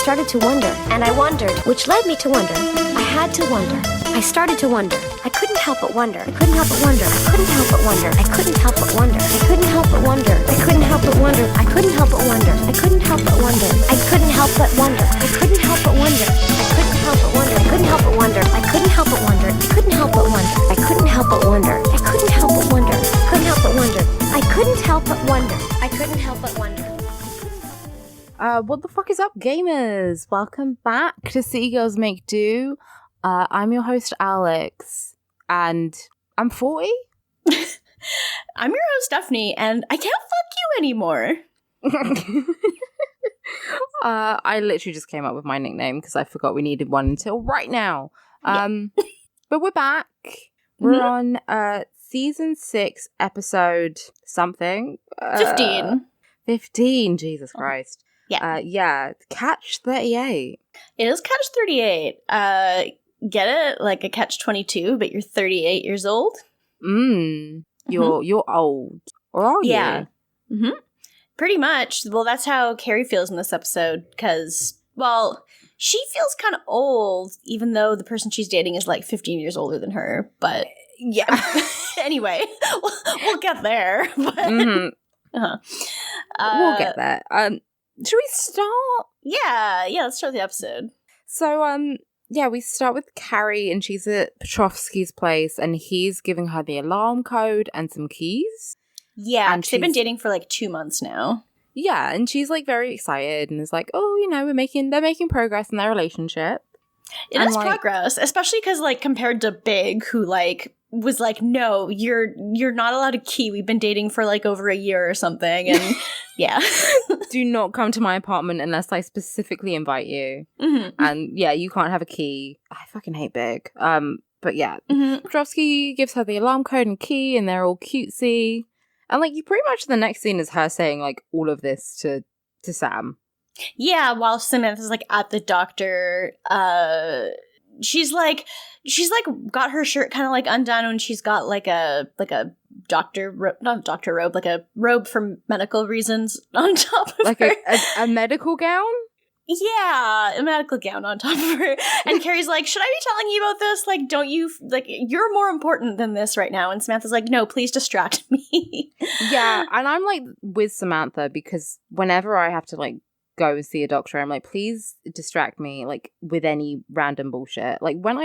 started to wonder, and I wondered, which led me to wonder. I had to wonder. I started to wonder. I couldn't help but wonder. I couldn't help but wonder. I couldn't help but wonder. I couldn't help but wonder. I couldn't help but wonder. I couldn't help but wonder. I couldn't help but wonder. I couldn't help but wonder. I couldn't help but wonder. I couldn't help but wonder. I couldn't help but wonder. I couldn't help but wonder. I couldn't help but wonder. I couldn't help but wonder. I couldn't help but wonder. I couldn't help but wonder. Couldn't help but wonder. I couldn't help but wonder. I couldn't help but wonder. What the fuck is up, gamers? Welcome back to City Girls Make Do. I'm your host, Alex, and I'm 40. I'm your host, Stephanie, and I can't fuck you anymore. I literally just came up with my nickname because I forgot we needed one until right now. But we're back. We're on season 6, episode something. 15. 15, Jesus Christ. Yeah. Catch 38. It is Catch 38. Get it? Like a Catch 22, but you're 38 years old? You're old. Or are you? Yeah. Pretty much. Well, that's how Carrie feels in this episode, because, well, she feels kind of old, even though the person she's dating is like 15 years older than her, but... Yeah. Anyway, we'll get there. But, we'll get there. Should we start? Yeah, let's start the episode. So, we start with Carrie, and she's at Petrovsky's place, and he's giving her the alarm code and some keys. Yeah, and they've been dating for like 2 months now. Yeah, and she's like very excited and is like, oh, you know, they're making progress in their relationship. It is progress, especially because like compared to Big, who like was like, no, you're not allowed a key. We've been dating for like over a year or something, and yeah. Do not come to my apartment unless I specifically invite you. And yeah, you can't have a key. I fucking hate Big. But yeah, Petrovsky gives her the alarm code and key, and they're all cutesy. And like, you pretty much the next scene is her saying like all of this to Sam. While Samantha's like at the doctor, she's like got her shirt kind of like undone, and she's got like a not doctor robe, like a robe for medical reasons on top of like her. a medical gown. Yeah, a medical gown on top of her. And Carrie's like, should I be telling you about this? Like, don't you, like, you're more important than this right now. And Samantha's like, no, please distract me. Yeah, and I'm like with Samantha because whenever I have to like go and see a doctor, I'm like, please distract me like with any random bullshit. Like when I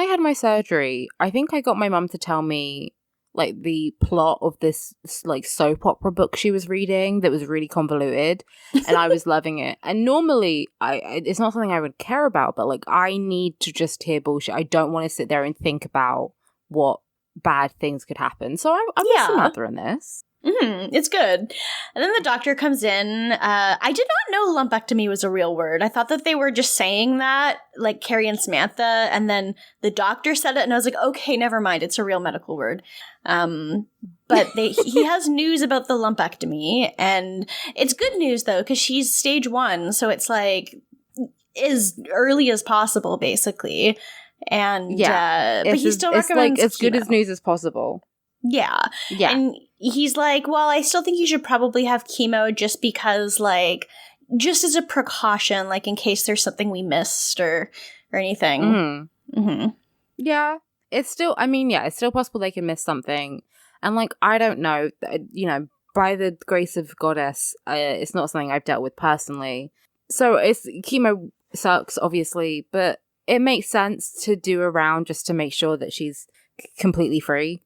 had my surgery, I think I got my mum to tell me like the plot of this like soap opera book she was reading that was really convoluted, and I was loving it. And normally it's not something I would care about, but like I need to just hear bullshit. I don't want to sit there and think about what bad things could happen. So I'm with Samantha in this. It's good. And then the doctor comes in. I did not know lumpectomy was a real word. I thought that they were just saying that, like Carrie and Samantha, and then the doctor said it, and I was like, okay, never mind. It's a real medical word. But he has news about the lumpectomy, and it's good news, though, because she's stage 1, so it's like as early as possible, basically. And but he still recommends like as good as news as possible. Yeah. And he's like, well, I still think you should probably have chemo just because, like, just as a precaution, like, in case there's something we missed or anything. Yeah. It's still, it's still possible they can miss something. And, like, I don't know, you know, by the grace of Goddess, it's not something I've dealt with personally. So chemo sucks, obviously, but it makes sense to do a round just to make sure that she's completely free.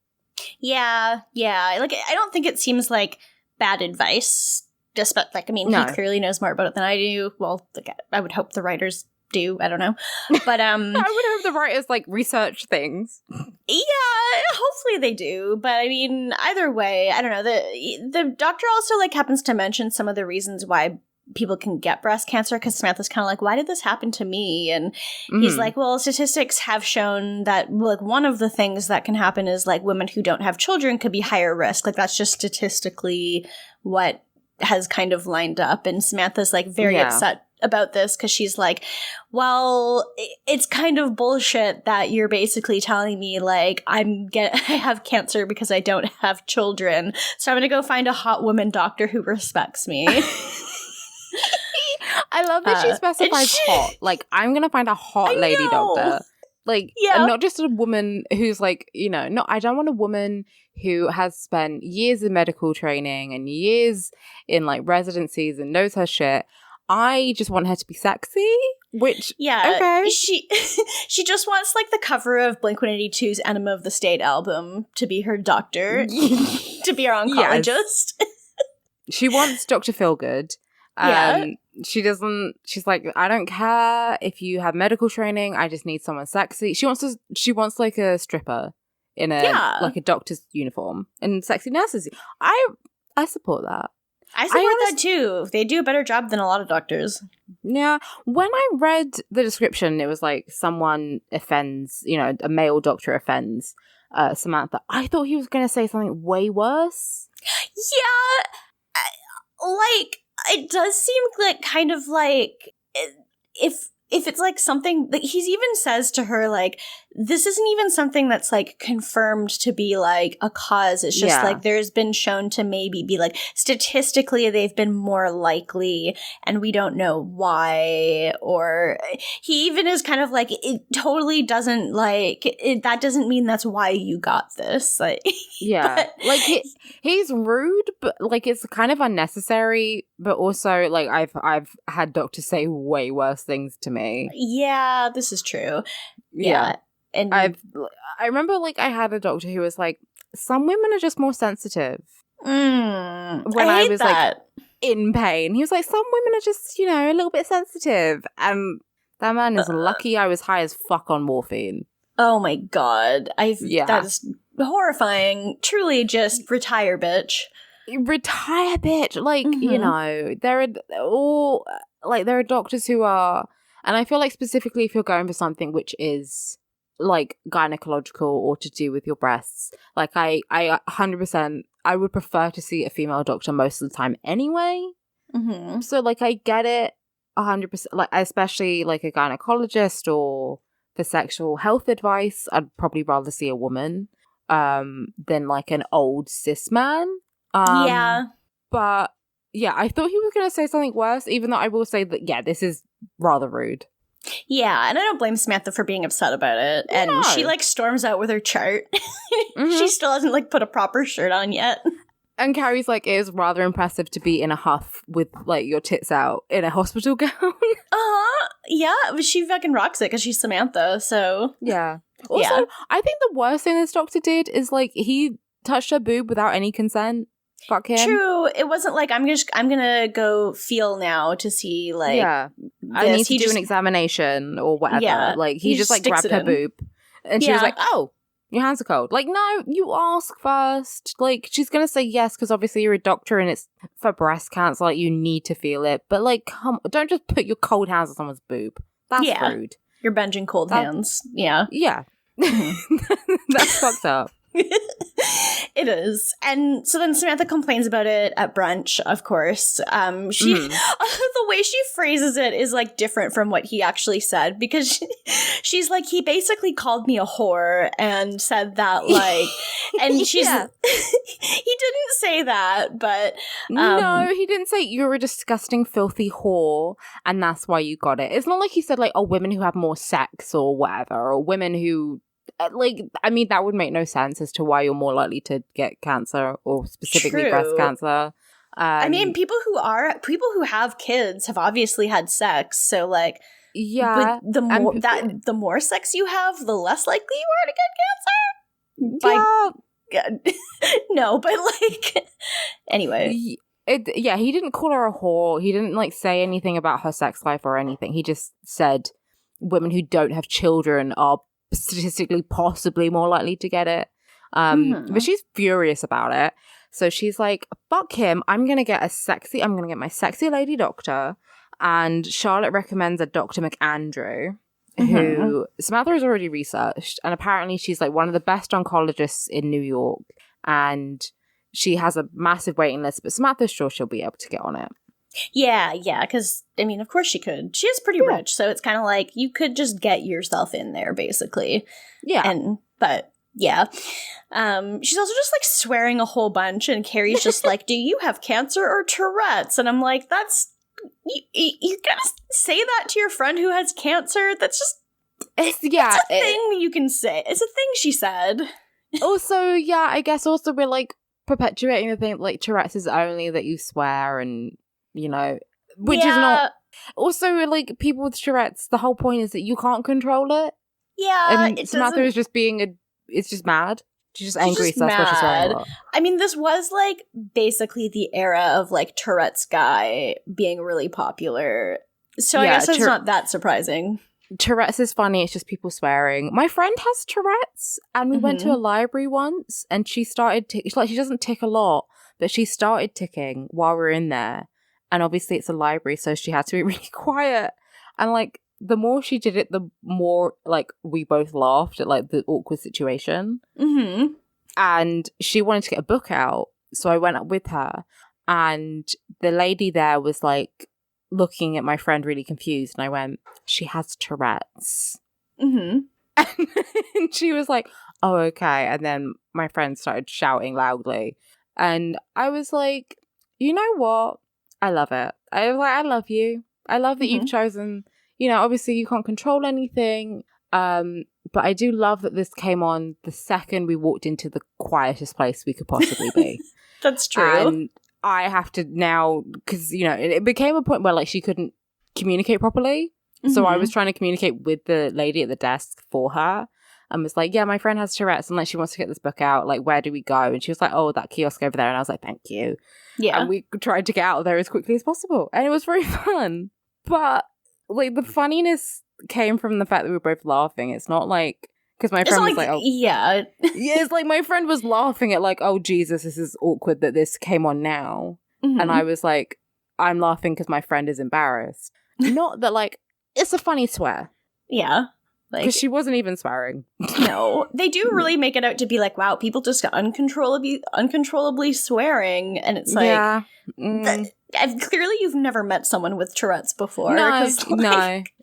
Yeah. Like, I don't think it seems like bad advice. Just, but like, he clearly knows more about it than I do. Well, like, I would hope the writers do. I don't know, but I would hope the writers like research things. Yeah, hopefully they do. But I mean, either way, I don't know. The doctor also like happens to mention some of the reasons why people can get breast cancer, because Samantha's kind of like, why did this happen to me? And he's like, well, statistics have shown that like one of the things that can happen is like women who don't have children could be higher risk. Like that's just statistically what has kind of lined up. And Samantha's like very upset about this because she's like, well, it's kind of bullshit that you're basically telling me like I have cancer because I don't have children. So I'm going to go find a hot woman doctor who respects me. I love that she specifies hot. Like, I'm gonna find a hot lady doctor. Like, Yeah. not just a woman who's like, you know, no, I don't want a woman who has spent years in medical training and years in like residencies and knows her shit. I just want her to be sexy, which, okay. She just wants like the cover of Blink-182's Enema of the State album to be her doctor, to be her oncologist. Yes. She wants Dr. Feelgood. She's like, I don't care if you have medical training, I just need someone sexy. She wants like a stripper in like a doctor's uniform and sexy nurses. I support that. I support that too. They do a better job than a lot of doctors. Yeah. When I read the description, it was like someone offends, you know, a male doctor offends Samantha. I thought he was going to say something way worse. Yeah. Like, it does seem like kind of like if it's like something like he's even says to her like this isn't even something that's like confirmed to be like a cause. It's just like there's been shown to maybe be like statistically they've been more likely and we don't know why. Or he even is kind of like it totally doesn't like that doesn't mean that's why you got this. Like but, like he's rude, but like it's kind of unnecessary. But also like I've had doctors say way worse things to me. Yeah, this is true. Yeah. And I remember like I had a doctor who was like, some women are just more sensitive. When I was like in pain, he was like, some women are just, you know, a little bit sensitive. And that man is lucky I was high as fuck on morphine. Oh my god. That is horrifying. Truly just retire, bitch. Retire, bitch. Like, you know, there are doctors who are, and I feel like specifically if you're going for something which is like gynecological or to do with your breasts, like I 100% I would prefer to see a female doctor most of the time anyway. So like I get it 100%, like especially like a gynecologist or for sexual health advice, I'd probably rather see a woman than like an old cis man. But yeah, I thought he was going to say something worse, even though I will say that, this is rather rude. Yeah, and I don't blame Samantha for being upset about it. And she, like, storms out with her chart. She still hasn't, like, put a proper shirt on yet. And Carrie's like, it is rather impressive to be in a huff with, like, your tits out in a hospital gown. Yeah, but she fucking rocks it because she's Samantha, so. Yeah. Also, I think the worst thing this doctor did is, like, he touched her boob without any consent. Fuck him. True. It wasn't like I'm gonna go feel now to see like I need to do an examination or whatever. Yeah, like he just like grabbed her boob and she was like, "Oh, your hands are cold." Like, no, you ask first. Like she's gonna say yes because obviously you're a doctor and it's for breast cancer. Like you need to feel it, but like, don't just put your cold hands on someone's boob. That's rude. You're benching cold hands. Yeah. That's fucked up. It is. And so then Samantha complains about it at brunch, of course. She the way she phrases it is like different from what he actually said because she's like, he basically called me a whore and said that like and she's he didn't say that, but no, he didn't say you're a disgusting filthy whore and that's why you got it. It's not like he said like, oh, women who have more sex or whatever, or women who like, I mean, that would make no sense as to why you're more likely to get cancer or specifically breast cancer. I mean, people who have kids have obviously had sex. So like, the more sex you have, the less likely you are to get cancer. No, but like, anyway. He didn't call her a whore. He didn't like say anything about her sex life or anything. He just said women who don't have children are statistically possibly more likely to get it. But she's furious about it. So she's like, fuck him. I'm going to get my sexy lady doctor. And Charlotte recommends a Dr. McAndrew, who Samantha has already researched. And apparently she's like one of the best oncologists in New York. And she has a massive waiting list, but Samantha's sure she'll be able to get on it. Yeah, because, I mean, of course she could. She is pretty rich, so it's kind of like you could just get yourself in there, basically. Yeah. But, yeah. She's also just, like, swearing a whole bunch, and Carrie's just like, do you have cancer or Tourette's? And I'm like, that's you're gonna say that to your friend who has cancer? That's just it's a thing you can say. It's a thing she said. Also, yeah, I guess also we're like perpetuating the thing like Tourette's is only that you swear and which is not. Also, like people with Tourette's, the whole point is that you can't control it. Yeah, and Samantha is just it's just mad. She's just angry, so that's why she's swearing a lot. I mean, this was like basically the era of like Tourette's guy being really popular. So I guess it's not that surprising. Tourette's is funny, it's just people swearing. My friend has Tourette's, and we went to a library once, and she started she doesn't tick a lot, but she started ticking while we were in there. And obviously it's a library, so she had to be really quiet. And like the more she did it, the more like we both laughed at like the awkward situation. Mm-hmm. And she wanted to get a book out, so I went up with her, and the lady there was like looking at my friend really confused, and I went, she has Tourette's. Mm-hmm. And she was like, oh, okay. And then my friend started shouting loudly, and I was like, you know what? I love it. I was like, I love you. I love that you've chosen, obviously you can't control anything. But I do love that this came on the second we walked into the quietest place we could possibly be. That's true. And I have to now, because, it became a point where like she couldn't communicate properly. Mm-hmm. So I was trying to communicate with the lady at the desk for her. And was like, yeah, my friend has Tourette's and like she wants to get this book out. Like, where do we go? And she was like, oh, that kiosk over there. And I was like, thank you. Yeah. And we tried to get out of there as quickly as possible. And it was very fun. But like the funniness came from the fact that we were both laughing. It's not like, because my friend was like, oh. Yeah. Yeah, it's like my friend was laughing at like, oh, Jesus, this is awkward that this came on now. Mm-hmm. And I was like, I'm laughing because my friend is embarrassed. Not that like, it's a funny swear. Yeah. Because she wasn't even swearing. No. They do really make it out to be like, wow, people just got uncontrollably swearing. And it's like, yeah. Clearly you've never met someone with Tourette's before. No,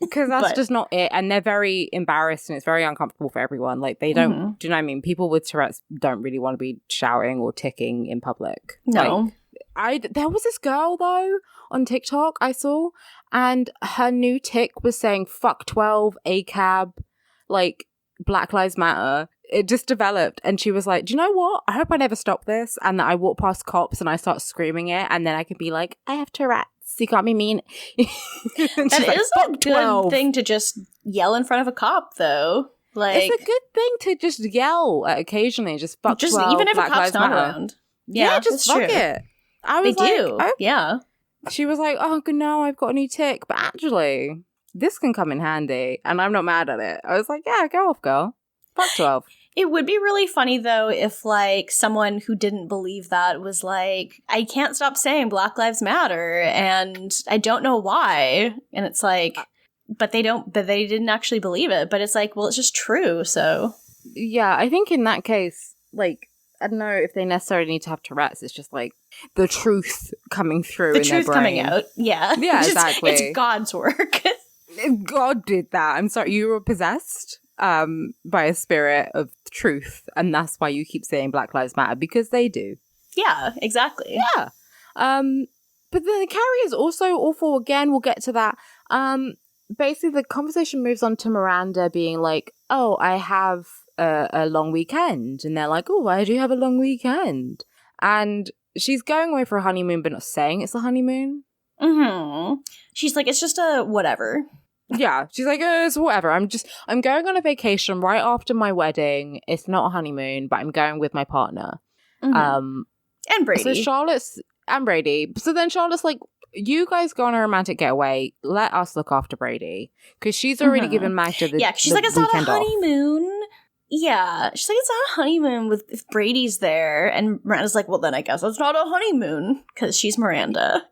because that's just not it. And they're very embarrassed and it's very uncomfortable for everyone. Like they don't, do you know what I mean? People with Tourette's don't really want to be shouting or ticking in public. No. Like, there was this girl though on TikTok I saw, and her new tick was saying fuck 12, ACAB, like Black Lives Matter. It just developed, and she was like, do you know what? I hope I never stop this, and that I walk past cops and I start screaming it, and then I can be like, I have Tourette's. You can't be mean. That is like, a good 12. Thing to just yell in front of a cop, though. Like, it's a good thing to just yell occasionally. Just fuck 12, even if Black a cop's Lives not Matter. around. Yeah, just fuck it. I was they like, do. Oh. Yeah. She was like, oh, no, I've got a new tick. But actually, this can come in handy. And I'm not mad at it. I was like, yeah, go off, girl. Fuck 12. It would be really funny, though, if, like, someone who didn't believe that was like, I can't stop saying Black Lives Matter, and I don't know why. And it's like, but they didn't actually believe it. But it's like, well, it's just true, so. Yeah, I think in that case, like, I don't know if they necessarily need to have Tourette's. It's just, like, the truth coming through in their brain. The truth coming out, yeah. Yeah, exactly. It's God's work. God did that. I'm sorry, you were possessed by a spirit of truth, and that's why you keep saying Black Lives Matter, because they do. Yeah, exactly. Yeah. But then Carrie is also awful. Again, we'll get to that. Basically, the conversation moves on to Miranda being like, oh, I have a long weekend. And they're like, oh, why do you have a long weekend? And she's going away for a honeymoon, but not saying it's a honeymoon. Mm-hmm. She's like, it's just a whatever. Yeah, she's like, it's whatever. I'm going on a vacation right after my wedding. It's not a honeymoon, but I'm going with my partner. Mm-hmm. And Brady. So Brady. So then Charlotte's like, you guys go on a romantic getaway. Let us look after Brady. Because she's already given Magda the she's like, it's not a honeymoon. Off. Yeah. She's like, it's not a honeymoon if Brady's there. And Miranda's like, well, then I guess it's not a honeymoon. Because she's Miranda.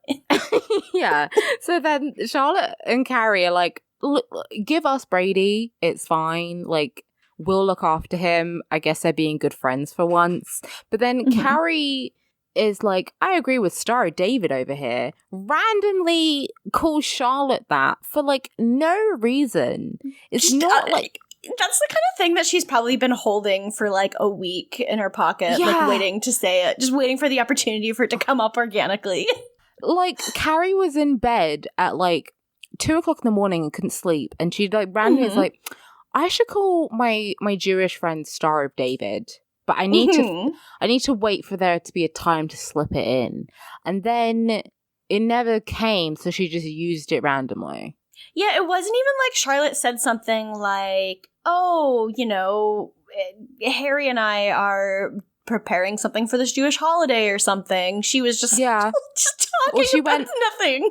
Yeah. So then Charlotte and Carrie are like, look, give us Brady. It's fine. Like, we'll look after him. I guess they're being good friends for once. But then Carrie is like, I agree with Star David over here. Randomly calls Charlotte that for like no reason. It's not like... That's the kind of thing that she's probably been holding for like a week in her pocket, like waiting to say it, just waiting for the opportunity for it to come up organically. Like, Carrie was in bed at like 2:00 in the morning and couldn't sleep, and she like randomly was like, I should call my Jewish friend Star of David, but I need to wait for there to be a time to slip it in. And then it never came, so she just used it randomly. Yeah, it wasn't even like Charlotte said something like, oh, you know, Harry and I are preparing something for this Jewish holiday or something. She was just, just talking about nothing.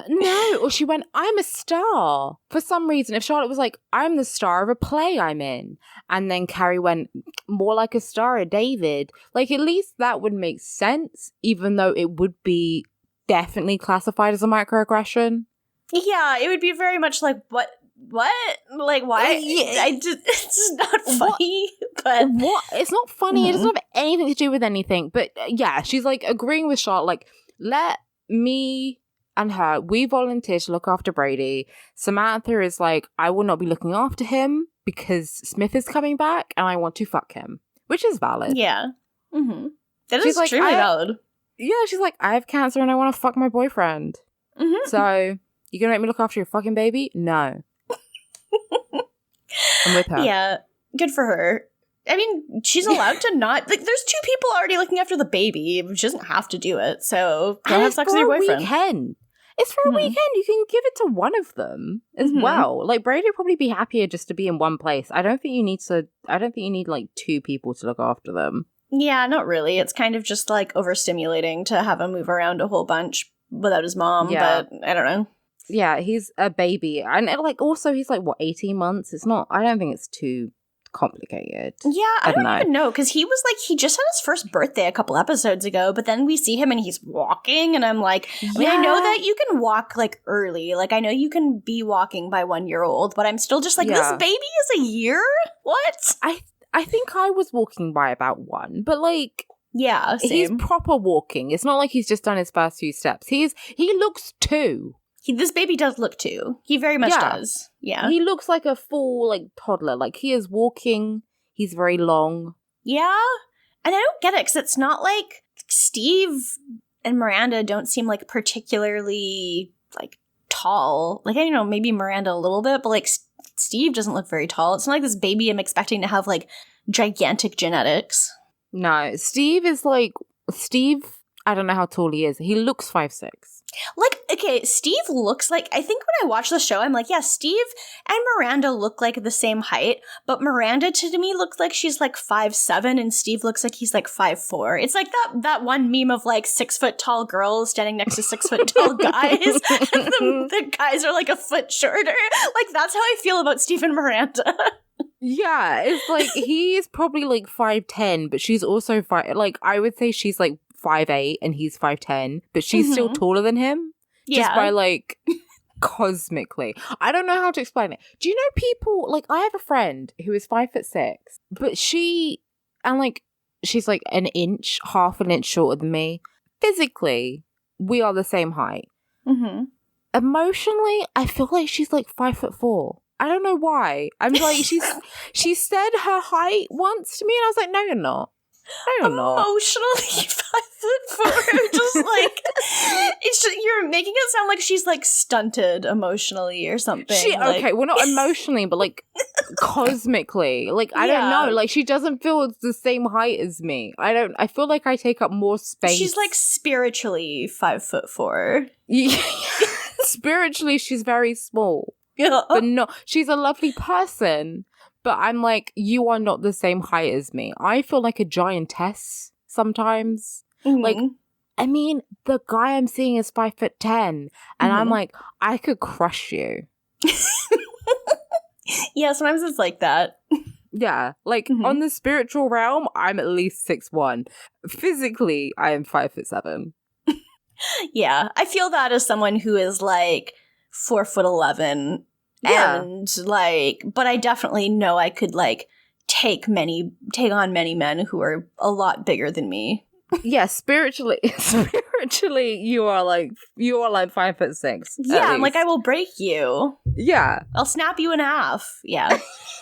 No, or she went, I'm a star. For some reason, if Charlotte was like, I'm the star of a play I'm in, and then Carrie went, more like a star of David, like, at least that would make sense, even though it would be definitely classified as a microaggression. Yeah, it would be very much like, what? Like, why? It's not funny, but... What? It's not funny. It doesn't have anything to do with anything. But yeah, she's like agreeing with Charlotte, like, let me and her, we volunteer to look after Brady. Samantha is like, I will not be looking after him because Smith is coming back and I want to fuck him, which is valid. Yeah. Mm-hmm. That is extremely valid. Yeah, she's like, I have cancer and I want to fuck my boyfriend. Mm-hmm. So, you gonna make me look after your fucking baby? No. I'm with her. Yeah, good for her. I mean, she's allowed to not... Like, there's two people already looking after the baby. She doesn't have to do it, so go have sex with your boyfriend. Weekend. It's for a weekend. You can give it to one of them as well. Like, Brady would probably be happier just to be in one place. I don't think you need, like, two people to look after them. Yeah, not really. It's kind of just, like, overstimulating to have him move around a whole bunch without his mom, but I don't know. Yeah, he's a baby. And, like, also, he's, like, what, 18 months? It's not... I don't think it's too complicated. Yeah, I don't even know, because he was, like, he just had his first birthday a couple episodes ago, but then we see him and he's walking, and I'm like... I mean, I know that you can walk, like, early. Like, I know you can be walking by 1 year old, but I'm still just like, this baby is a year? What? I think I was walking by about 1, but, like... Yeah, same. He's proper walking. It's not like he's just done his first few steps. He looks 2. This baby does look 2. He very much does. Yeah. He looks like a full, like, toddler. Like, he is walking. He's very long. Yeah. And I don't get it, because it's not like Steve and Miranda don't seem, like, particularly, like, tall. Like, I don't know, maybe Miranda a little bit, but, like, Steve doesn't look very tall. It's not like this baby I'm expecting to have, like, gigantic genetics. No. Steve, I don't know how tall he is. He looks 5'6". Like, okay, Steve looks like, I think when I watch the show, I'm like, yeah, Steve and Miranda look like the same height, but Miranda to me looks like she's like 5'7", and Steve looks like he's like 5'4". It's like that one meme of like 6 foot tall girls standing next to 6 foot tall guys, and the guys are like a foot shorter. Like, that's how I feel about Steve and Miranda. Yeah, it's like, he's probably like 5'10", but she's also like, I would say she's like 5'8" and he's 5'10", but she's still taller than him. Just by like cosmically. I don't know how to explain it. Do you know people, like, I have a friend who is 5'6", but she's like half an inch shorter than me. Physically, we are the same height. Mm-hmm. Emotionally, I feel like she's like 5'4". I don't know why. I'm like, she said her height once to me, and I was like, no, you're not. No, you're not. Emotionally 5'4", just like you're making it sound like she's like stunted emotionally or something. Okay, well, not emotionally, but like cosmically. Like, I don't know. Like, she doesn't feel the same height as me. I feel like I take up more space. She's like spiritually 5'4". Yeah. Spiritually, she's very small. Yeah. But no, she's a lovely person. But I'm like, you are not the same height as me. I feel like a giantess sometimes. Mm-hmm. Like, I mean, the guy I'm seeing is 5'10", and I'm like, I could crush you. Yeah, sometimes it's like that. Yeah, like, on the spiritual realm, I'm at least 6'1". Physically, I am 5'7". Yeah, I feel that as someone who is like 4'11". Yeah. And like, but I definitely know I could like take on many men who are a lot bigger than me. Yeah, spiritually, you are like 5'6". Yeah, I'm like, I will break you. Yeah, I'll snap you in half. Yeah. And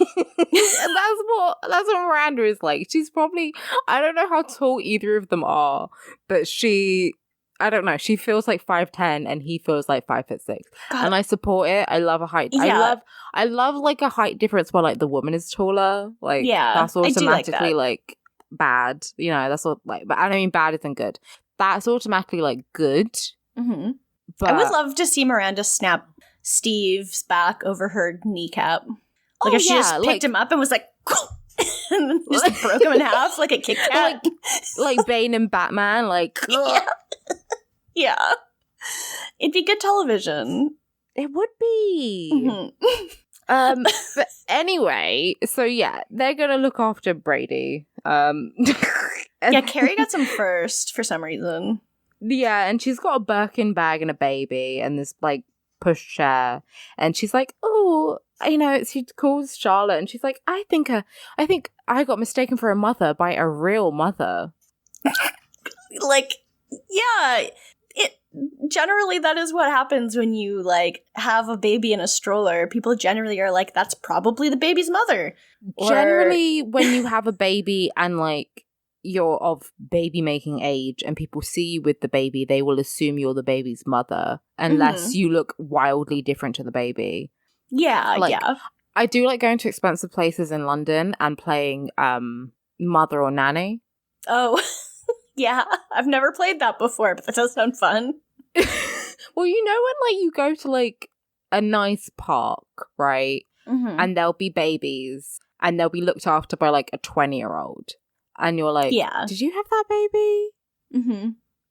that's what Miranda is like. She's probably, I don't know how tall either of them are, but I don't know. She feels like 5'10" and he feels like 5'6". God. And I support it. I love a height. Yeah. I love like a height difference where like the woman is taller. Like that's I do like automatically that. like bad. You know, that's all like, but I don't mean bad isn't good. That's automatically like good. Mm-hmm. But I would love to see Miranda snap Steve's back over her kneecap. Like if she just picked him up and was like, and then just broke him in half like a Kit Kat. like Bane and Batman, like yeah. It'd be good television. it would be. Mm-hmm. But anyway, so yeah, they're gonna look after Brady. Yeah, Carrie gets him first for some reason. Yeah, and she's got a Birkin bag and a baby and this like push chair, and she's like, oh, you know, she calls Charlotte and she's like, I think I got mistaken for a mother by a real mother. Like, yeah, it generally that is what happens when you like have a baby in a stroller. People generally are like, that's probably the baby's mother. Generally, when you have a baby and like you're of baby making age and people see you with the baby, they will assume you're the baby's mother unless you look wildly different to the baby. Yeah, like, yeah. I do like going to expensive places in London and playing mother or nanny. Oh, yeah. I've never played that before, but that does sound fun. Well, you know when like you go to like a nice park, right? Mm-hmm. And there'll be babies and they'll be looked after by like a 20-year-old. And you're like, yeah. Did you have that baby? Mm-hmm.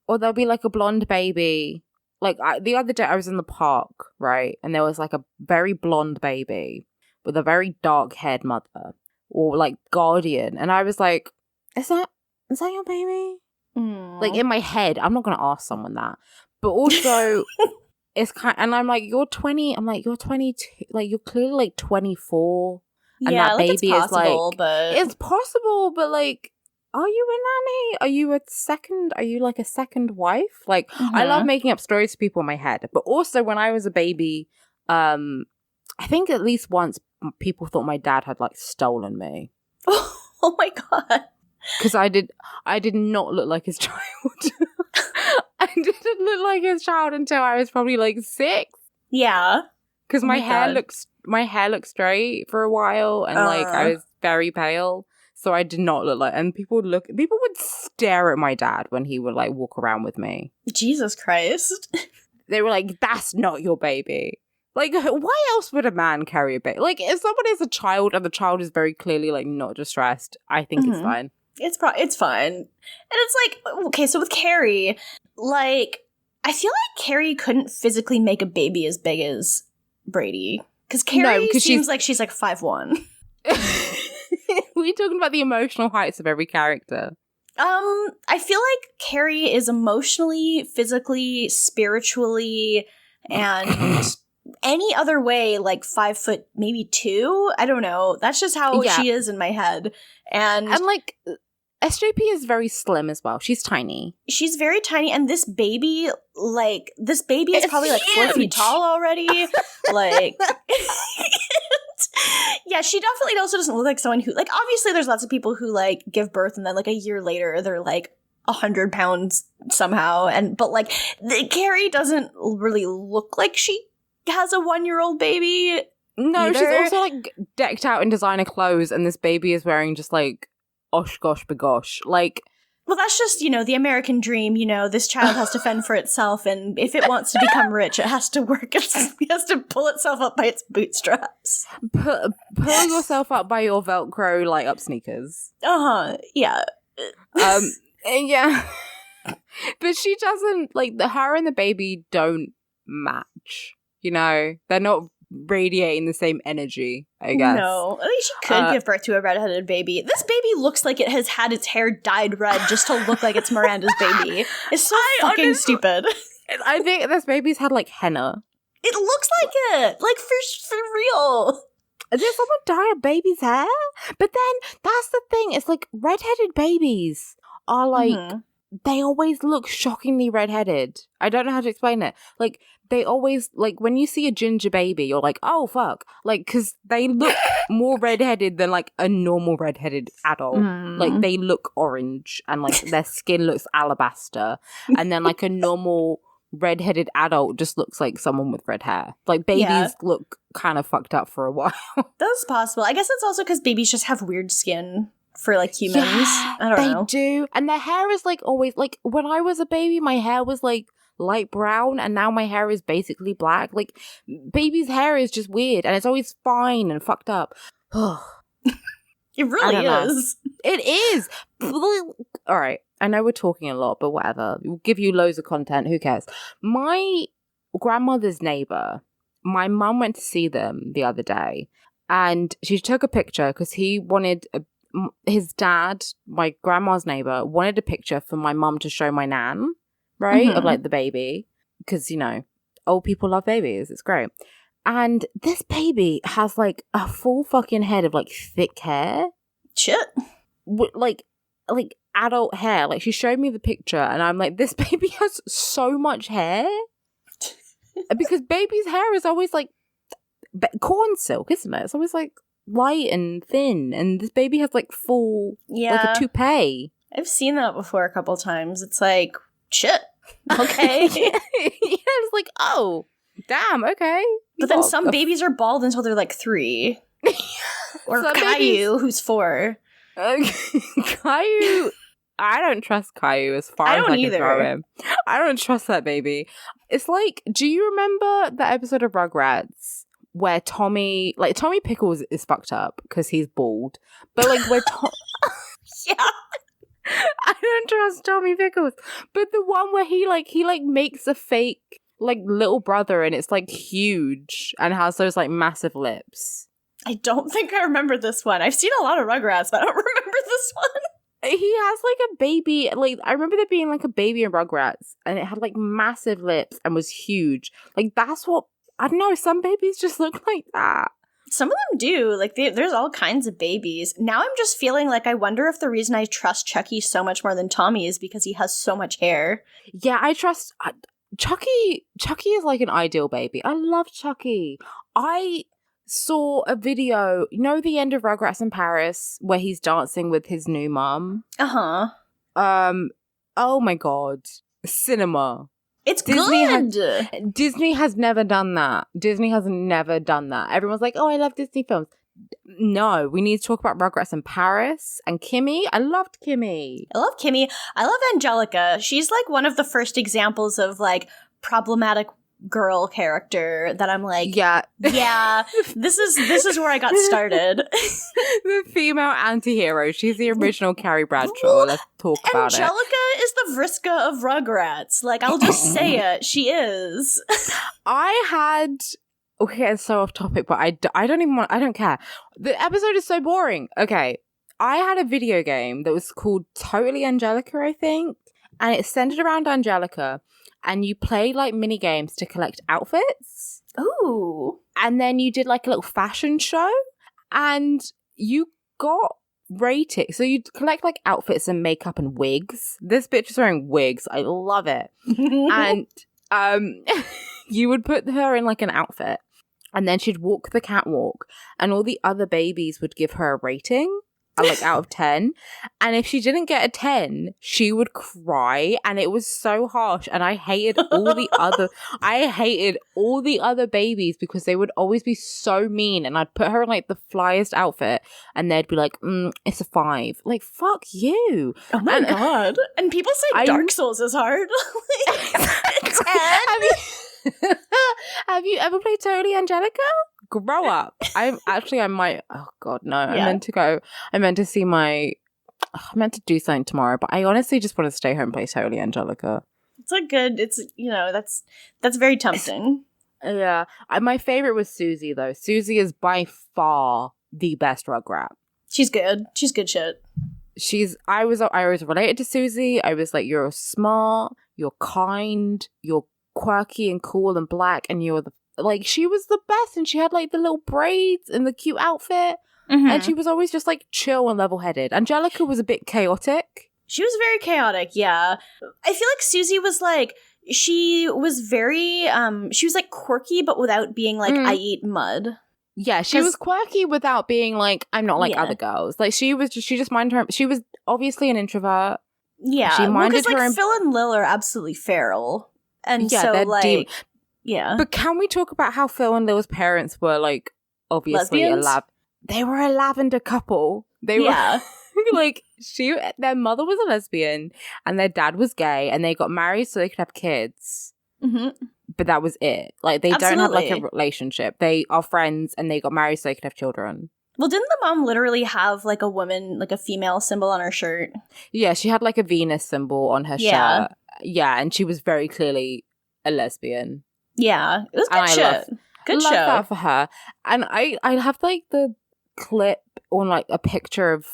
Or there'll be like a blonde baby. Like the other day I was in the park, right? And there was like a very blonde baby with a very dark haired mother or like guardian. And I was like, is that your baby? Like in my head, I'm not going to ask someone that. But also it's kind and I'm like, you're 20. I'm like, you're 22. Like you're clearly like 24. And yeah, that like baby it's possible, is like, but it's possible, but like, are you a nanny? Are you like a second wife? Like, I love making up stories for people in my head. But also when I was a baby, I think at least once people thought my dad had like stolen me. Oh my God. Because I did not look like his child. I didn't look like his child until I was probably like 6. Yeah. Because my hair looked straight for a while and like I was very pale. So I did not look like, and people would stare at my dad when he would like walk around with me. Jesus Christ. They were like, that's not your baby. Like, why else would a man carry a baby? Like, if someone is a child and the child is very clearly like not distressed, I think it's fine. It's fine. And it's like, okay, so with Carrie, like, I feel like Carrie couldn't physically make a baby as big as Brady. Because Carrie seems like she's like 5'1". We're talking about the emotional heights of every character. I feel like Carrie is emotionally, physically, spiritually, and any other way like 5 foot, maybe 2. I don't know. That's just how she is in my head. And like SJP is very slim as well. She's tiny. She's very tiny, and this baby is probably like 4 feet tall already. Like, yeah, she definitely also doesn't look like someone who, like, obviously there's lots of people who like give birth and then like a year later they're like 100 pounds somehow, but like Carrie doesn't really look like she has a 1-year-old baby. No, either. She's also like decked out in designer clothes, and this baby is wearing just like osh gosh begosh. Like, well, that's just, you know, the American dream. You know, this child has to fend for itself, and if it wants to become rich, it has to work. It has to pull itself up by its bootstraps. Pull yourself up by your Velcro light up sneakers. Yeah. Yeah. But she doesn't, like, her and the baby don't match. You know, they're not radiating the same energy, I guess. No, I think she could give birth to a redheaded baby. This baby looks like it has had its hair dyed red just to look like it's Miranda's baby. It's so fucking stupid. I think this baby's had like henna. It looks like it, like for real. Did someone dye a baby's hair? But then that's the thing. It's like redheaded babies are like they always look shockingly redheaded. I don't know how to explain it. Like, they always, like, when you see a ginger baby, you're like, oh, fuck. Like, because they look more redheaded than, like, a normal redheaded adult. Like, they look orange and, like, their skin looks alabaster. And then, like, a normal redheaded adult just looks like someone with red hair. Like, babies look kind of fucked up for a while. That's possible. I guess it's also because babies just have weird skin for, like, humans. Yeah, I don't know. They do. And their hair is, like, always, like, when I was a baby, my hair was, like, light brown, and now my hair is basically black. Like, baby's hair is just weird, and it's always fine and fucked up. It really is. It is. All right. I know we're talking a lot, but whatever. We'll give you loads of content. Who cares? My grandmother's neighbor, my mum went to see them the other day, and she took a picture because he wanted his dad, my grandma's neighbor, wanted a picture for my mum to show my nan, right? Of, like, the baby. Because, you know, old people love babies. It's great. And this baby has, like, a full fucking head of, like, thick hair. Shit. Like adult hair. Like, she showed me the picture, and I'm like, this baby has so much hair. Because baby's hair is always, like, corn silk, isn't it? It's always, like, light and thin, and this baby has, like, full, like, a toupee. I've seen that before a couple times. It's like, shit. Okay. Yeah, it's like, oh, damn, okay. But then some babies are bald until they're, like, 3. Or Caillou, who's 4. Caillou, I don't trust Caillou as far as I can throw him. I don't trust that baby. It's like, do you remember that episode of Rugrats where Tommy Pickles is fucked up because he's bald, but, like, where Yeah. I don't trust Tommy Pickles. But the one where he makes a fake, like, little brother, and it's, like, huge and has those, like, massive lips. I don't think I remember this one. I've seen a lot of Rugrats, but I don't remember this one. He has, like, a baby. Like, I remember there being, like, a baby in Rugrats, and it had, like, massive lips and was huge. Like, that's what, I don't know, some babies just look like that. Some of them do. Like, there's all kinds of babies. Now I'm just feeling like I wonder if the reason I trust Chucky so much more than Tommy is because he has so much hair. Yeah, I trust... Chucky is, like, an ideal baby. I love Chucky. I saw a video, you know, the end of Rugrats in Paris, where he's dancing with his new mum? Uh-huh. Oh my god. Cinema. It's good. Disney has never done that. Disney has never done that. Everyone's like, oh, I love Disney films. No, we need to talk about Rugrats in Paris and Kimmy. I loved Kimmy. I love Kimmy. I love Angelica. She's, like, one of the first examples of, like, problematic girl character that I'm like, yeah, this is where I got started. The female anti-hero. She's the original Carrie Bradshaw. Let's talk about it. Angelica is the Vriska of Rugrats. Like, I'll just say it. She is. Okay, it's so off topic, but I don't care. The episode is so boring. Okay, I had a video game that was called Totally Angelica, I think, and it's centered around Angelica, and you play, like, mini games to collect outfits. Ooh. And then you did, like, a little fashion show, and you got rated. So you collect, like, outfits and makeup and wigs. This bitch is wearing wigs. I love it. And you would put her in, like, an outfit, and then she'd walk the catwalk, and all the other babies would give her a rating, like, out of 10. And if she didn't get a 10, she would cry, and it was so harsh. And I hated all the other babies because they would always be so mean. And I'd put her in, like, the flyest outfit, and they'd be like, it's a 5. Like, fuck you. Oh my god. And people say Dark Souls is hard. 10? Have you ever played Totally Angelica? Grow up. I might. Oh god, no. Yeah. I meant to do something tomorrow, but I honestly just want to stay home and play Totally Angelica. It's that's very tempting. Yeah. My favorite was Susie, though. Susie is by far the best Rugrat. She's good. She's good shit. I was related to Susie. I was like, you're smart, you're kind, you're quirky and cool and black, and you're she was the best, and she had, like, the little braids and the cute outfit, and she was always just, like, chill and level-headed. Angelica was a bit chaotic. She was very chaotic, yeah. I feel like Susie was like, she was very, she was like quirky, but without being like, I eat mud. Yeah, she was quirky without being like, I'm not like other girls. Like, she just minded her. She was obviously an introvert. Yeah, she minded her. Like, Phil and Lil are absolutely feral, and yeah, so like, yeah. But can we talk about how Phil and Lil's parents were like obviously they were a lavender couple. They were like their mother was a lesbian and their dad was gay, and they got married so they could have kids. Mm-hmm. But that was it. Like, they don't have like a relationship. They are friends, and they got married so they could have children. Well, didn't the mom literally have like a woman, like a female symbol on her shirt? Yeah, she had like a Venus symbol on her shirt. Yeah, and she was very clearly a lesbian. Yeah, it was good shit. Good show. Love that for her. And I have like the clip on like a picture of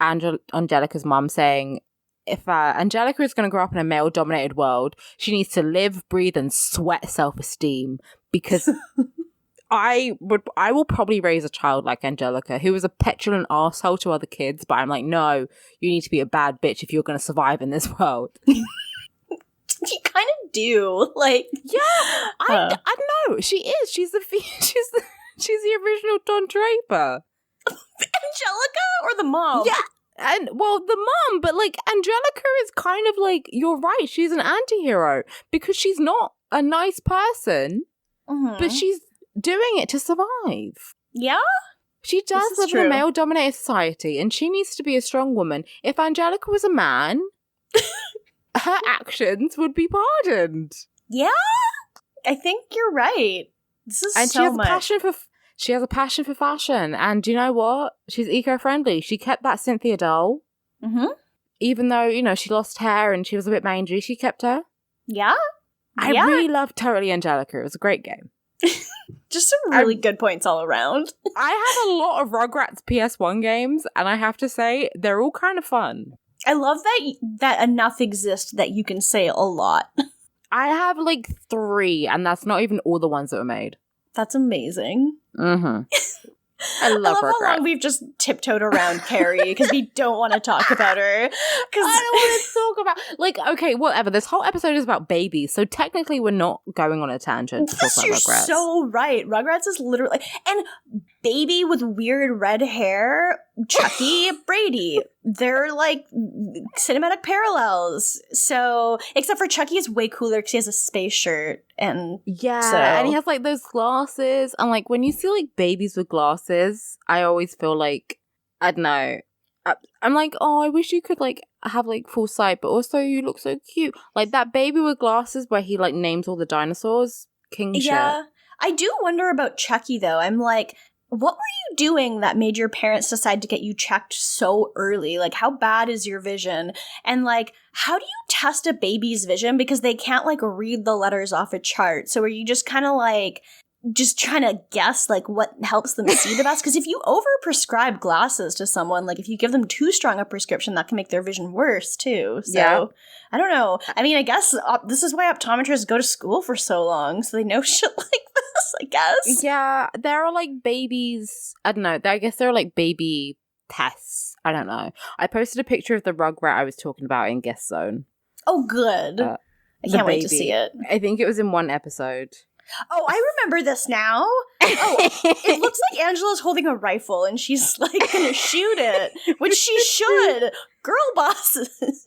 Angelica's mom saying, if Angelica is going to grow up in a male-dominated world, she needs to live, breathe, and sweat self-esteem, because I will probably raise a child like Angelica, who was a petulant asshole to other kids, but I'm like, no, you need to be a bad bitch if you're going to survive in this world. You kind of do, like, yeah. I know she is. She's the original Don Draper. Angelica or the mom? Yeah. And, well, the mom, but, like, Angelica is kind of, like, you're right, she's an anti-hero, because she's not a nice person, but she's doing it to survive. Yeah? She does live in a male-dominated society, and she needs to be a strong woman. If Angelica was a man, her actions would be pardoned. Yeah? I think you're right. This is and so she has much. She has a passion for fashion, and do you know what? She's eco-friendly. She kept that Cynthia doll. Mm-hmm. Even though, you know, she lost hair and she was a bit mangy, she kept her. Yeah? I really loved Totally Angelica. It was a great game. Just some really good points all around. I have a lot of Rugrats PS1 games, and I have to say, they're all kind of fun. I love that enough exists that you can say a lot. I have, like, 3, and that's not even all the ones that were made. That's amazing. Mm-hmm. I love how long we've just tiptoed around Carrie because we don't want to talk about her. Because I don't want to talk about, like, okay, whatever. This whole episode is about babies, so technically we're not going on a tangent to talk about You're Rugrats. so right. Rugrats is literally, and baby with weird red hair, Chucky, Brady. They're like cinematic parallels. So, except for Chucky is way cooler because he has a space shirt. And and he has like those glasses. And like when you see like babies with glasses, I always feel like, I don't know. I'm like, oh, I wish you could like have like full sight, but also you look so cute. Like that baby with glasses where he like names all the dinosaurs. King shit. Yeah. I do wonder about Chucky though. I'm like, what were you doing that made your parents decide to get you checked so early? Like, how bad is your vision? And like, how do you test a baby's vision? Because they can't like read the letters off a chart. So are you just kind of like just trying to guess like what helps them see the best? Because if you overprescribe glasses to someone, like if you give them too strong a prescription, that can make their vision worse too. So I don't know. I mean, I guess this is why optometrists go to school for so long, so they know shit like this, I guess. Yeah, there are like babies. I don't know. I guess there are like baby tests. I don't know. I posted a picture of the Rugrat I was talking about in Guest Zone. Oh, good. I can't wait to see it. I think it was in one episode. Oh, I remember this now. Oh, it looks like Angela's holding a rifle and she's like gonna shoot it, which she should. Girl bosses.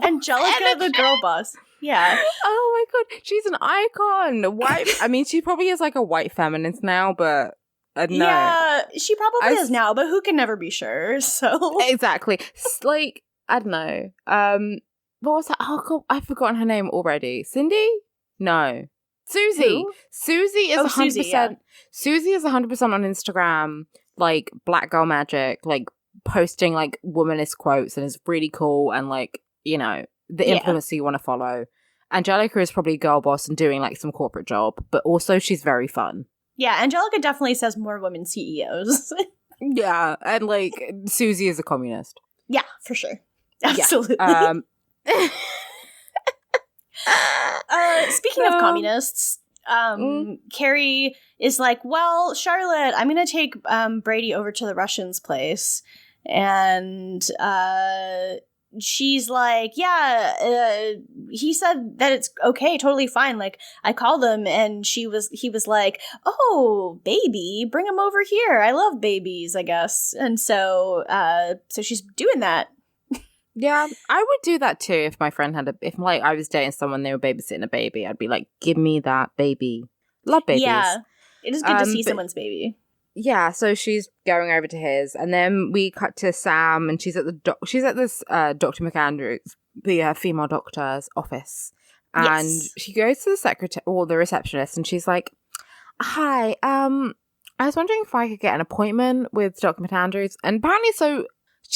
Angelica, the girl boss. Yeah. Oh my god, she's an icon. Why? I mean, she probably is like a white feminist now, but no. Yeah, she probably is now, but who can never be sure? So exactly. Like I don't know. What was that? Oh god, I've forgotten her name already. Cindy? No. Susie. Who? Susie is 100%. Susie is 100% on Instagram, like Black Girl Magic, like posting like womanist quotes, and is really cool, and like, you know, the influencer you want to follow. Angelica is probably a girl boss and doing like some corporate job, but also she's very fun. Yeah, Angelica definitely says more women CEOs. Yeah, and like Susie is a communist. Yeah, for sure. Absolutely. Yeah. Speaking of communists, Carrie is like, well, Charlotte, I'm going to take Brady over to the Russians' place. And she's like, yeah, he said that it's okay, totally fine. Like, I called him and he was like, oh, baby, bring him over here. I love babies, I guess. And so she's doing that. Yeah, I would do that too if my friend if like I was dating someone, they were babysitting a baby. I'd be like, give me that baby. Love babies. Yeah, it is good to see someone's baby. Yeah, so she's going over to his, and then we cut to Sam, and she's at this Dr. McAndrews, the female doctor's office, and she goes to the secretary or the receptionist, and she's like, "Hi, I was wondering if I could get an appointment with Dr. McAndrews." And apparently,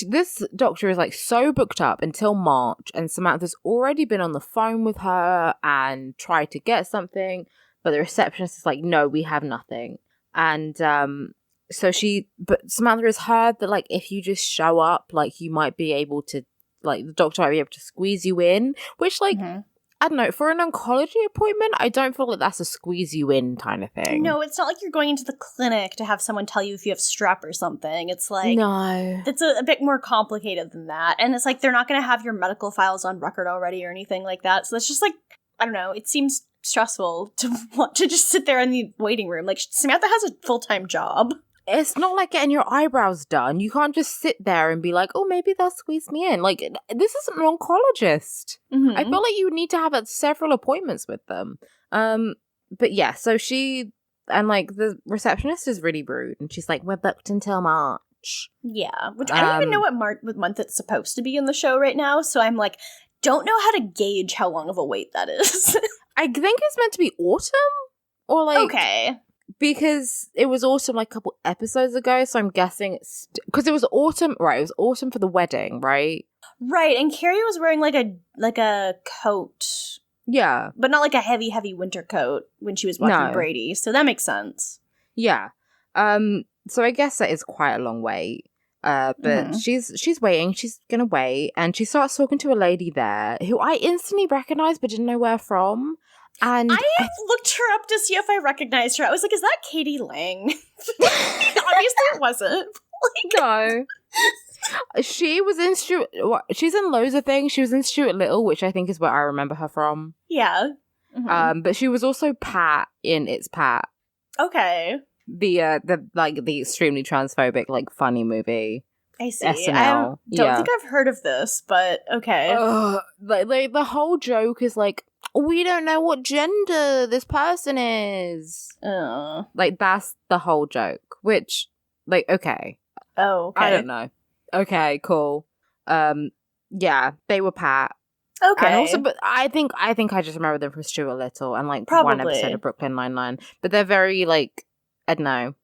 this doctor is like so booked up until March, and Samantha's already been on the phone with her and tried to get something, but the receptionist is like, "No, we have nothing." And but Samantha has heard that like if you just show up, like you might be able to, like the doctor might be able to squeeze you in, which like I don't know, for an oncology appointment, I don't feel like that's a squeeze you in kind of thing. No, it's not like you're going into the clinic to have someone tell you if you have strep or something. It's like, no, it's a bit more complicated than that. And it's like they're not going to have your medical files on record already or anything like that. So it's just like, I don't know, it seems stressful to want to just sit there in the waiting room. Like, Samantha has a full-time job. It's not like getting your eyebrows done. You can't just sit there and be like, oh, maybe they'll squeeze me in. Like, this isn't an oncologist. Mm-hmm. I feel like you would need to have several appointments with them. But yeah, so like the receptionist is really rude, and she's like, we're booked until March. Yeah, which I don't even know what month it's supposed to be in the show right now, so I'm like, don't know how to gauge how long of a wait that is. I think it's meant to be autumn, or like... Okay. Because it was autumn like a couple episodes ago, so I'm guessing it's because it was autumn, right? It was autumn for the wedding, right? Right, and Carrie was wearing like a coat, yeah, but not like a heavy winter coat when she was watching Brady. So that makes sense. Yeah. So I guess that is quite a long wait. But she's waiting. She's gonna wait, and she starts talking to a lady there who I instantly recognized but didn't know where from. And I looked her up to see if I recognized her. I was like, is that Katie Lang? Obviously it wasn't. No. She was in she's in loads of things. She was in Stuart Little, which I think is where I remember her from. Yeah. Mm-hmm. But she was also Pat in It's Pat. Okay. The extremely transphobic, like, funny movie. I see. SNL. I don't think I've heard of this, but okay. Like the whole joke is like, we don't know what gender this person is. Like, that's the whole joke, which, like, okay. Oh, okay. I don't know. Okay, cool. Yeah, they were Pat. Okay. And also, but I think I just remember them from Stuart Little and, like, one episode of Brooklyn Nine-Nine. But they're very, like, I don't know.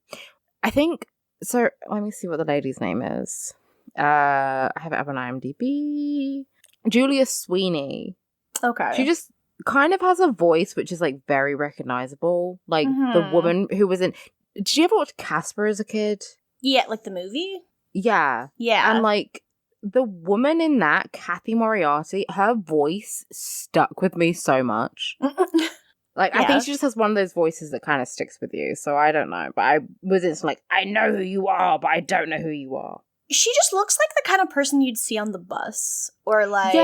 I think, so, let me see what the lady's name is. I have it up on IMDb. Julia Sweeney. Okay. She just kind of has a voice which is like very recognizable, like the woman who was in. Did you ever watch Casper as a kid? Yeah, like the movie. Yeah, and like the woman in that, Kathy Moriarty, her voice stuck with me so much. Like, I think she just has one of those voices that kind of sticks with you. So I don't know, but I was just like, I know who you are, but I don't know who you are. She just looks like the kind of person you'd see on the bus, or like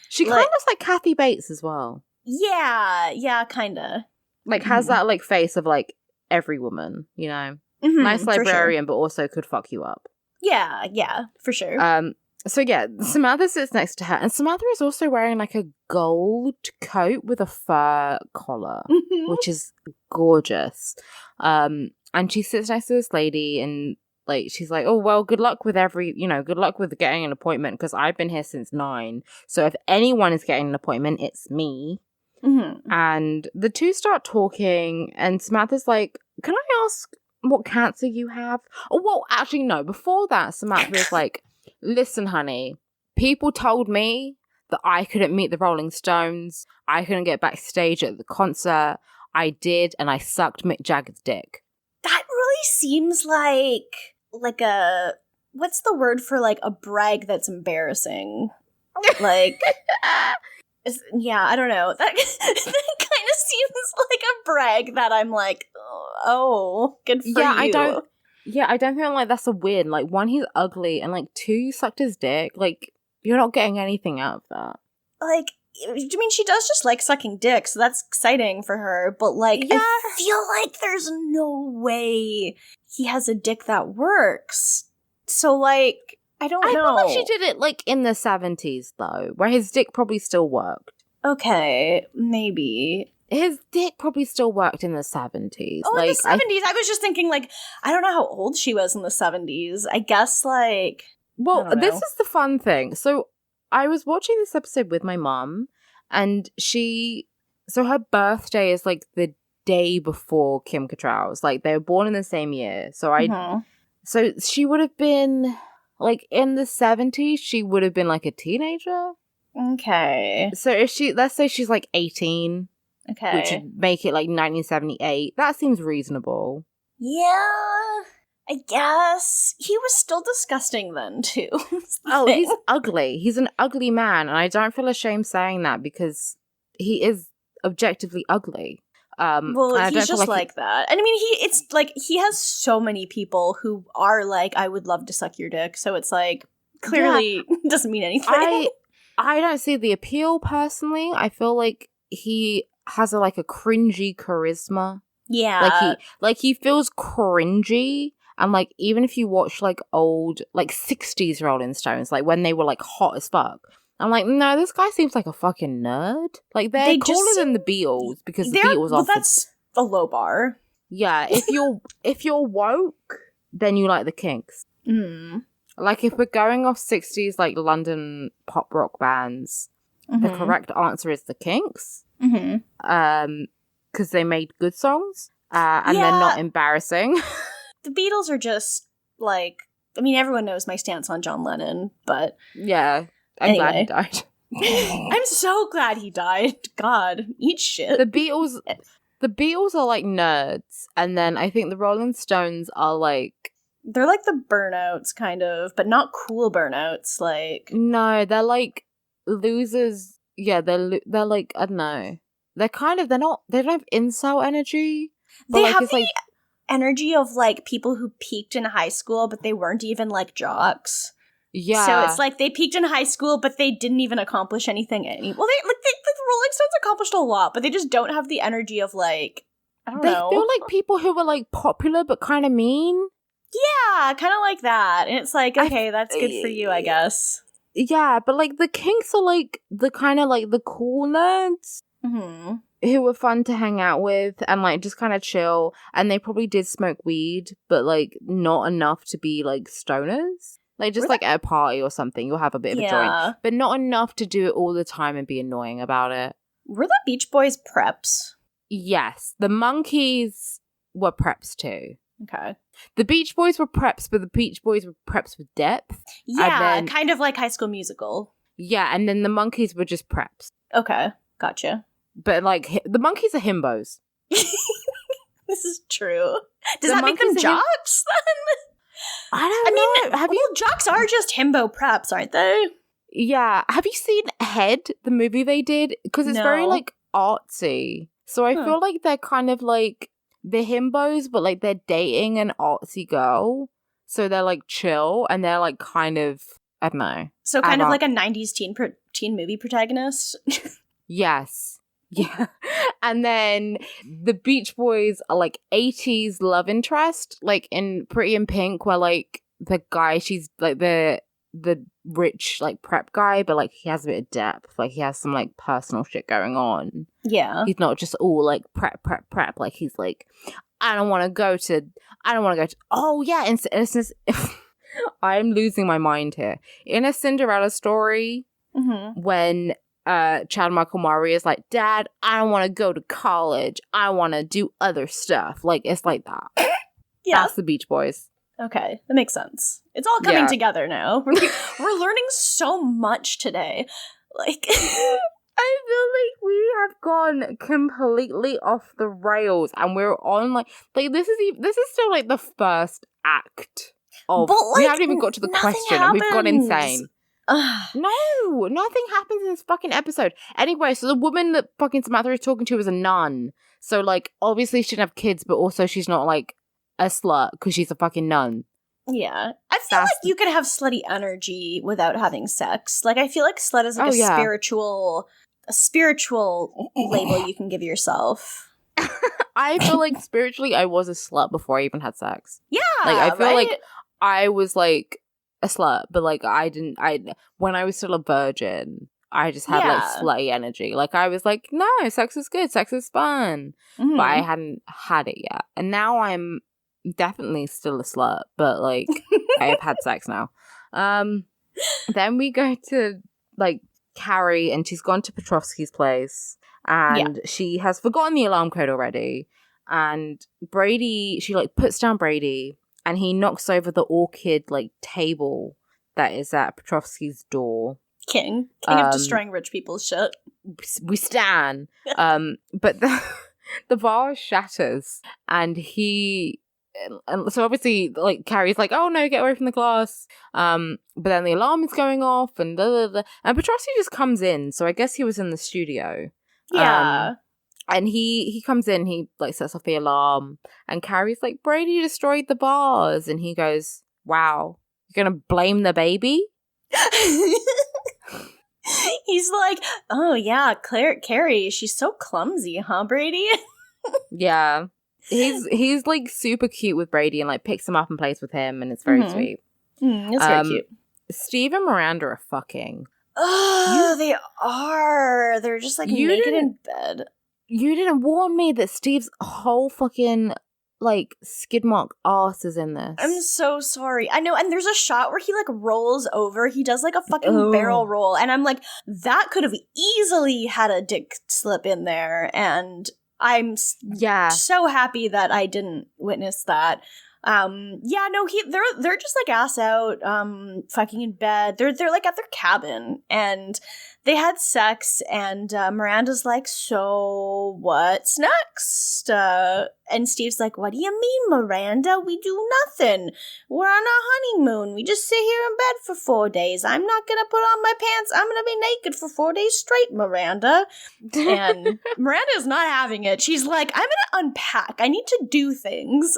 she kind of looks like Kathy Bates as well. Yeah, kind of. Like, has that, like, face of, like, every woman, you know? Nice librarian, but also could fuck you up. Yeah, for sure. So, yeah, Samantha sits next to her, and Samantha is also wearing, like, a gold coat with a fur collar, which is gorgeous. And she sits next to this lady, and, like, she's like, oh, well, good luck with good luck with getting an appointment, because I've been here since 9. So if anyone is getting an appointment, it's me. And the two start talking, and Samantha's like, can I ask what cancer you have? Oh, well, actually, no. Before that, Samantha is like, listen, honey, people told me that I couldn't meet the Rolling Stones. I couldn't get backstage at the concert. I did, and I sucked Mick Jagger's dick. That really seems like a, what's the word for, like, a brag that's embarrassing? Like, yeah, I don't know. That kind of seems like a brag that I'm like, oh, good for you. I don't feel like that's a win. Like, 1, he's ugly, and like 2, you sucked his dick. Like, You're not getting anything out of that. Like, I mean, she does just like sucking dick, so that's exciting for her, but like, Yeah. I feel like there's no way he has a dick that works. So, like, I don't know. I feel like she did it, like, in the 70s, though, where his dick probably still worked. Okay, maybe. His dick probably still worked in the 70s. Oh, like, in the 70s? I was just thinking, like, I don't know how old she was in the 70s. I guess, like... Well, this is the fun thing. So, I was watching this episode with my mom, and so her birthday is, like, the day before Kim Cattrall's. Like, they were born in the same year. So, So, she would have been, like, in the 70s, she would have been, like, a teenager. Okay. So, if let's say she's, like, 18... Okay. Which would make it like 1978. That seems reasonable. Yeah, I guess. He was still disgusting then, too. Oh, he's ugly. He's an ugly man, and I don't feel ashamed saying that because he is objectively ugly. Well, he's just like that. And I mean, it's like he has so many people who are like, I would love to suck your dick. So it's like, clearly doesn't mean anything. I don't see the appeal personally. I feel like he has a cringy charisma. Yeah. He feels cringy. And like, even if you watch like old, like 60s Rolling Stones, like when they were like hot as fuck, I'm like, no, this guy seems like a fucking nerd. Like they're cooler than the Beatles because the Beatles are. That's a low bar. Yeah, if you're woke, then you like the Kinks. Mm. Like if we're going off 60s like London pop rock bands, the correct answer is the Kinks. Because they made good songs and they're not embarrassing. The Beatles are just like, I mean, everyone knows my stance on John Lennon, but yeah, I'm glad he died. I'm so glad he died. God, eat shit. The Beatles are like nerds, and then I think the Rolling Stones are like, they're like the Burnouts kind of, but not cool Burnouts. Like, no, they're like losers. Yeah, they're like, I don't know. They don't have incel energy. They have the energy of like people who peaked in high school, but they weren't even like jocks. Yeah. So it's like they peaked in high school, but they didn't even accomplish anything. Well, the Rolling Stones accomplished a lot, but they just don't have the energy of like, I don't know. They feel like people who were like popular but kind of mean. Yeah, kind of like that. And it's like, okay, that's good for you, I guess. Yeah, but like the Kinks are like the kind of like the cool nerds who were fun to hang out with and like just kind of chill. And they probably did smoke weed, but like not enough to be like stoners. Like just like at a party or something, you'll have a bit of a joint, but not enough to do it all the time and be annoying about it. Were the Beach Boys preps? Yes, the Monkees were preps too. Okay. The Beach Boys were preps, but the Beach Boys were preps with depth. Yeah, kind of like High School Musical. Yeah, and then the Monkees were just preps. Okay, gotcha. But like, the Monkees are himbos. This is true. Does that make them jocks then? I don't know. Jocks are just himbo preps, aren't they? Yeah. Have you seen Head, the movie they did? Because it's very like artsy. So I feel like they're kind of like the himbos, but like they're dating an artsy girl. So they're like chill and they're like kind of, I don't know. So kind of like a 90s teen movie protagonist? Yes. Yeah. And then the Beach Boys are like 80s love interest, like in Pretty in Pink, where like the guy, she's like the rich like prep guy, but like he has a bit of depth, like he has some like personal shit going on. Yeah, he's not just all like prep. Like he's like, I don't want to go to. Oh yeah, and I'm losing my mind here. In A Cinderella Story, when Chad Michael Murray is like, Dad, I don't want to go to college. I want to do other stuff. Like, it's like that. Yeah. That's the Beach Boys. Okay, that makes sense. It's all coming together now. We're learning so much today. Like, I feel like we have gone completely off the rails, and we're on like this is still like the first act of. But, like, we haven't even got to the question, and we've gone insane. No, nothing happens in this fucking episode. Anyway, so the woman that fucking Samantha is talking to is a nun. So, like, obviously she didn't have kids, but also she's not, like, a slut because she's a fucking nun. Yeah. I feel like you could have slutty energy without having sex. Like, I feel like slut is like a spiritual label you can give yourself. I feel like spiritually I was a slut before I even had sex. Yeah. Like, I feel right? like I was like a slut, but like when I was still a virgin, I just had like slutty energy. Like, I was like, no, sex is good, sex is fun. Mhm. But I hadn't had it yet. And now I'm definitely still a slut, but like I have had sex now. Then we go to like Carrie, and she's gone to Petrovsky's place, and she has forgotten the alarm code already. And Brady, she like puts down Brady, and he knocks over the orchid like table that is at Petrovsky's door. King of destroying rich people's shit. We stan. But the vase shatters, and so obviously like Carrie's like, oh no, get away from the glass. But then the alarm is going off, and and Petrovsky just comes in. So I guess he was in the studio. Yeah. And he comes in, he like sets off the alarm, and Carrie's like, Brady destroyed the vase, and he goes, wow, you're gonna blame the baby? He's like, oh yeah, Carrie, she's so clumsy, huh, Brady? Yeah. He's like super cute with Brady, and like picks him up and plays with him, and it's very sweet. It's very cute. Steve and Miranda are fucking. Oh, they are. They're just like naked in bed. You didn't warn me that Steve's whole fucking like skid mark ass is in this. I'm so sorry. I know, and there's a shot where he like rolls over. He does like a fucking barrel roll, and I'm like, that could have easily had a dick slip in there, and I'm so happy that I didn't witness that. They're just like ass out, fucking in bed. They're like at their cabin, and they had sex, and Miranda's like, so what's next? And Steve's like, what do you mean, Miranda? We do nothing. We're on our honeymoon. We just sit here in bed for 4 days. I'm not gonna put on my pants. I'm gonna be naked for 4 days straight, Miranda. And Miranda's not having it. She's like, I'm gonna unpack. I need to do things.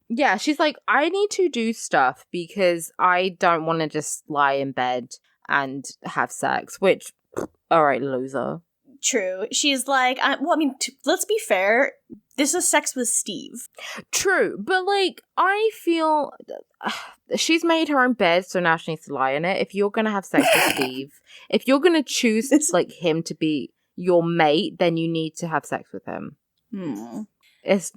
Yeah, she's like, I need to do stuff because I don't want to just lie in bed and have sex, which, all right, loser. True. She's like, let's be fair. This is sex with Steve. True, but like, I feel she's made her own bed, so now she needs to lie in it. If you're going to have sex with Steve, if you're going to choose like him to be your mate, then you need to have sex with him. It's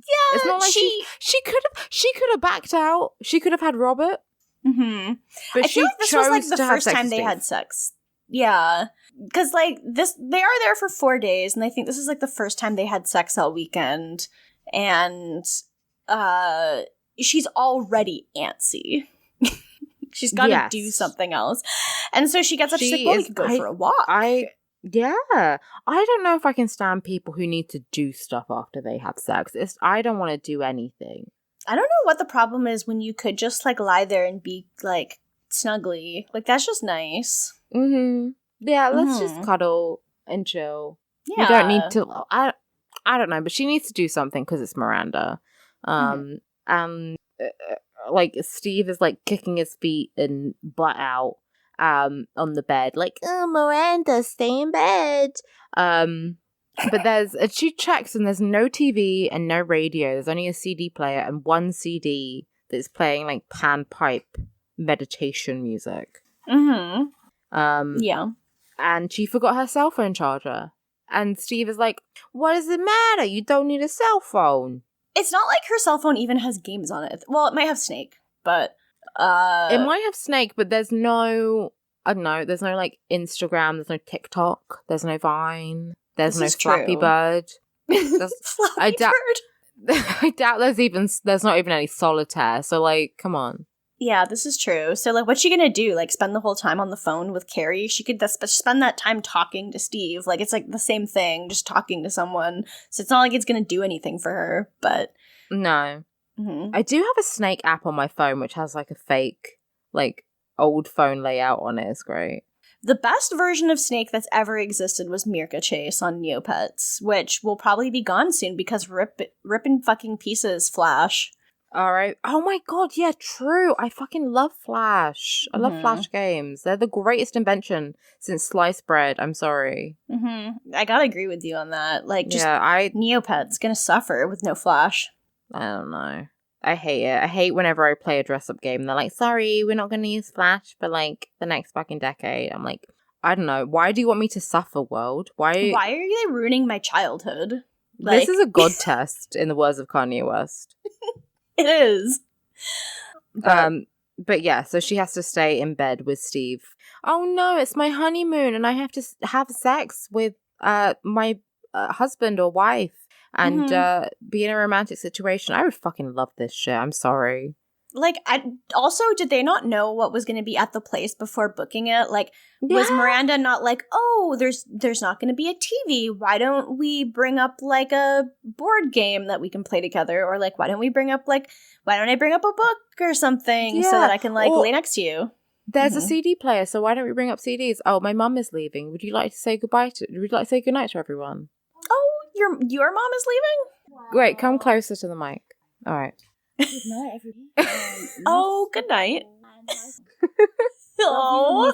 not like she could have backed out. She could have had Robert. Mm-hmm. But I feel like this was like the first time they had sex. Yeah, because like they are there for 4 days, and I think this is like the first time they had sex all weekend, and she's already antsy. She's got to do something else, and so she gets up. She's like, "Well, we could go for a walk." Yeah, I don't know if I can stand people who need to do stuff after they have sex. I don't want to do anything. I don't know what the problem is when you could just like lie there and be like snuggly. Like, that's just nice. Mm-hmm. Yeah, let's just cuddle and chill. Yeah. You don't need to. I don't know, but she needs to do something because it's Miranda. And like Steve is like kicking his feet and butt out. On the bed, like, oh, Miranda, stay in bed. But she checks, and there's no TV and no radio. There's only a CD player and one CD that's playing like panpipe meditation music. Yeah. And she forgot her cell phone charger. And Steve is like, what does it matter? You don't need a cell phone. It's not like her cell phone even has games on it. Well, it might have Snake, but it might have Snake, but there's no, I don't know, there's no like Instagram, there's no TikTok, there's no Vine, there's no Flappy Bird. Flappy Bird? I doubt there's not even any solitaire, so like, come on. Yeah, this is true. So like, what's she gonna do? Like, spend the whole time on the phone with Carrie? She could spend that time talking to Steve. Like, it's like the same thing, just talking to someone. So it's not like it's gonna do anything for her, but... No. Mm-hmm. I do have a Snake app on my phone, which has like a fake, like, old phone layout on it. It's great. The best version of Snake that's ever existed was Mirka Chase on Neopets, which will probably be gone soon because rip in fucking pieces, Flash. All right. Oh my god, yeah, true. I fucking love Flash. I love Flash games. They're the greatest invention since sliced bread. I'm sorry. I gotta agree with you on that. Like, just Neopet's gonna suffer with no Flash. I don't know. I hate it. I hate whenever I play a dress-up game and they're like, sorry, we're not gonna use Flash for, like, the next fucking decade. I'm like, I don't know. Why do you want me to suffer, world? Why are you ruining my childhood? Like, this is a god test, in the words of Kanye West. It is. But yeah, so she has to stay in bed with Steve. Oh no, it's my honeymoon and I have to have sex with my husband or wife and be in a romantic situation. I would fucking love this shit. I'm sorry. Like, did they not know what was going to be at the place before booking it? Like, was Miranda not like, oh, there's not going to be a TV. Why don't we bring up, like, a board game that we can play together? Or, like, why don't I bring up a book or something so that I can, like, lay next to you? There's a CD player, so why don't we bring up CDs? Oh, my mum is leaving. Would you like to say goodnight to everyone? Oh, your mom is leaving? Wow. Wait, come closer to the mic. All right. Good night, everybody. Oh, good night. Oh,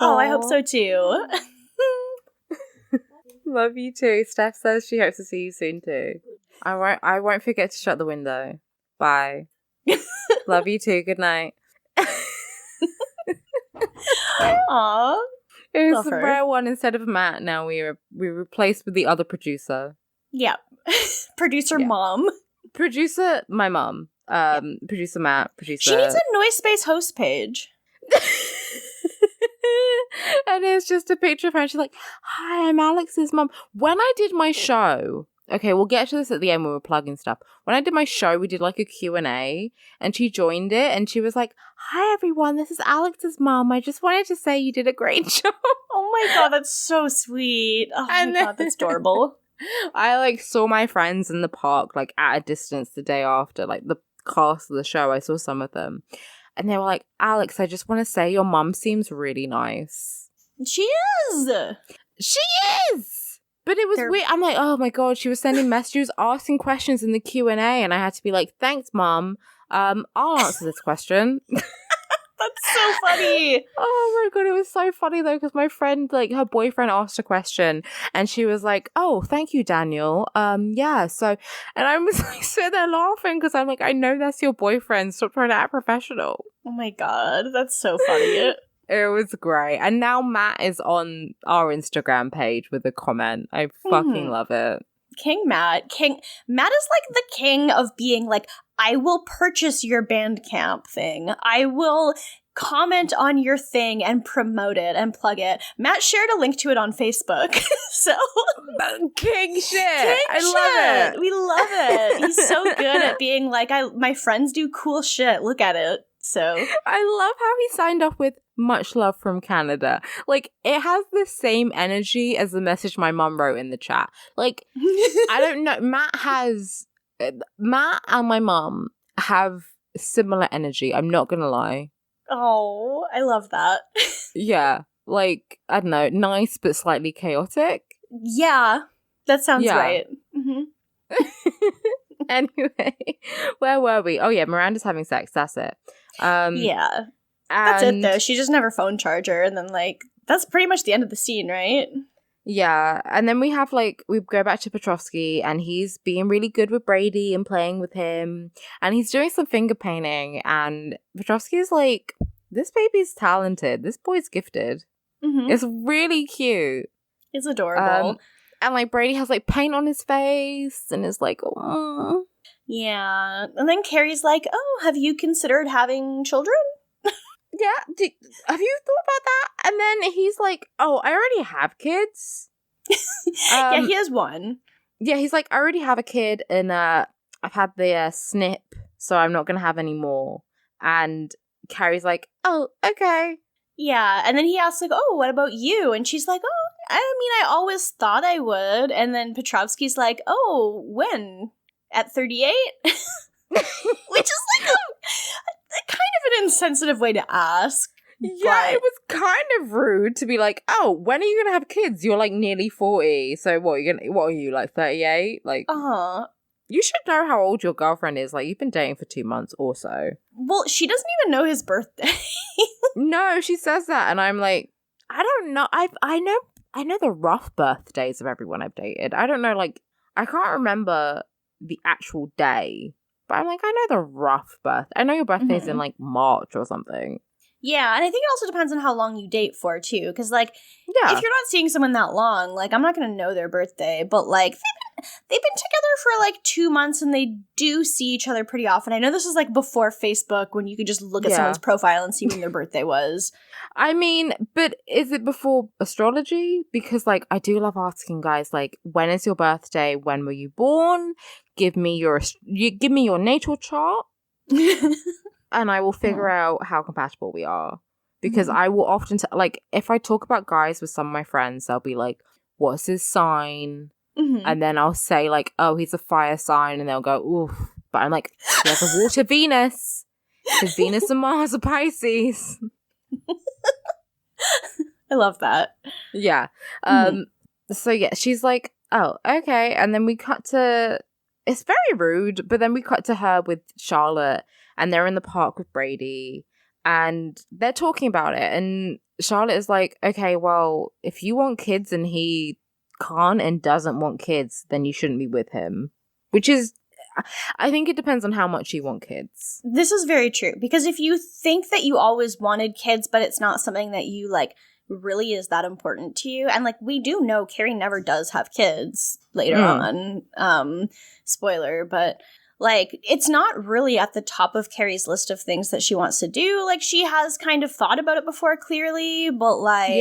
I hope so too. Love you too. Steph says she hopes to see you soon too. I won't forget to shut the window. Bye. Love you too. Good night. Aww. It was the rare one instead of Matt. Now we replaced with the other producer. Yeah. Producer mom. Producer, my mom. Producer Matt. Producer. She needs a Noise Space host page. And it's just a picture of her and she's like, hi, I'm Alex's mom. When I did my show, okay, we'll get to this at the end when we're plugging stuff. When I did my show, we did like a Q&A and she joined it and she was like, hi everyone, this is Alex's mom. I just wanted to say you did a great job. Oh my god, that's so sweet. Oh my god, that's adorable. I like saw my friends in the park like at a distance the day after, like the cast of the show. I saw some of them and they were like, Alex, I just want to say your mom seems really nice. She is. But it was weird. I'm like, oh my god, she was sending messages, asking questions in the Q&A, and I had to be like, thanks, Mom. I'll answer this question. That's so funny. Oh my god, it was so funny though, because my friend, like, her boyfriend asked a question, and she was like, oh, thank you, Daniel. Yeah, so, and I was like, sitting there laughing, because I'm like, I know that's your boyfriend, stop trying to act professional. Oh my god, that's so funny. It was great. And now Matt is on our Instagram page with a comment. I fucking love it. King Matt is like the king of being like, I will purchase your Bandcamp thing. I will comment on your thing and promote it and plug it. Matt shared a link to it on Facebook. So king shit. I love it. We love it. He's so good at being like, my friends do cool shit. Look at it. So I love how he signed off with much love from Canada. Like, it has the same energy as the message my mum wrote in the chat. Like, I don't know. Matt and my mum have similar energy. I'm not gonna lie. Oh, I love that. Yeah. Like, I don't know, nice but slightly chaotic. Yeah, that sounds right. Mm-hmm. Anyway, where were we? Oh yeah, Miranda's having sex. That's it. Yeah. That's it though. She doesn't have her phone charger, and then like that's pretty much the end of the scene, right? Yeah, and then we go back to Petrovsky, and he's being really good with Brady and playing with him, and he's doing some finger painting, and Petrovsky's like, this baby's talented. This boy's gifted. Mm-hmm. It's really cute. It's adorable. And like Brady has like paint on his face, and is like, oh. Yeah, and then Carrie's like, oh, have you considered having children? Yeah, have you thought about that? And then he's like, oh, I already have kids. Yeah, he has one. Yeah, he's like, I already have a kid, and I've had the snip, so I'm not going to have any more. And Carrie's like, oh, okay. Yeah, and then he asks, like, oh, what about you? And she's like, oh, I mean, I always thought I would. And then Petrovsky's like, oh, when? At 38? Which is like a kind of an insensitive way to ask. Yeah, it was kind of rude to be like, oh, when are you gonna have kids? You're like nearly 40, so what are you like 38? Like, You should know how old your girlfriend is. Like, you've been dating for 2 months or so. Well, she doesn't even know his birthday. No, she says that, and I'm like, I don't know. I know the rough birthdays of everyone I've dated. I don't know, like, I can't remember the actual day, but I'm like, I know the rough birth. I know your birthday's in like March or something. Yeah, and I think it also depends on how long you date for too, because like, Yeah, if you're not seeing someone that long, like, I'm not gonna know their birthday, but like, they've been together for like 2 months and they do see each other pretty often. I know this is like before Facebook, when you could just look at someone's profile and see when their birthday was. I mean, but is it before astrology? Because like, I do love asking guys, like, when is your birthday? When were you born? Give me your natal chart. And I will figure out how compatible we are. Because I will often, like, if I talk about guys with some of my friends, they'll be like, what's his sign? And then I'll say, like, oh, he's a fire sign. And they'll go, oof. But I'm like, he has a water Venus. Because Venus and Mars are Pisces. I love that. Yeah. So, yeah, she's like, oh, okay. And then we cut to, it's very rude, but then we cut to her with Charlotte. And they're in the park with Brady, and they're talking about it. And Charlotte is like, okay, well, if you want kids and he can't and doesn't want kids, then you shouldn't be with him. Which is, I think it depends on how much you want kids. This is very true, because if you think that you always wanted kids, but it's not something that you, like, really is that important to you, and, like, we do know Carrie never does have kids later on, spoiler, but... like, it's not really at the top of Carrie's list of things that she wants to do. Like, she has kind of thought about it before, clearly, but, like,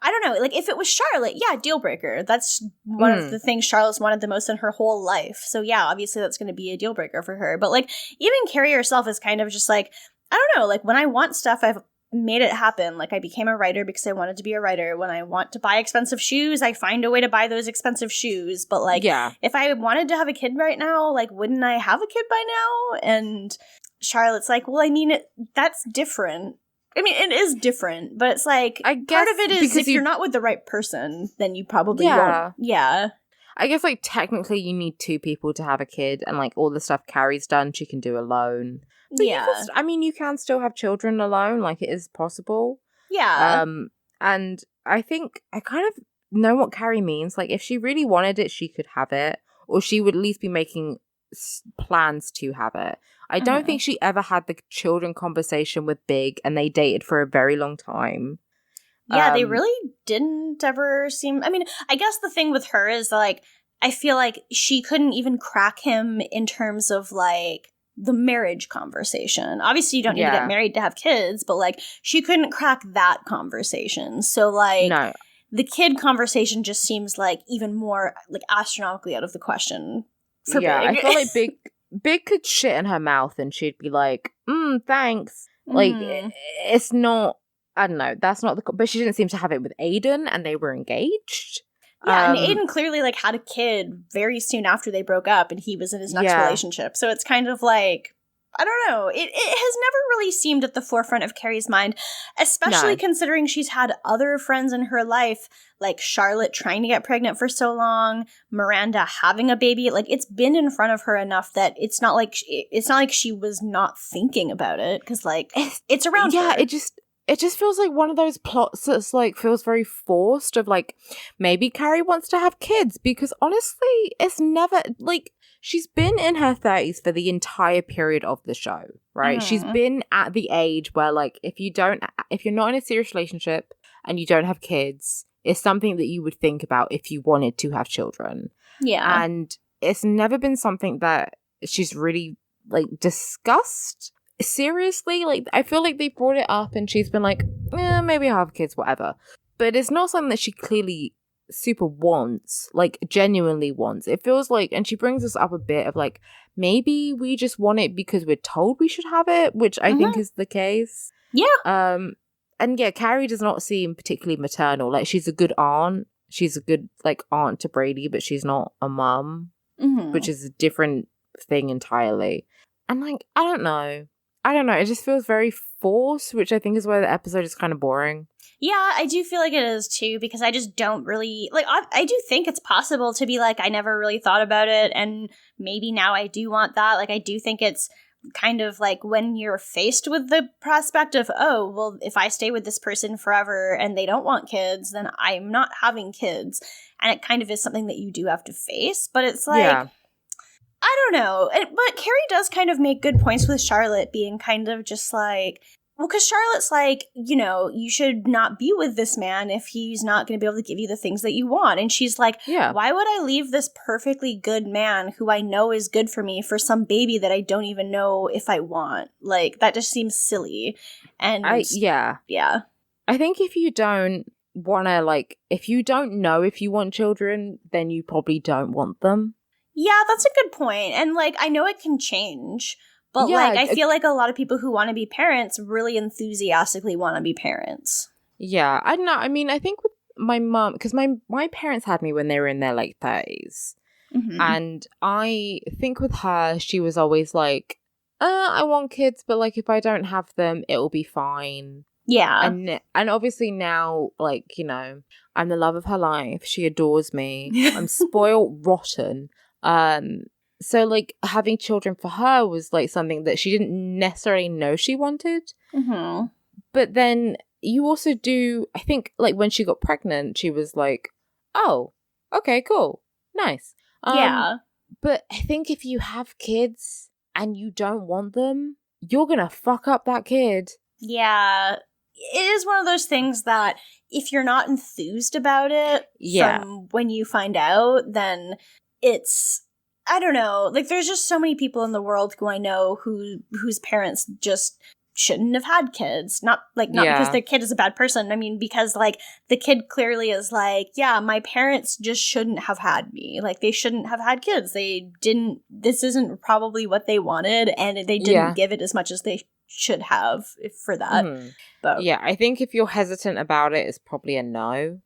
I don't know. Like, if it was Charlotte, yeah, deal breaker. That's one of the things Charlotte's wanted the most in her whole life. So, yeah, obviously that's going to be a deal breaker for her. But, like, even Carrie herself is kind of just like, I don't know. Like, when I want stuff, I've made it happen. Like, I became a writer because I wanted to be a writer. When I want to buy expensive shoes, I find a way to buy those expensive shoes. But, like, if I wanted to have a kid right now, like, wouldn't I have a kid by now? And Charlotte's like, well, I mean, that's different. I mean, it is different, but it's like, I guess part of it is if you're not with the right person, then you probably won't. Yeah. I guess, like, technically you need 2 people to have a kid, and, like, all the stuff Carrie's done, she can do alone. But you can still have children alone. Like, it is possible. Yeah. And I think I kind of know what Carrie means. Like, if she really wanted it, she could have it. Or she would at least be making plans to have it. I don't think she ever had the children conversation with Big, and they dated for a very long time. Yeah, they really didn't ever seem... I mean, I guess the thing with her is, like, I feel like she couldn't even crack him in terms of, like, the marriage conversation. Obviously, you don't need to get married to have kids, but, like, she couldn't crack that conversation. So, like, the kid conversation just seems, like, even more, like, astronomically out of the question for Big. I feel like Big could shit in her mouth and she'd be like, thanks. Like, it's not, I don't know, that's not the... But she didn't seem to have it with Aiden, and they were engaged. Yeah, and Aiden clearly, like, had a kid very soon after they broke up, and he was in his next relationship. So it's kind of like, I don't know. It has never really seemed at the forefront of Carrie's mind, especially considering she's had other friends in her life, like Charlotte trying to get pregnant for so long, Miranda having a baby. Like, it's been in front of her enough that it's not like she was not thinking about it, because, like, it's around her. Yeah, it just feels like one of those plots that's, like, feels very forced of, like, maybe Carrie wants to have kids, because honestly, it's never, like, she's been in her 30s for the entire period of the show, right? She's been at the age where, like, if you're not in a serious relationship and you don't have kids, it's something that you would think about if you wanted to have children. Yeah. And it's never been something that she's really, like, discussed seriously. Like, I feel like they brought it up and she's been like, maybe I'll have kids, whatever. But it's not something that she clearly super wants, like, genuinely wants. It feels like, and she brings us up a bit of, like, maybe we just want it because we're told we should have it, which I think is the case. Yeah. And yeah, Carrie does not seem particularly maternal. Like, she's a good aunt. She's a good, like, aunt to Brady, but she's not a mum, which is a different thing entirely. And, like, I don't know. I don't know, it just feels very forced, which I think is why the episode is kind of boring. Yeah, I do feel like it is too, because I just don't really, like, I do think it's possible to be like, I never really thought about it, and maybe now I do want that. Like, I do think it's kind of like when you're faced with the prospect of, oh, well, if I stay with this person forever and they don't want kids, then I'm not having kids. And it kind of is something that you do have to face. But it's like, Yeah. I don't know. But Carrie does kind of make good points with Charlotte being kind of just like, well, because Charlotte's like, you know, you should not be with this man if he's not going to be able to give you the things that you want. And she's like, Yeah. why would I leave this perfectly good man who I know is good for me for some baby that I don't even know if I want? Like, that just seems silly. And yeah. I think if you don't want to, like, if you don't know if you want children, then you probably don't want them. Yeah, that's a good point. And, like, I know it can change. But, Yeah, like, I feel like a lot of people who want to be parents really enthusiastically want to be parents. Yeah, I don't know. I mean, I think with my mum, because my parents had me when they were in their late 30s. Mm-hmm. And I think with her, she was always like, I want kids, but, like, if I don't have them, it'll be fine. Yeah. And obviously now, like, you know, I'm the love of her life. She adores me. I'm spoiled rotten. So, like, having children for her was, like, something that she didn't necessarily know she wanted. Mm-hmm. But then you also do, I think, like, when she got pregnant, she was like, oh, okay, cool, nice. Yeah. But I think if you have kids and you don't want them, you're gonna fuck up that kid. Yeah. It is one of those things that if you're not enthused about it from when you find out, then it's... I don't know. Like, there's just so many people in the world who I know whose parents just shouldn't have had kids. Not because their kid is a bad person. I mean, because, like, the kid clearly is like, yeah, my parents just shouldn't have had me. Like, they shouldn't have had kids. This isn't probably what they wanted, and they didn't give it as much as they should have for that. Mm-hmm. But yeah, I think if you're hesitant about it, it's probably a no.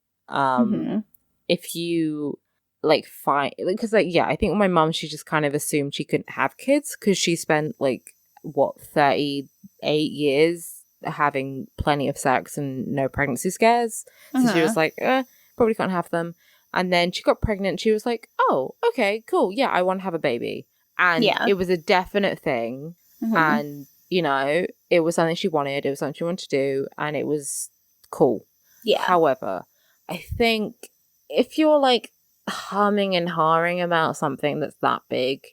If you... like, fine, because, like, yeah, I think my mum, she just kind of assumed she couldn't have kids because she spent, like, 38 years having plenty of sex and no pregnancy scares. So she was like, probably can't have them. And then she got pregnant. She was like, oh, okay, cool. Yeah, I want to have a baby. And it was a definite thing. And, you know, it was something she wanted. It was something she wanted to do. And it was cool. Yeah. However, I think if you're, like, humming and hawing about something that's that big,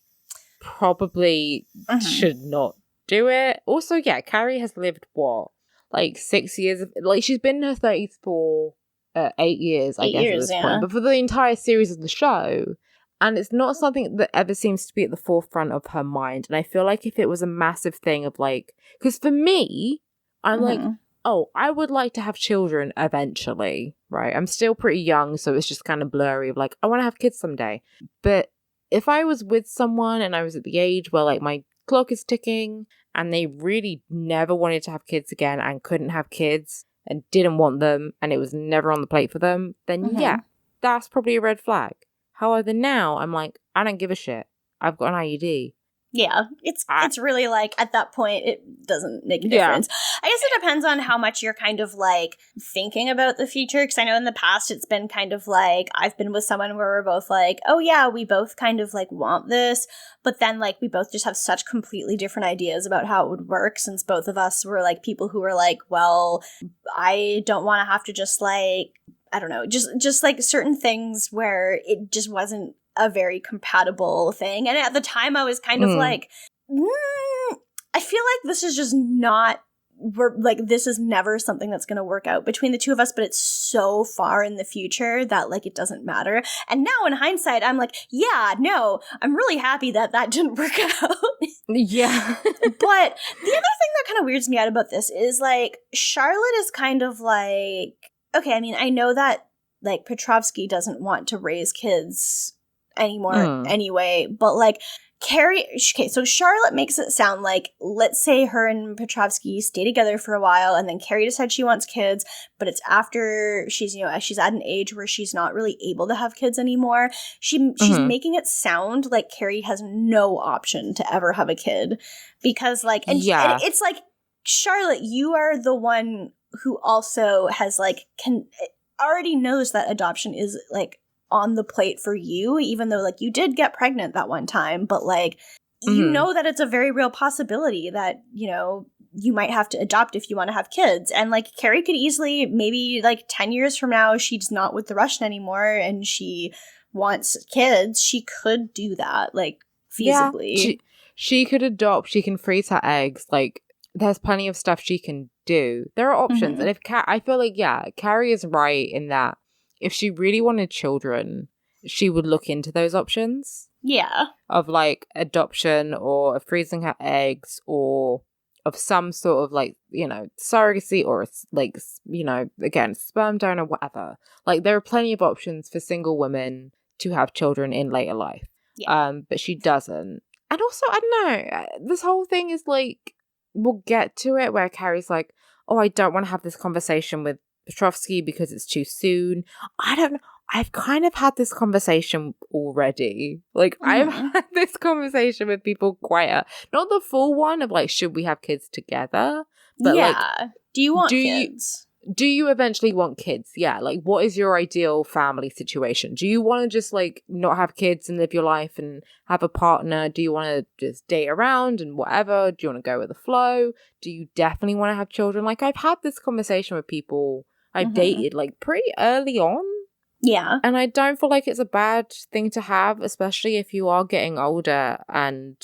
probably should not do it. Also, yeah, Carrie has lived what, like 6 years of, like, she's been in her 30s for 8 years, I guess, at this point, but for the entire series of the show. And it's not something that ever seems to be at the forefront of her mind. And I feel like if it was a massive thing of, like, because for me, I'm like, oh, I would like to have children eventually, right? I'm still pretty young, so it's just kind of blurry of, like, I want to have kids someday. But if I was with someone and I was at the age where, like, my clock is ticking and they really never wanted to have kids again and couldn't have kids and didn't want them and it was never on the plate for them, then yeah, that's probably a red flag. However, now I'm like, I don't give a shit. I've got an IUD. Yeah, it's really like, at that point, it doesn't make a difference. I guess it depends on how much you're kind of, like, thinking about the future, because I know in the past it's been kind of like, I've been with someone where we're both like, oh yeah, we both kind of, like, want this, but then, like, we both just have such completely different ideas about how it would work, since both of us were, like, people who were like, well, I don't want to have to just, like, I don't know, just like, certain things where it just wasn't a very compatible thing. And at the time I was kind of like, I feel like this is just not, this is never something that's going to work out between the two of us, but it's so far in the future that, like, it doesn't matter. And now in hindsight, I'm like, yeah, no, I'm really happy that didn't work out. Yeah. But the other thing that kind of weirds me out about this is, like, Charlotte is kind of like, okay, I mean, I know that, like, Petrovsky doesn't want to raise kids anymore anyway, but, like, so Charlotte makes it sound like, let's say her and Petrovsky stay together for a while, and then Carrie decides she wants kids, but it's after she's at an age where she's not really able to have kids anymore. She's making it sound like Carrie has no option to ever have a kid, because like, and it's like, Charlotte, you are the one who also has like already knows that adoption is like on the plate for you, even though like you did get pregnant that one time, but like you know that it's a very real possibility that, you know, you might have to adopt if you want to have kids. And like Carrie could easily, maybe like 10 years from now, she's not with the Russian anymore and she wants kids, she could do that, like feasibly. Yeah, she could adopt, she can freeze her eggs, like there's plenty of stuff she can do. There are options. And if I feel like, Carrie is right in that if she really wanted children, she would look into those options. Yeah. Of like adoption or freezing her eggs or of some sort of like, you know, surrogacy or like, you know, again, sperm donor, whatever. Like there are plenty of options for single women to have children in later life. Yeah. But she doesn't. And also, I don't know, this whole thing is like, we'll get to it where Carrie's like, oh, I don't want to have this conversation with Petrovsky because it's too soon. I don't know. I've kind of had this conversation already. Like, I've had this conversation with people not the full one of like, should we have kids together? But like, do you want kids? Do you eventually want kids? Yeah. Like, what is your ideal family situation? Do you want to just like not have kids and live your life and have a partner? Do you want to just date around and whatever? Do you want to go with the flow? Do you definitely want to have children? Like, I've had this conversation with people I've dated like pretty early on. Yeah. And I don't feel like it's a bad thing to have, especially if you are getting older and,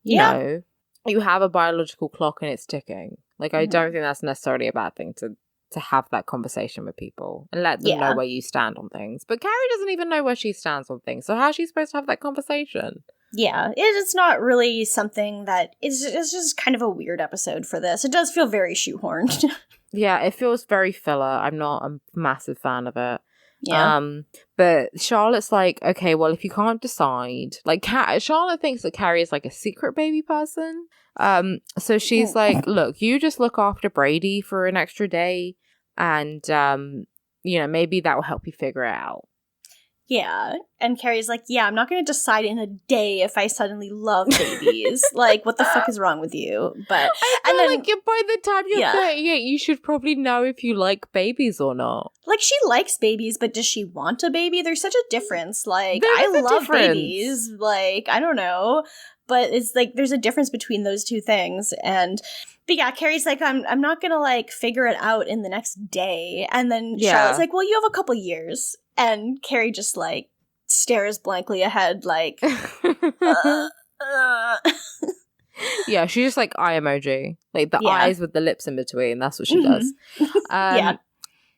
you know, you have a biological clock and it's ticking. Like, I don't think that's necessarily a bad thing to have that conversation with people and let them know where you stand on things. But Carrie doesn't even know where she stands on things. So how's she supposed to have that conversation? Yeah, it's not really something that it's just kind of a weird episode for this. It does feel very shoehorned. Yeah, it feels very filler. I'm not a massive fan of it. Yeah. But Charlotte's like, okay, well, if you can't decide, like Charlotte thinks that Carrie is like a secret baby person. So she's like, look, you just look after Brady for an extra day and you know, maybe that will help you figure it out. Yeah. And Carrie's like, yeah, I'm not going to decide in a day if I suddenly love babies. Like, what the fuck is wrong with you? But I feel like by the time you're 38, you should probably know if you like babies or not. Like, she likes babies, but does she want a baby? There's such a difference. Like, I love babies. Like, I don't know. But it's like, there's a difference between those two things. But yeah, Carrie's like, I'm not going to like figure it out in the next day. And then Charlotte's like, well, you have a couple years. And Carrie just like stares blankly ahead like, Yeah, she's just like eye emoji. Like the eyes with the lips in between. That's what she does. And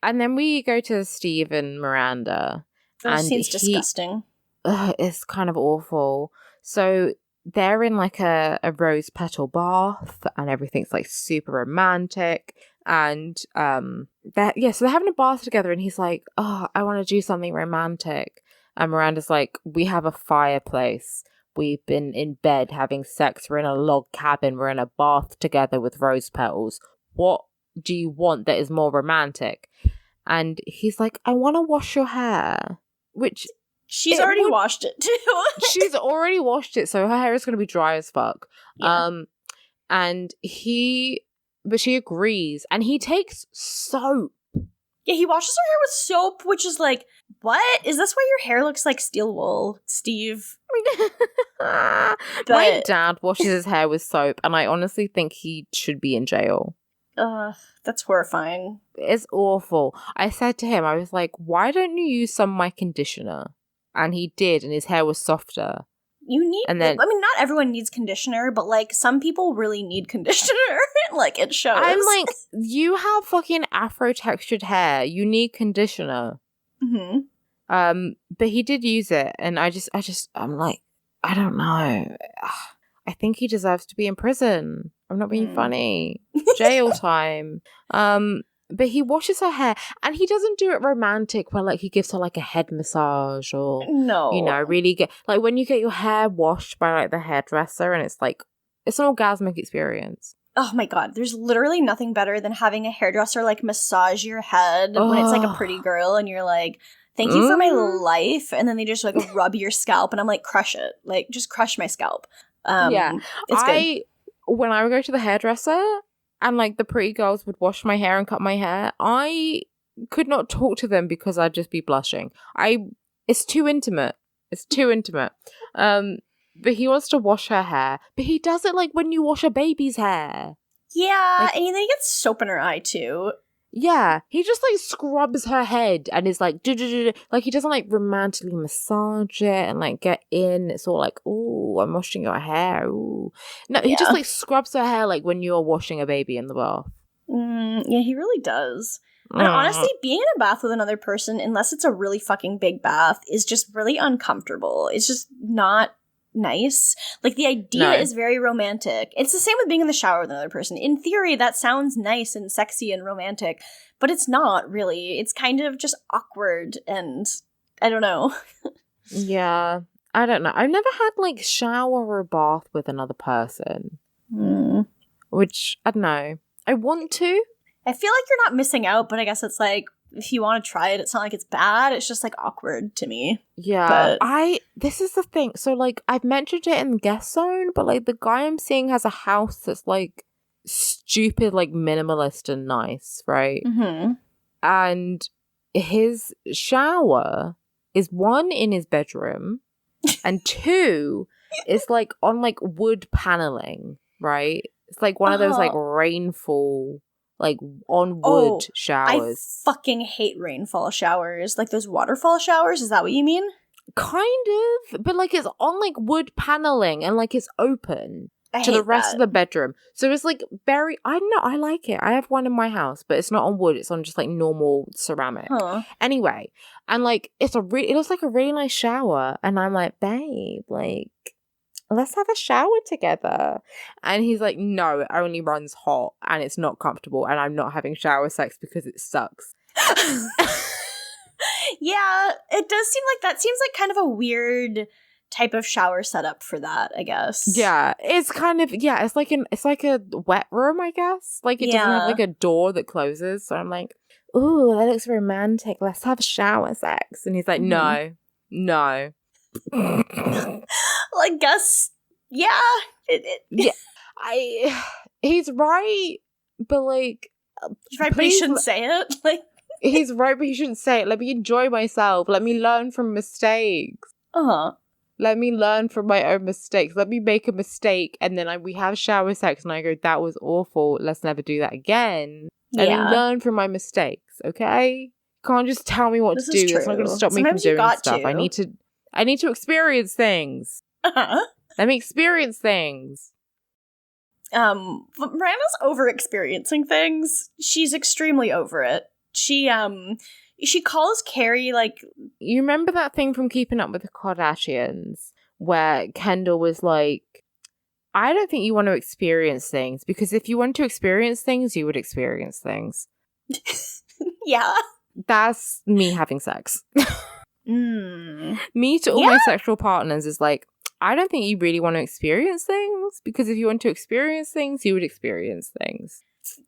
then we go to Steve and Miranda. That seems disgusting. It's kind of awful. So they're in like a rose petal bath and everything's like super romantic. And so they're having a bath together and he's like, oh, I want to do something romantic. And Miranda's like, we have a fireplace. We've been in bed having sex. We're in a log cabin. We're in a bath together with rose petals. What do you want that is more romantic? And he's like, I want to wash your hair. Which... She's already washed it too. She's already washed it, so her hair is going to be dry as fuck. Yeah. But she agrees, and he takes soap. Yeah, he washes her hair with soap, which is like, what? Is this why your hair looks like steel wool, Steve? My dad washes his hair with soap, and I honestly think he should be in jail. That's horrifying. It's awful. I said to him, I was like, why don't you use some of my conditioner? And he did, and his hair was softer. You need, not everyone needs conditioner, but like some people really need conditioner. Like it shows. I'm like, you have fucking afro textured hair. You need conditioner. Mm-hmm. But he did use it, and I'm like, I don't know. I think he deserves to be in prison. I'm not being funny. Jail time. But he washes her hair, and he doesn't do it romantic where, like, he gives her, like, a head massage or, No. you know, really get, like, when you get your hair washed by, like, the hairdresser, and it's, like, it's an orgasmic experience. Oh my god, there's literally nothing better than having a hairdresser, like, massage your head when it's, like, a pretty girl, and you're like, thank you for my life, and then they just, like, rub your scalp, and I'm like, crush it. Like, just crush my scalp. It's good. When I would go to the hairdresser, and, like, the pretty girls would wash my hair and cut my hair, I could not talk to them because I'd just be blushing. It's too intimate. It's too intimate. But he wants to wash her hair. But he does it, like, when you wash a baby's hair. Yeah, like, and then he gets soap in her eye, too. Yeah, he just, like, scrubs her head and is like, like, he doesn't, like, romantically massage it and, like, get in. It's all like, ooh, I'm washing your hair, ooh. No, he just, like, scrubs her hair like when you're washing a baby in the bath. Yeah, he really does. And honestly, being in a bath with another person, unless it's a really fucking big bath, is just really uncomfortable. It's just not nice. Like, the idea is very romantic. It's the same with being in the shower with another person. In theory, that sounds nice and sexy and romantic, but it's not really. It's kind of just awkward, and I don't know. Yeah, I don't know. I've never had, like, shower or bath with another person. Which, I don't know. I want to. I feel like you're not missing out, but I guess it's like, if you want to try it, it's not like it's bad. It's just, like, awkward to me. Yeah, this is the thing. So, like, I've mentioned it in Guest Zone, but, like, the guy I'm seeing has a house that's, like, stupid, like, minimalist and nice, right? Mm-hmm. And his shower is 1 in his bedroom, and 2 is, like, on, like, wood paneling, right? It's, like, one of those, like, rainfall, like, on wood showers. I fucking hate rainfall showers. Like, those waterfall showers, is that what you mean? Kind of, but, like, it's on, like, wood paneling, and, like, it's open to the rest of the bedroom. So it's, like, very, I don't know, I like it. I have one in my house, but it's not on wood. It's on just, like, normal ceramic. Anyway, and, like, it looks like a really nice shower, and I'm like, babe, like, let's have a shower together. And he's like, no, it only runs hot and it's not comfortable and I'm not having shower sex because it sucks. Yeah, it does seem like that seems like kind of a weird type of shower setup for that, I guess. Yeah, it's kind of, yeah, it's like a wet room, I guess. Like, it doesn't have, like, a door that closes. So I'm like, ooh, that looks romantic. Let's have shower sex. And he's like, no. Like, Gus, yeah. Yeah, he's right, but, like, he's right, but he shouldn't say it. Like, he's right, but he shouldn't say it. Let me enjoy myself. Let me learn from mistakes. Let me learn from my own mistakes. Let me make a mistake, and then we have shower sex, and I go, that was awful. Let's never do that again. And then learn from my mistakes, okay? You can't just tell me what to do. It's not going to stop me from doing stuff. I need to experience things. Let me experience things. But Miranda's over-experiencing things. She's extremely over it. She calls Carrie, like... You remember that thing from Keeping Up with the Kardashians where Kendall was like, I don't think you want to experience things, because if you want to experience things, you would experience things. Yeah. That's me having sex. Me to all my sexual partners is like, I don't think you really want to experience things, because if you want to experience things, you would experience things.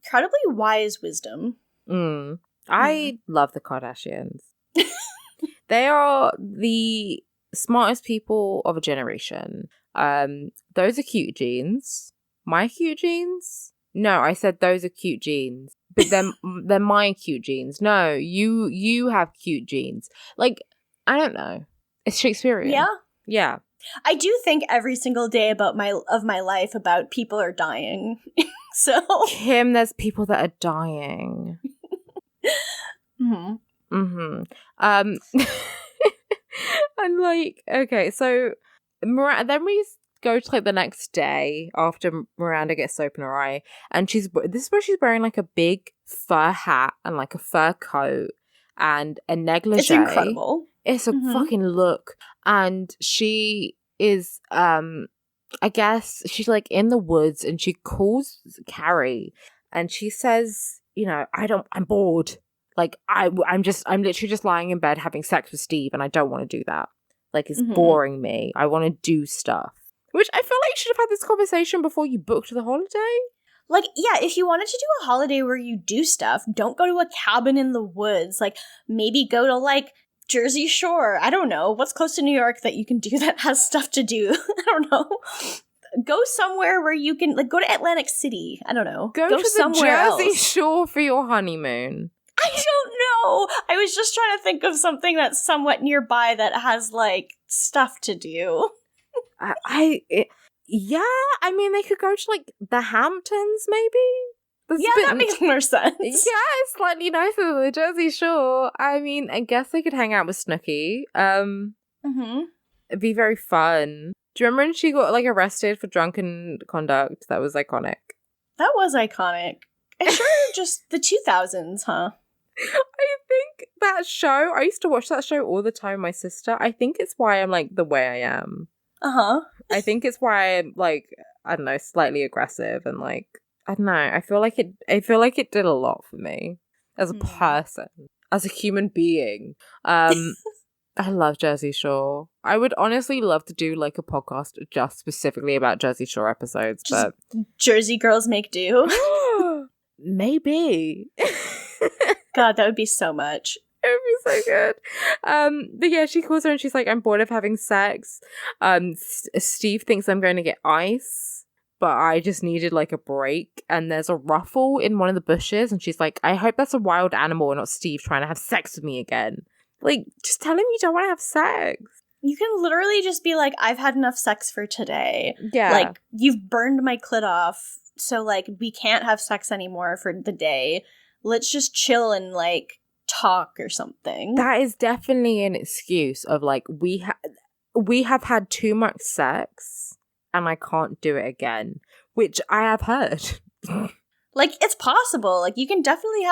Incredibly wise wisdom. I love the Kardashians. They are the smartest people of a generation. Those are cute genes. My cute genes? No, I said those are cute genes. But they're my cute genes. No, you have cute genes. Like, I don't know. It's Shakespearean. Yeah? Yeah. I do think every single day of my life about people are dying. So Kim, there's people that are dying. And like, okay, so then we go to like the next day after Miranda gets soap in her eye, and this is where she's wearing like a big fur hat and like a fur coat and a negligee. It's incredible. It's a fucking look. And she is, I guess she's like in the woods, and she calls Carrie and she says, I'm bored. Like, I'm literally just lying in bed having sex with Steve, and I don't want to do that. Like, it's boring me. I want to do stuff. Which I feel like you should have had this conversation before you booked the holiday. Like, yeah, if you wanted to do a holiday where you do stuff, don't go to a cabin in the woods. Like, maybe go to, like, Jersey Shore. I don't know. What's close to New York that you can do that has stuff to do? I don't know. Go somewhere where you can, like, go to Atlantic City. I don't know. Go to somewhere the Jersey else. Shore for your honeymoon. I don't know. I was just trying to think of something that's somewhat nearby that has, like, stuff to do. Yeah, I mean, they could go to, like, the Hamptons, maybe? That makes more sense. Yeah, it's slightly nicer than the Jersey Shore. I mean, I guess they could hang out with Snooki. It'd be very fun. Do you remember when she got, like, arrested for drunken conduct? That was iconic. That was iconic. It's sure just the 2000s, huh? I think that show, I used to watch that show all the time with my sister. I think it's why I'm, like, the way I am. Uh-huh. I think it's why I'm, like, I don't know, slightly aggressive and, like, I don't know. I feel like it did a lot for me as a person, as a human being. I love Jersey Shore. I would honestly love to do, like, a podcast just specifically about Jersey Shore episodes, but Jersey Girls Make Do. Maybe. God, that would be so much. It would be so good. But yeah, she calls her and she's like, I'm bored of having sex. Steve thinks I'm going to get ice, but I just needed, like, a break. And there's a ruffle in one of the bushes, and she's like, I hope that's a wild animal and not Steve trying to have sex with me again. Like, just tell him you don't want to have sex. You can literally just be like, I've had enough sex for today. Yeah. Like, you've burned my clit off, so, like, we can't have sex anymore for the day. Let's just chill and, like, talk or something. That is definitely an excuse of, like, we have had too much sex and I can't do it again, which I have heard. Like, it's possible. Like, you can definitely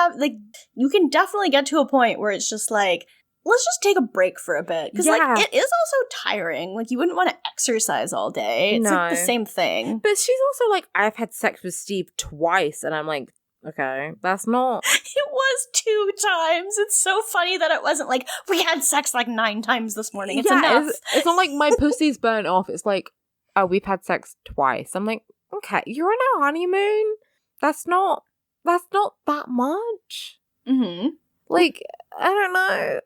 get to a point where it's just like, let's just take a break for a bit. Because, like, it is also tiring. Like, you wouldn't want to exercise all day. It's, like, the same thing. But she's also like, I've had sex with Steve twice. And I'm like, okay, that's not... It was 2 times. It's so funny that it wasn't like, we had sex, like, 9 times this morning. It's enough. It's not like my pussy's burnt off. It's like, oh, we've had sex twice. I'm like, okay, you're on a honeymoon? That's not that much. Mm-hmm. Like, I don't know.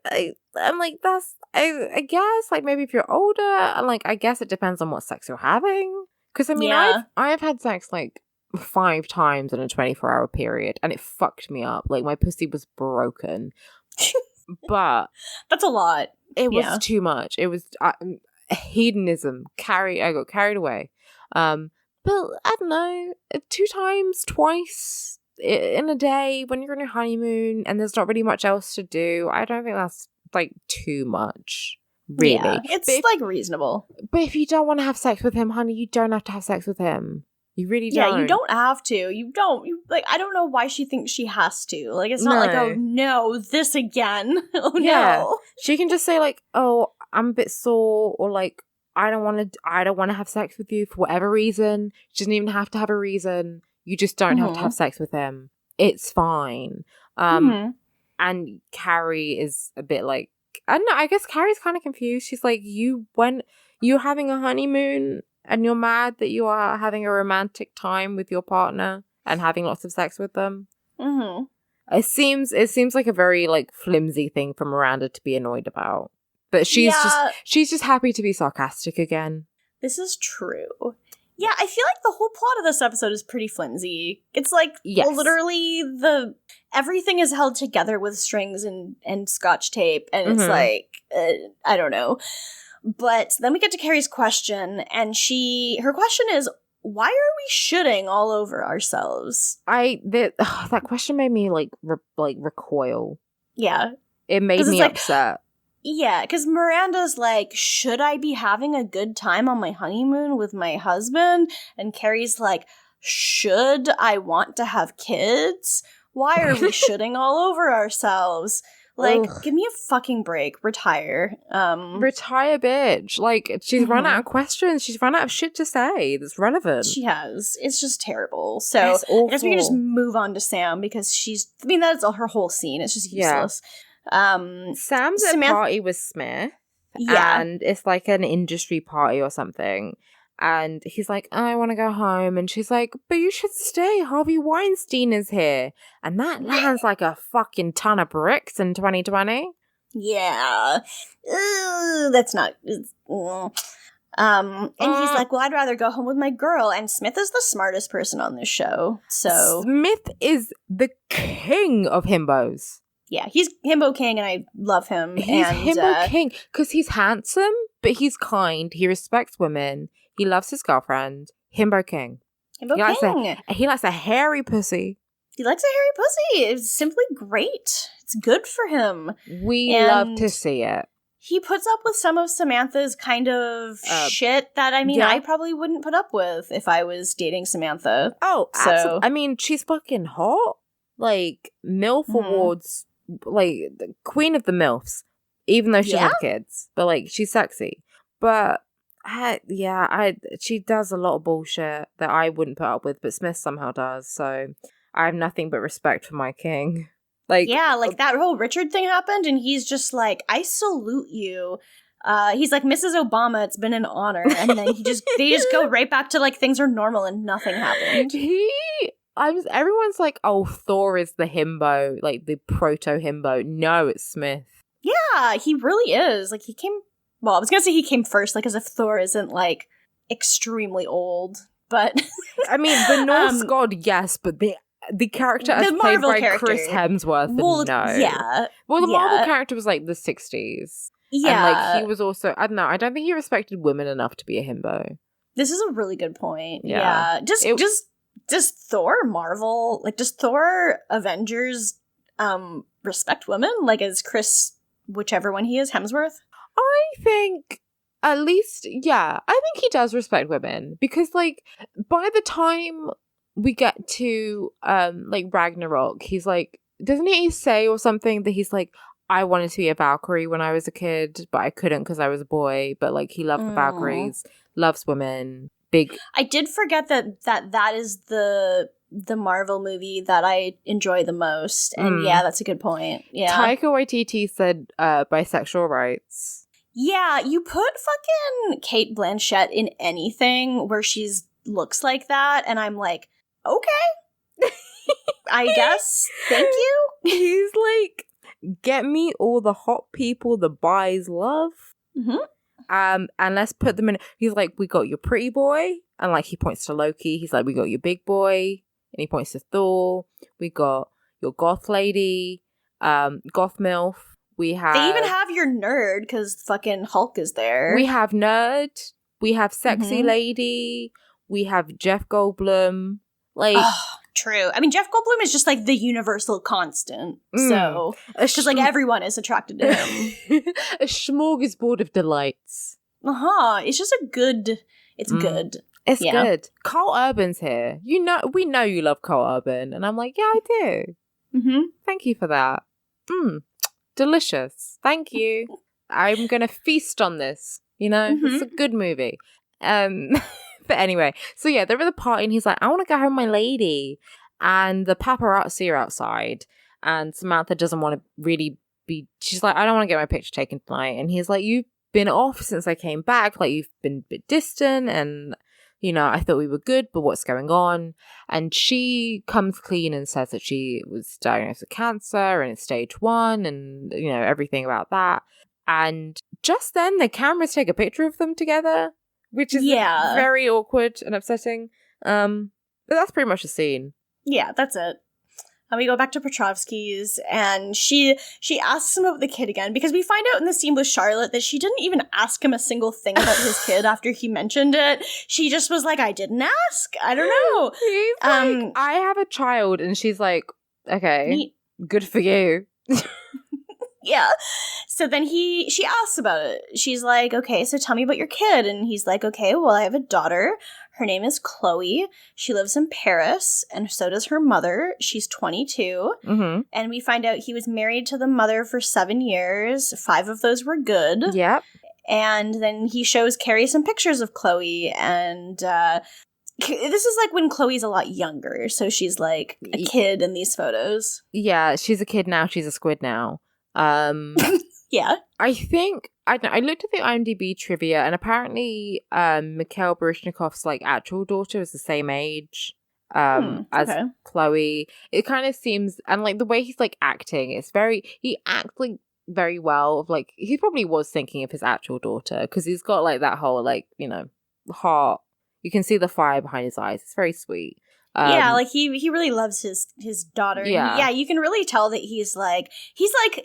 I'm like, I guess, like, maybe if you're older, and, like, I guess it depends on what sex you're having. Because, I mean, I've had sex, like, 5 times in a 24-hour period, and it fucked me up. Like, my pussy was broken. But... That's a lot. It was too much. It was hedonism. I got carried away. But, I don't know, 2 times, twice... in a day when you're on your honeymoon and there's not really much else to do, I don't think that's, like, too much, really. Yeah, it's like reasonable. But if you don't want to have sex with him, honey, you don't have to have sex with him. You really don't. Yeah, you don't have to. You don't. Like, I don't know why she thinks she has to. Like, it's not like, oh no, this again. Oh no. She can just say, like, oh, I'm a bit sore, or, like, I don't want to have sex with you for whatever reason. She doesn't even have to have a reason. You just don't have to have sex with him. It's fine. And Carrie is a bit like, I don't know, I guess Carrie's kind of confused. She's like, you're having a honeymoon and you're mad that you are having a romantic time with your partner and having lots of sex with them. Mm-hmm. It seems like a very, like, flimsy thing for Miranda to be annoyed about. But she's just happy to be sarcastic again. This is true. Yeah, I feel like the whole plot of this episode is pretty flimsy. It's like, literally, everything is held together with strings and scotch tape, and it's like, I don't know. But then we get to Carrie's question, and her question is, why are we shitting all over ourselves? That question made me, like, recoil. Yeah. It made me upset. Yeah, because Miranda's like, should I be having a good time on my honeymoon with my husband? And Carrie's like, should I want to have kids? Why are we shitting all over ourselves? Like, Ugh. give me a fucking break. Retire. Retire, bitch. Like, she's run out of questions. She's run out of shit to say that's relevant. She has. It's just terrible. So It's awful. I guess we can just move on to Sam because that's all her whole scene. It's just useless. Sam's at a party with Smith. Yeah. And it's like an industry party or something. And he's like, I want to go home. And she's like, but you should stay. Harvey Weinstein is here. And that lands like a fucking ton of bricks in 2020. Yeah. That's not... and he's like, well, I'd rather go home with my girl. And Smith is the smartest person on this show. So Smith is the king of himbos. yeah, he's himbo king and I love him. He's and, himbo king because he's handsome, but he's kind. He respects women. He loves his girlfriend. Himbo king. Himbo king. He likes a hairy pussy. He likes a hairy pussy. It's simply great. It's good for him. We love to see it. He puts up with some of Samantha's kind of shit that, I probably wouldn't put up with if I was dating Samantha. Oh, so absolutely. I mean, she's fucking hot. Like, MILF awards, like, the queen of the MILFs, even though she had kids. But, like, she's sexy. But, she does a lot of bullshit that I wouldn't put up with, but Smith somehow does. So, I have nothing but respect for my king. Like, yeah, like that whole Richard thing happened, and he's just like, I salute you. He's like, Mrs. Obama, it's been an honor. And then they just go right back to like things are normal and nothing happened. Everyone's like, oh, Thor is the himbo, like the proto himbo. No, it's Smith. Yeah, he really is. Like I was gonna say he came first, like as if Thor isn't like extremely old, but I mean, the Norse god, yes, but the character as played by Chris Hemsworth, no. Yeah. Well, the Marvel character was like the 60s. Yeah. And like he was also, I don't know, I don't think he respected women enough to be a himbo. This is a really good point. Yeah. Does Thor Marvel, like does Thor Avengers respect women? Like is Chris, whichever one he is, Hemsworth? I think at least, yeah, I think he does respect women because like by the time we get to like Ragnarok, he's like, doesn't he say or something that he's like, I wanted to be a Valkyrie when I was a kid, but I couldn't because I was a boy. But like he loved the Valkyries, loves women. Big. I did forget that is the Marvel movie that I enjoy the most, and yeah, that's a good point. Yeah, Taika Waititi said bisexual rights. Yeah, you put fucking Cate Blanchett in anything where she's looks like that, and I'm like, okay, I guess. Thank you. He's like, get me all the hot people the boys love. Mm-hmm. And let's put them in. He's like, we got your pretty boy, and like he points to Loki. He's like, we got your big boy, and he points to Thor. We got your goth lady, goth milf. We have. They even have your nerd because fucking Hulk is there. We have nerd. We have sexy lady. We have Jeff Goldblum. Like, true. I mean, Jeff Goldblum is just like the universal constant. So it's just like everyone is attracted to him. A smorgasbord of delights. It's just a good. It's good. It's good. Carl Urban's here. We know you love Carl Urban, and I'm like, yeah, I do. Mm-hmm. Thank you for that. Delicious. Thank you. I'm gonna feast on this. It's a good movie. But anyway, so yeah, they're at the party and he's like, I want to go home with my lady. And the paparazzi are outside and Samantha doesn't want to really she's like, I don't want to get my picture taken tonight. And he's like, you've been off since I came back. Like, you've been a bit distant and, I thought we were good, but what's going on? And she comes clean and says that she was diagnosed with cancer and it's stage 1 and, everything about that. And just then the cameras take a picture of them together, which is very awkward and upsetting. But that's pretty much the scene. Yeah, that's it. And we go back to Petrovsky's, and she asks him about the kid again, because we find out in the scene with Charlotte that she didn't even ask him a single thing about his kid after he mentioned it. She just was like, I didn't ask. I don't know. He's like, I have a child, and she's like, okay, good for you. Yeah. So then she asks about it. She's like, okay, so tell me about your kid. And he's like, okay, well, I have a daughter. Her name is Chloe. She lives in Paris, and so does her mother. She's 22. Mm-hmm. And we find out he was married to the mother for 7 years. 5 of those were good. Yep. And then he shows Carrie some pictures of Chloe, and this is like when Chloe's a lot younger, so she's like a kid in these photos. Yeah, she's a kid now. She's a squid now. Yeah. I think I looked at the IMDb trivia, and apparently, Mikhail Baryshnikov's like actual daughter is the same age as Chloe. It kind of seems, and like the way he's like acting, he acts like very well. Of like he probably was thinking of his actual daughter because he's got like that whole like heart. You can see the fire behind his eyes. It's very sweet. Yeah, like he really loves his daughter. Yeah. Yeah, you can really tell that he's like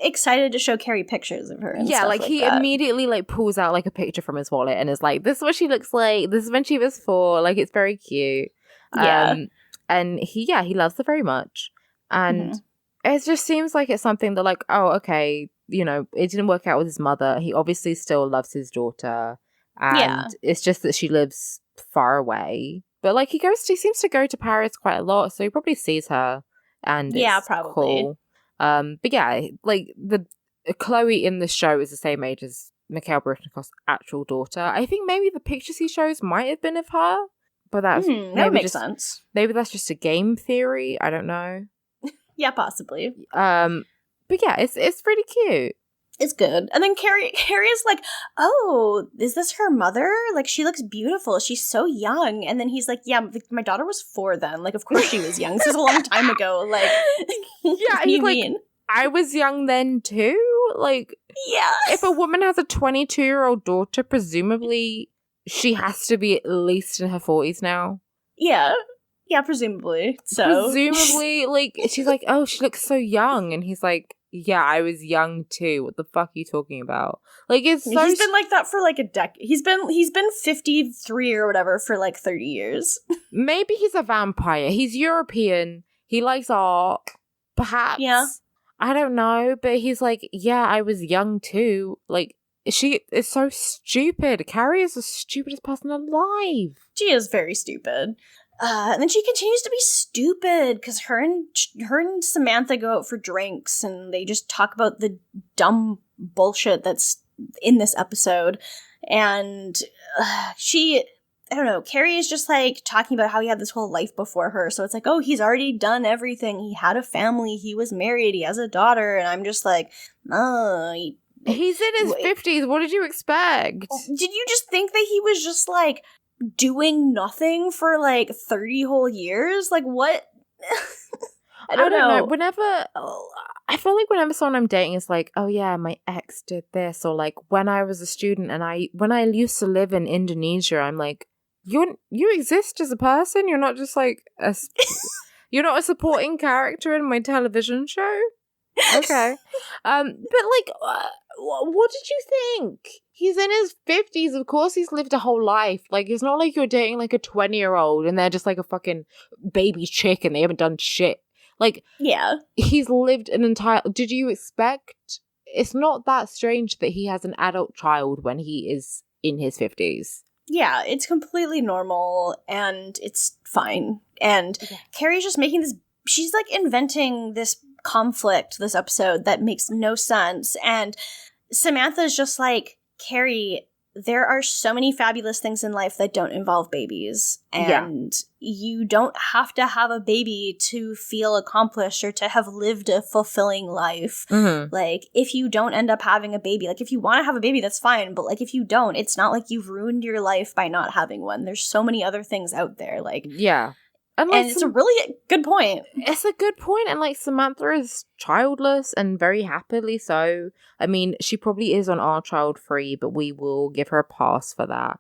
excited to show Carrie pictures of her. And yeah, stuff like he that. immediately like pulls out like a picture from his wallet and is like, "This is what she looks like. This is when she was 4." Like it's very cute. Yeah, and he loves her very much, and it just seems like it's something that like, oh, okay, it didn't work out with his mother. He obviously still loves his daughter, and it's just that she lives far away. But like he seems to go to Paris quite a lot, so he probably sees her, and it's probably cool. But yeah, like the Chloe in the show is the same age as Mikhail Baryshnikov's actual daughter. I think maybe the pictures he shows might have been of her, but that makes sense. Maybe that's just a game theory. I don't know. Yeah, possibly. But yeah, it's pretty cute. It's good. And then Carrie is like, "Oh, is this her mother? Like, she looks beautiful. She's so young." And then he's like, "Yeah, my daughter was 4 then. Like, of course she was young. This is a long time ago. Like, yeah, he's like, I was young then too. Like, yeah. If a woman has a 22-year-old daughter, presumably she has to be at least in her 40s now. Yeah, presumably. So presumably, like, she's like, "Oh, she looks so young," and he's like, "Yeah, I was young too. What the fuck are you talking about?" Like, it's so he's been like that for like a decade. He's been 53 or whatever for like 30 years. Maybe he's a vampire. He's European. He likes art. Perhaps. Yeah. I don't know, but he's like, "Yeah, I was young too." Like, she is so stupid. Carrie is the stupidest person alive. She is very stupid. And then she continues to be stupid because her and Samantha go out for drinks and they just talk about the dumb bullshit that's in this episode. And I don't know, Carrie is just like talking about how he had this whole life before her. So it's like, oh, he's already done everything. He had a family. He was married. He has a daughter. And I'm just like, he's in his 50s. What did you expect? Did you just think that he was just like doing nothing for like 30 whole years? Like what? I don't know. I feel like whenever someone I'm dating is like, "Oh yeah, my ex did this," or like when I was a student and when I used to live in Indonesia, I'm like, you exist as a person. You're not just like you're not a supporting character in my television show. Okay. But like, what did you think? He's in his 50s. Of course he's lived a whole life. Like, it's not like you're dating like a 20-year-old and they're just like a fucking baby chick and they haven't done shit. Like, yeah. He's lived an entire... Did you expect... It's not that strange that he has an adult child when he is in his 50s. Yeah, it's completely normal and it's fine. And Carrie's just making this... She's like inventing this conflict this episode that makes no sense. And Samantha's just like, "Carrie, there are so many fabulous things in life that don't involve babies. And you don't have to have a baby to feel accomplished or to have lived a fulfilling life. Mm-hmm. Like, if you don't end up having a baby, like, if you want to have a baby, that's fine. But, like, if you don't, it's not like you've ruined your life by not having one. There's so many other things out there. Like, yeah. And it's a really good point. It's a good point. And, like, Samantha is childless and very happily so. I mean, she probably is on our child free, but we will give her a pass for that.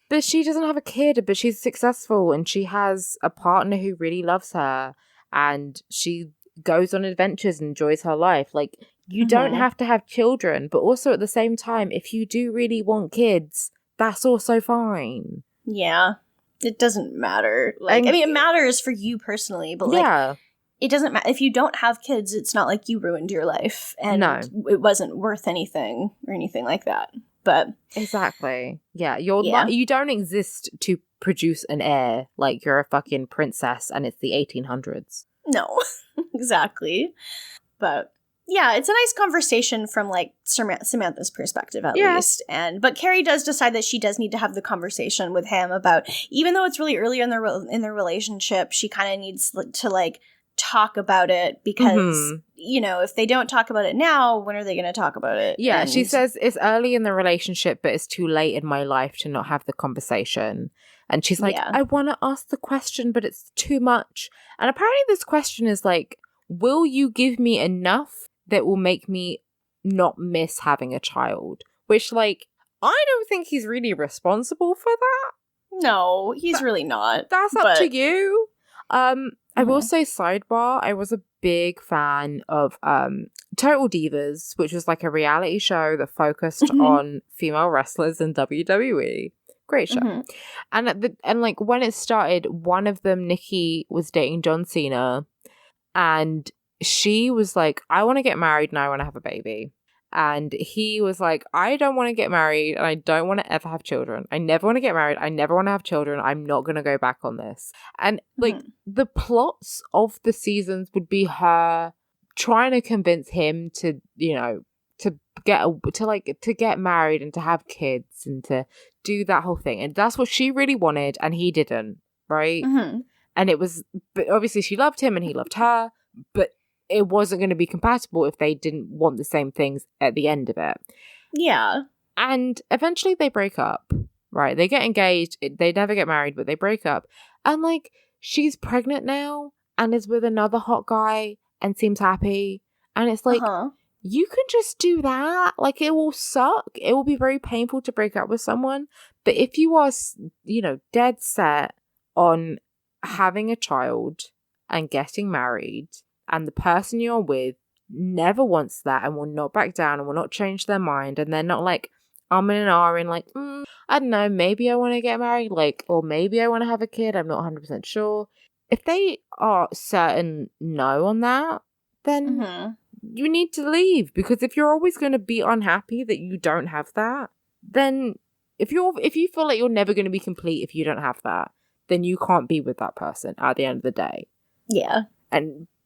But she doesn't have a kid, but she's successful and she has a partner who really loves her and she goes on adventures and enjoys her life. Like, you don't have to have children, but also at the same time, if you do really want kids, that's also fine. Yeah. It doesn't matter. Like, I mean, it matters for you personally, but like, it doesn't matter. If you don't have kids, it's not like you ruined your life and it wasn't worth anything or anything like that. But exactly. Yeah, you don't exist to produce an heir. Like, you're a fucking princess and it's the 1800s. no, exactly. But yeah, it's a nice conversation from like Samantha's perspective, at least. But Carrie does decide that she does need to have the conversation with him about, even though it's really early in their relationship, she kind of needs to like talk about it because you know, if they don't talk about it now, when are they going to talk about it? Yeah, she says it's early in the relationship, but it's too late in my life to not have the conversation. And she's like, I want to ask the question, but it's too much. And apparently this question is like, will you give me enough that will make me not miss having a child? Which, like, I don't think he's really responsible for that. No, he's really not. That's up to you. I will say, sidebar, I was a big fan of Total Divas, which was like a reality show that focused on female wrestlers in WWE. Great show. And like when it started, one of them, Nikki, was dating John Cena, and she was like, I want to get married and I want to have a baby. And he was like, I don't want to get married and I don't want to ever have children. I never want to get married. I never want to have children. I'm not going to go back on this. And like the plots of the seasons would be her trying to convince him to, you know, to get married and to have kids and to do that whole thing. And that's what she really wanted and he didn't, right? And it was, but obviously she loved him and he loved her, but it wasn't going to be compatible if they didn't want the same things at the end of it. Yeah. And eventually they break up, right? They get engaged. They never get married, but they break up. And like, she's pregnant now and is with another hot guy and seems happy. And it's like, you can just do that. Like, it will suck. It will be very painful to break up with someone. But if you are, you know, dead set on having a child and getting married, and the person you're with never wants that and will not back down and will not change their mind, and they're not like in and ahhing like, I don't know, maybe I want to get married, like, or maybe I want to have a kid, I'm not 100% sure. If they are certain no on that, then you need to leave, because if you're always going to be unhappy that you don't have that, then if you feel like you're never going to be complete if you don't have that, then you can't be with that person at the end of the day. Yeah.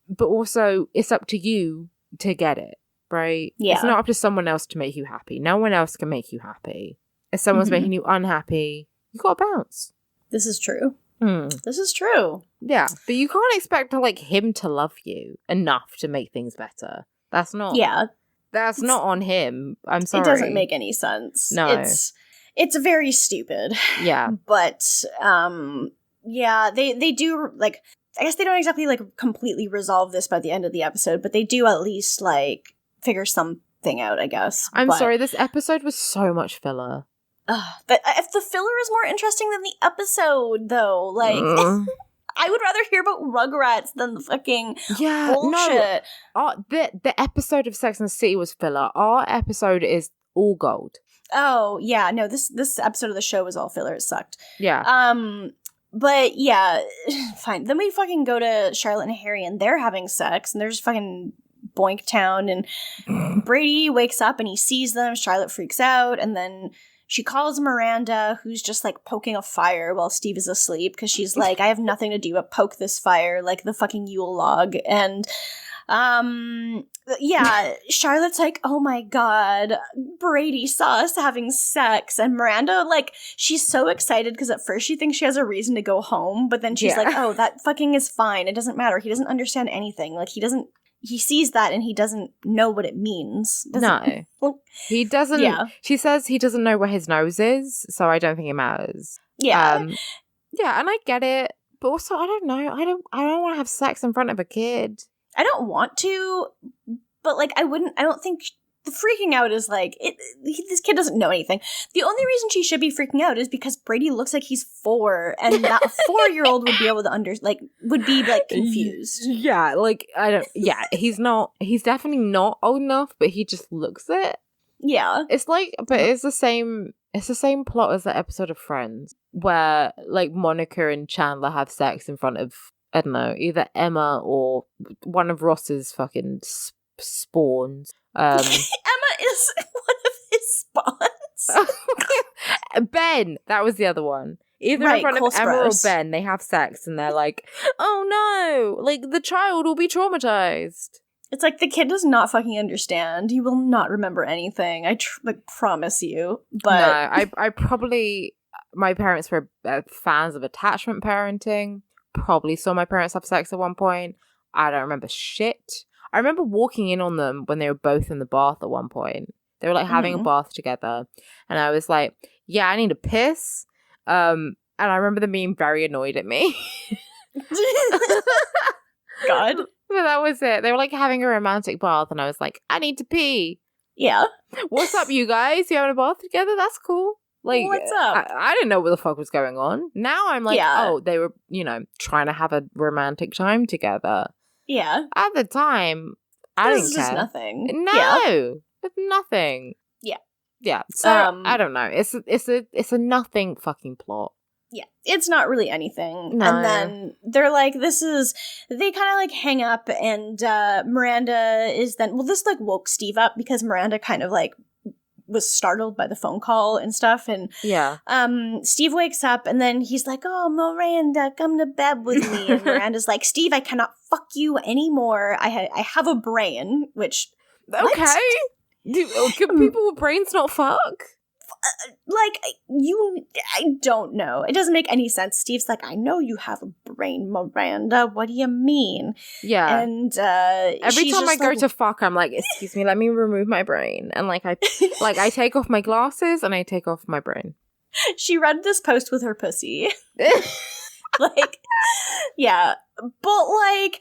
But also, it's up to you to get it, right? Yeah. It's not up to someone else to make you happy. No one else can make you happy. If someone's making you unhappy, you gotta bounce. This is true. This is true. Yeah, but you can't expect like him to love you enough to make things better. That's not. Yeah. That's not on him. I'm sorry. It doesn't make any sense. No. It's very stupid. Yeah. But, yeah, they do, like, I guess they don't exactly, like, completely resolve this by the end of the episode, but they do at least, like, figure something out, I guess. I'm sorry, this episode was so much filler. But if the filler is more interesting than the episode, though, like, I would rather hear about Rugrats than the fucking bullshit. No. The episode of Sex and the City was filler. Our episode is all gold. Oh, yeah, no, this episode of the show was all filler. It sucked. Yeah. But yeah, fine. Then we fucking go to Charlotte and Harry and they're having sex and there's fucking Boink Town and Brady wakes up and he sees them. Charlotte freaks out and then she calls Miranda, who's just like poking a fire while Steve is asleep because she's like, I have nothing to do but poke this fire like the fucking Yule log. And yeah, Charlotte's like, oh my god, Brady saw us having sex. And Miranda, like, she's so excited because at first she thinks she has a reason to go home, but then she's like, oh, that fucking is fine. It doesn't matter. He doesn't understand anything. Like, he sees that and he doesn't know what it means. No. He doesn't. Yeah. She says he doesn't know where his nose is, so I don't think it matters. Yeah. Yeah, and I get it. But also, I don't know. I don't want to have sex in front of a kid. I don't want to, but, like, I don't think the freaking out is, like, this kid doesn't know anything. The only reason she should be freaking out is because Brady looks like he's 4, and that a 4-year-old would be able to would be, like, confused. Yeah, like, he's definitely not old enough, but he just looks it. Yeah. It's like, but it's the same plot as the episode of Friends, where, like, Monica and Chandler have sex in front of, I don't know, either Emma or one of Ross's fucking spawns. Emma is one of his spawns. Rugrats. Ben, that was the other one. Either in front Cole of Emma or Sprouse. Ben, they have sex and they're like, oh no, like the child will be traumatized. It's like the kid does not fucking understand. He will not remember anything. I promise you. But no, I probably, my parents were fans of attachment parenting. Probably saw my parents have sex at one point. I don't remember shit. I remember walking in on them when they were both in the bath at one point. They were like having a bath together, and I was like, "Yeah, I need to piss." And I remember them being very annoyed at me. God. But that was it. They were like having a romantic bath, and I was like, I need to pee. Yeah. What's up, you guys? You having a bath together? That's cool. Like, what's up? I didn't know what the fuck was going on. Now I'm like, Yeah. oh, they were, trying to have a romantic time together. Yeah. At the time, I This didn't is care. just nothing. No, Yeah. it's nothing. Yeah. Yeah. So I don't know. It's a nothing fucking plot. Yeah, it's not really anything. No. And then they're like, they kind of like hang up, and Miranda is then, well, this like woke Steve up because Miranda kind of like was startled by the phone call and stuff. And Yeah. Steve wakes up, and then he's like, oh, Miranda, come to bed with me. And Miranda's like, Steve, I cannot fuck you anymore. I have a brain, which, what? Okay. Can people with brains not fuck? Like, I don't know. It doesn't make any sense. Steve's like, I know you have a brain, Miranda. What do you mean? Yeah. And every she's time I just go like, to fuck, I'm like, excuse me, let me remove my brain. And like I take off my glasses and I take off my brain. she read this post with her pussy. Like, yeah. But like,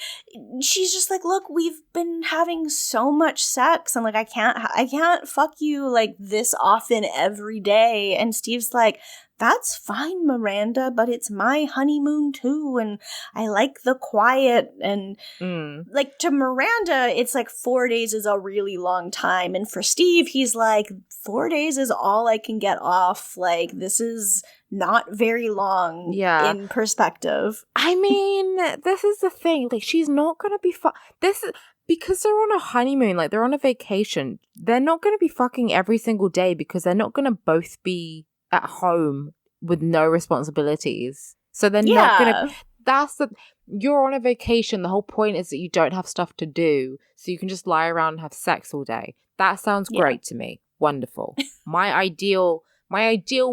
she's just like, look, we've been having so much sex, and like, I can't fuck you like this often every day. And Steve's like, that's fine, Miranda, but it's my honeymoon too, and I like the quiet. And like, to Miranda, it's like 4 days is a really long time, and for Steve, he's like, 4 days is all I can get off. Like, this is not very long in perspective. I mean, this is the thing. Like, she's not going to be this is because they're on a honeymoon, like they're on a vacation. They're not going to be fucking every single day because they're not going to both be at home with no responsibilities. So they're not going to you're on a vacation. The whole point is that you don't have stuff to do, so you can just lie around and have sex all day. That sounds great to me. Wonderful. My ideal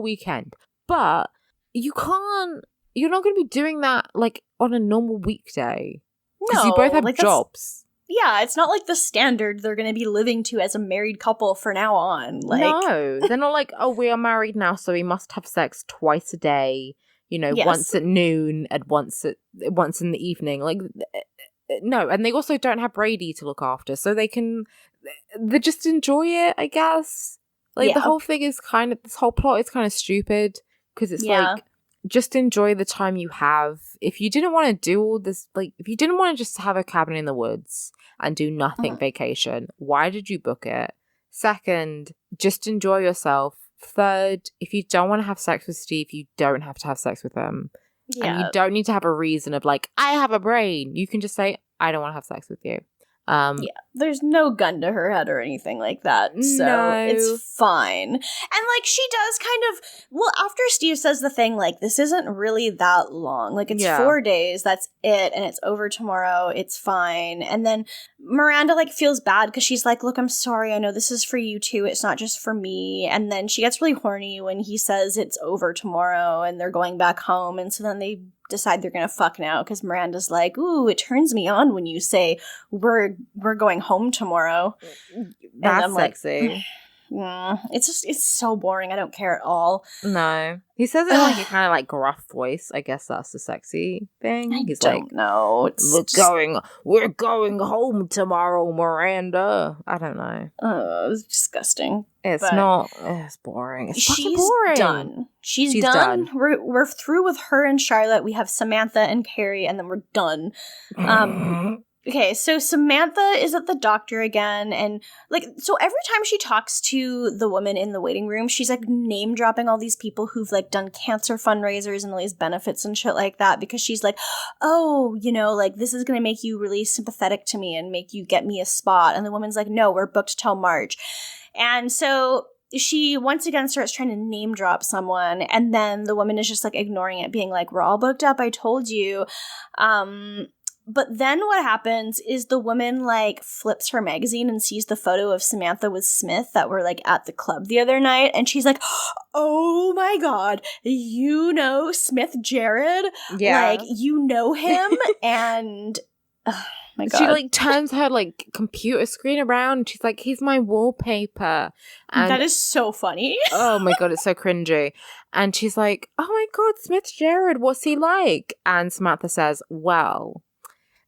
weekend. But you're not going to be doing that like on a normal weekday. Because you both have like, jobs. Yeah, it's not like the standard they're going to be living to as a married couple for now on. Like, no, they're not like, oh, we are married now, so we must have sex twice a day. Once at noon and once in the evening. Like, no, and they also don't have Brady to look after, so they just enjoy it, I guess. Like, the whole thing is this whole plot is kind of stupid. Because it's like, just enjoy the time you have. If you didn't want to do all this, like, if you didn't want to just have a cabin in the woods and do nothing vacation, why did you book it? Second, just enjoy yourself. Third, if you don't want to have sex with Steve, you don't have to have sex with him. Yeah. And you don't need to have a reason of like, I have a brain. You can just say, I don't want to have sex with you. There's no gun to her head or anything like that, so it's fine. And like, she does kind of, after Steve says the thing like, this isn't really that long, like it's 4 days, that's it, and it's over tomorrow, it's fine. And then Miranda like feels bad because she's like, look, I'm sorry, I know this is for you too, it's not just for me. And then she gets really horny when he says it's over tomorrow and they're going back home, and so then they decide they're gonna fuck now because Miranda's like, ooh, it turns me on when you say we're going home tomorrow. That's and I'm sexy. Like, it's so boring. I don't care at all. No, he says it in like a kind of like gruff voice. I guess that's the sexy thing. He's like, no, we're going home tomorrow, Miranda. I don't know. It's disgusting. It's not. It's boring. It's fucking boring. Done. She's done. We're through with her and Charlotte. We have Samantha and Carrie, and then we're done. Okay, so Samantha is at the doctor again, and like, so every time she talks to the woman in the waiting room, she's like name dropping all these people who've like done cancer fundraisers and all these benefits and shit like that, because she's like, oh, like this is gonna make you really sympathetic to me and make you get me a spot. And the woman's like, no, we're booked till March. And so she once again starts trying to name drop someone, and then the woman is just like ignoring it, being like, we're all booked up, I told you. But then what happens is the woman like flips her magazine and sees the photo of Samantha with Smith that were like at the club the other night, and she's like, oh my god, you know Smith Jared? Yeah. Like, you know him? And oh my god. She like turns her like computer screen around and she's like, he's my wallpaper. And that is so funny. oh my god, it's so cringy. And she's like, oh my god, Smith Jared, what's he like? And Samantha says, well,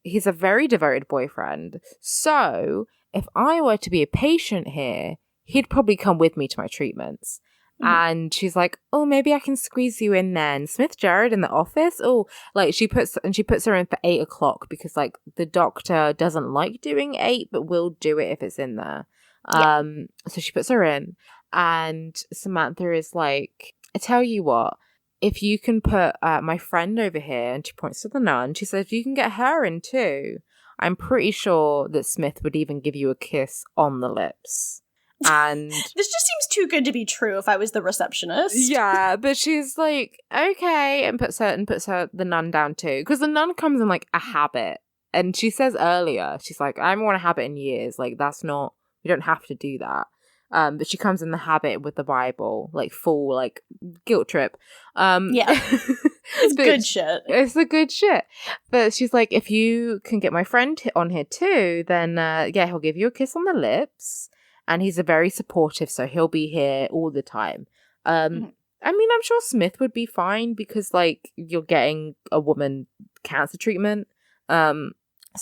he's a very devoted boyfriend. So if I were to be a patient here, he'd probably come with me to my treatments. And she's like, oh, maybe I can squeeze you in then. Smith Jared in the office? Oh, like she puts her in for 8 o'clock because like the doctor doesn't like doing 8, but will do it if it's in there. Yeah. So she puts her in, and Samantha is like, I tell you what, if you can put my friend over here, and she points to the nun, she says, if you can get her in too, I'm pretty sure that Smith would even give you a kiss on the lips. And this just seems too good to be true if I was the receptionist. yeah, but she's like, okay, and puts her the nun down too, because the nun comes in like a habit, and she says earlier, she's like, I haven't worn a habit in years, like that's not, you don't have to do that. But she comes in the habit with the Bible, like full like guilt trip. Yeah. It's good shit. It's the good shit. But she's like, if you can get my friend on here too, then yeah, he'll give you a kiss on the lips. And he's a very supportive, so he'll be here all the time. I mean, I'm sure Smith would be fine because, like, you're getting a woman cancer treatment. So,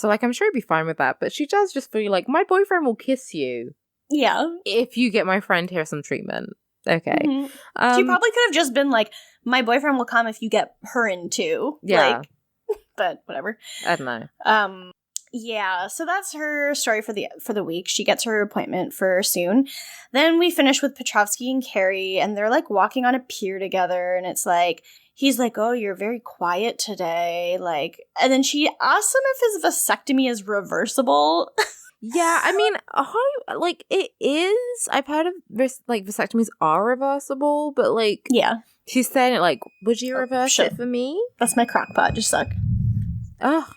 like, I'm sure he'd be fine with that. But she does just feel like, my boyfriend will kiss you. Yeah. If you get my friend here some treatment. Okay. Mm-hmm. She probably could have just been like, my boyfriend will come if you get her in too. Yeah. Like, but whatever. I don't know. Yeah, so that's her story for the week. She gets her appointment for soon. Then we finish with Petrovsky and Carrie, and they're like walking on a pier together, and it's like, he's like, oh, you're very quiet today, like, and then she asks him if his vasectomy is reversible. Yeah, I mean, like, it is. I've heard of like vasectomies are reversible, but like, yeah, she's saying it like, would you reverse it for me? That's my crock pot, just suck. Oh.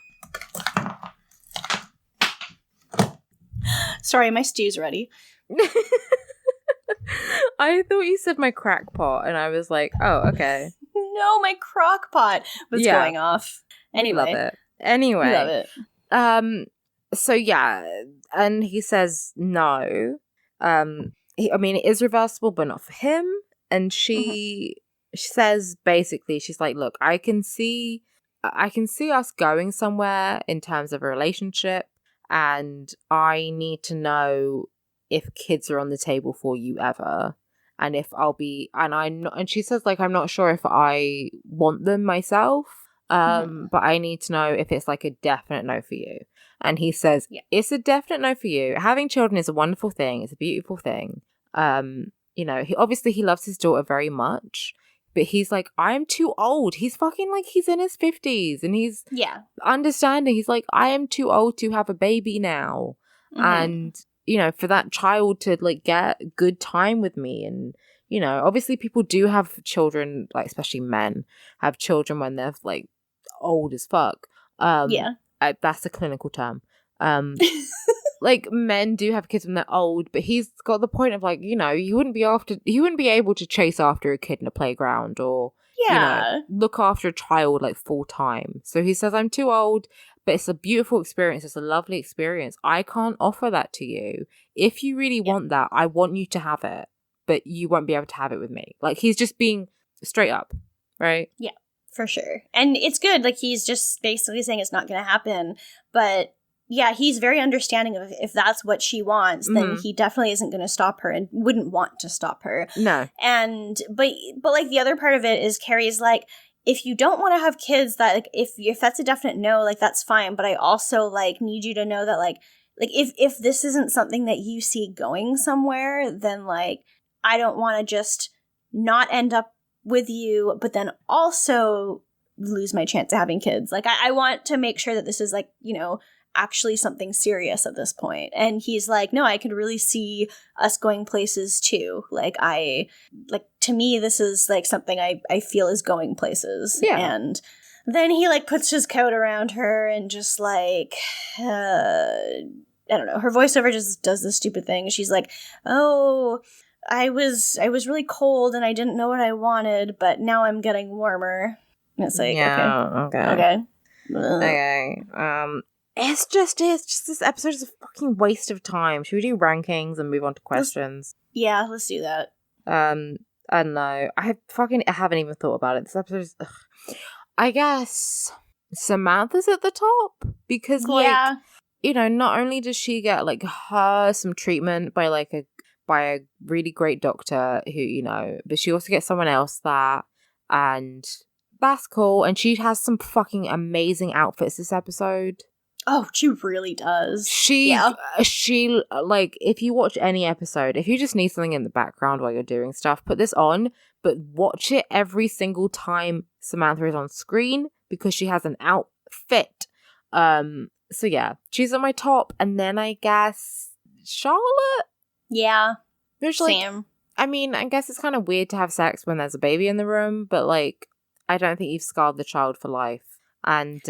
Sorry, my stew's ready. I thought you said my crack pot, and I was like, oh, okay. No, my crock pot was going off. Anyway. Love it. Anyway. We love it. So yeah, and he says no. I mean, it is reversible, but not for him. And she says, basically, she's like, look, I can see us going somewhere in terms of a relationship. And I need to know if kids are on the table for you ever, and if I'll be, and she says like, I'm not sure if I want them myself, but I need to know if it's like a definite no for you. And he says, it's a definite no for you. Having children is a wonderful thing. It's a beautiful thing. You know, he loves his daughter very much. But he's like, I'm too old. He's fucking like, he's in his 50s and he's understanding. He's like, I am too old to have a baby now. And, you know, for that child to like get good time with me. And, you know, obviously people do have children, like especially men have children when they're like old as fuck. That's a clinical term. Like men do have kids when they're old, but he's got the point of like, you know, you wouldn't be able to chase after a kid in a playground or you know, look after a child like full time. So he says, I'm too old, but it's a beautiful experience. It's a lovely experience. I can't offer that to you. If you really want that, I want you to have it, but you won't be able to have it with me. Like he's just being straight up, right? Yeah, for sure. And it's good. Like he's just basically saying it's not going to happen, but yeah, he's very understanding of if that's what she wants, then he definitely isn't going to stop her and wouldn't want to stop her. No. And but like the other part of it is Carrie's like, if you don't want to have kids, that like if that's a definite no, like that's fine. But I also like need you to know that like if this isn't something that you see going somewhere, then like I don't want to just not end up with you, but then also lose my chance of having kids. Like, I want to make sure that this is, like, you know, actually something serious at this point. And he's like, no, I could really see us going places too. Like, to me, this is like something I feel is going places. Yeah. And then he like puts his coat around her and just like, I don't know, her voiceover just does this stupid thing. She's like, oh, I was really cold and I didn't know what I wanted, but now I'm getting warmer. And it's like, okay. It's just this episode is a fucking waste of time. Should we do rankings and move on to questions? Let's do that. I don't know. I haven't even thought about it. This episode is, I guess Samantha's at the top because, like, you know, not only does she get like some treatment by a really great doctor who, you know, but she also gets someone else that, and that's cool. And she has some fucking amazing outfits this episode. Oh, she really does. She like, if you watch any episode, if you just need something in the background while you're doing stuff, put this on, but watch it every single time Samantha is on screen because she has an outfit. So yeah, she's at my top, and then I guess Charlotte. Yeah, Which, Sam. Like, I mean, I guess it's kind of weird to have sex when there's a baby in the room, but like, I don't think you've scarred the child for life. And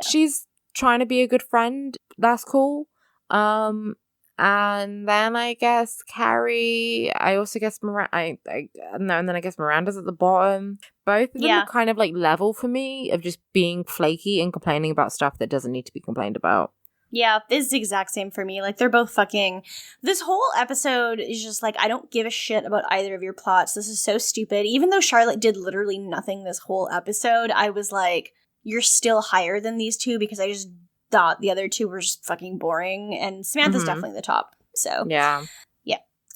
she's trying to be a good friend. That's cool. And then I guess Carrie. I also guess I don't know. And then I guess Miranda's at the bottom. Both of them are kind of like level for me of just being flaky and complaining about stuff that doesn't need to be complained about. Yeah, it's the exact same for me. Like, they're both fucking... This whole episode is just like, I don't give a shit about either of your plots. This is so stupid. Even though Charlotte did literally nothing this whole episode, I was like, you're still higher than these two because I just thought the other two were just fucking boring. And Samantha's definitely the top. So, yeah.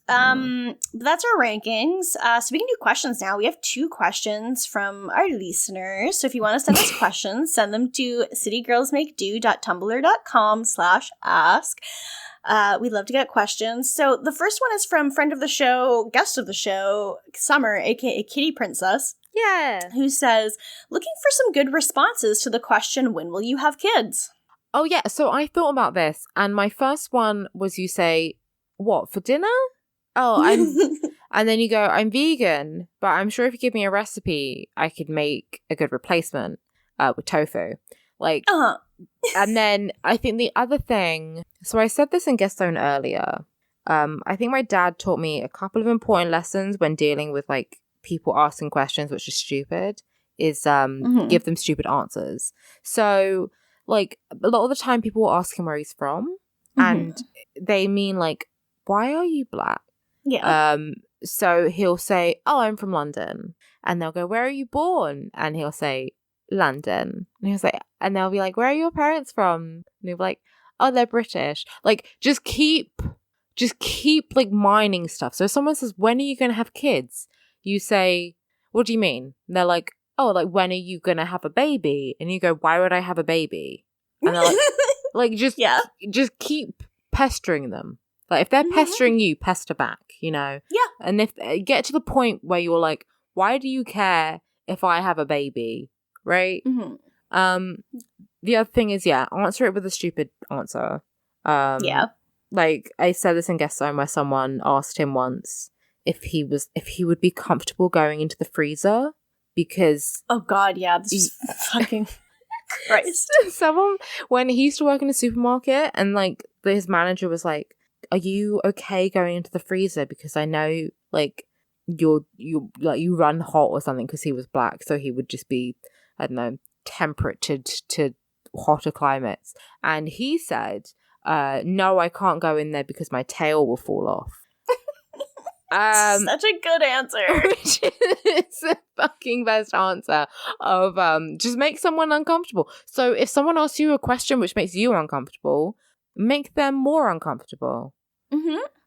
But that's our rankings. So we can do questions now. We have 2 questions from our listeners. So if you want to send us questions, send them to citygirlsmakedo.tumblr.com/ask. We'd love to get questions. So the first one is from friend of the show, guest of the show, Summer, aka Kitty Princess. Yeah. Who says, looking for some good responses to the question, when will you have kids? Oh yeah, so I thought about this, and my first one was, you say, what, for dinner? Oh, and then you go, I'm vegan, but I'm sure if you give me a recipe, I could make a good replacement with tofu. Like, and then I think the other thing, so I said this in Guest Zone earlier. I think my dad taught me a couple of important lessons when dealing with like people asking questions which are stupid, is give them stupid answers. So like a lot of the time people will ask him where he's from, and they mean like, why are you black? Yeah. So he'll say, oh, I'm from London. And they'll go, where are you born? And he'll say, London. And he'll say, and they'll be like, where are your parents from? And he'll be like, oh, they're British. Like, just keep like mining stuff. So if someone says, when are you going to have kids? You say, what do you mean? And they're like, oh, like, when are you going to have a baby? And you go, why would I have a baby? And they're like, just keep pestering them. Like, if they're pestering you, pester back, you know? Yeah. And if get to the point where you're like, why do you care if I have a baby? Right? The other thing is, answer it with a stupid answer. Like, I said this in Guest Zone where someone asked him once if he would be comfortable going into the freezer because... Oh, God, yeah. This is fucking... Christ. Someone, when he used to work in a supermarket, and, like, his manager was like, are you okay going into the freezer? Because I know, like, you run hot or something, because he was black, so he would just be, I don't know, temperate to hotter climates. And he said, no, I can't go in there because my tail will fall off. Such a good answer. Which is the fucking best answer of just make someone uncomfortable. So if someone asks you a question which makes you uncomfortable, make them more uncomfortable.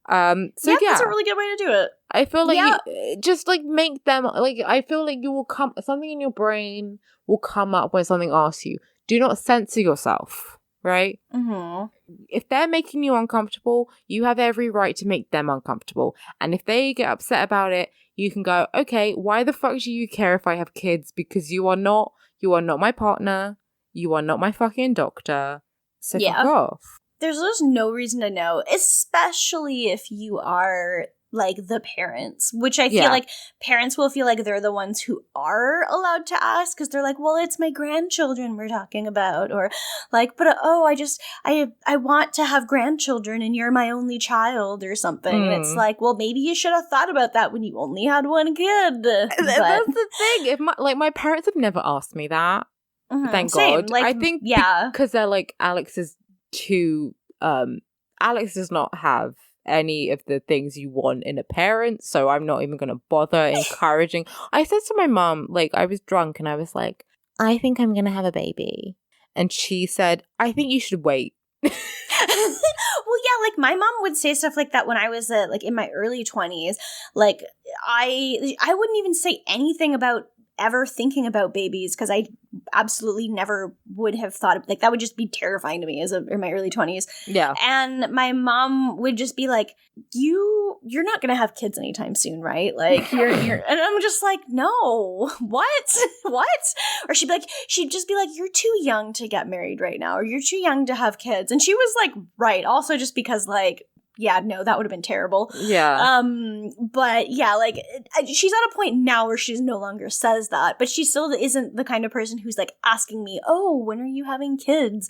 That's a really good way to do it. I feel like you, just like make them like, I feel like you will come, something in your brain will come up when something asks you. Do not censor yourself. right? Mm-hmm. If they're making you uncomfortable, you have every right to make them uncomfortable. And if they get upset about it, you can go, okay, why the fuck do you care if I have kids? Because you are not my partner. You are not my fucking doctor. So fuck off. There's just no reason to know, especially if you are like the parents, which I feel like parents will feel like they're the ones who are allowed to ask because they're like, well, it's my grandchildren we're talking about, or like, but I want to have grandchildren and you're my only child or something. And it's like, well, maybe you should have thought about that when you only had one kid. That's the thing. If my parents have never asked me that. Thank God. Like, I think because they're like, Alex is too Alex does not have any of the things you want in a parent, so I'm not even gonna bother encouraging. I said to my mom, like, I was drunk and I was like, I think I'm gonna have a baby, and she said, I think you should wait. Well, yeah, like my mom would say stuff like that when I was like in my early 20s. Like I wouldn't even say anything about ever thinking about babies because I absolutely never would have thought of, like, that would just be terrifying to me in my early 20s. Yeah. And my mom would just be like, you're not gonna have kids anytime soon, right? Like you're and I'm just like, no, what? Or she'd just be like, you're too young to get married right now, or you're too young to have kids. And she was like, right. Also just because like, yeah, no, that would have been terrible. Yeah. But yeah, like she's at a point now where she no longer says that, but she still isn't the kind of person who's like asking me, oh, when are you having kids?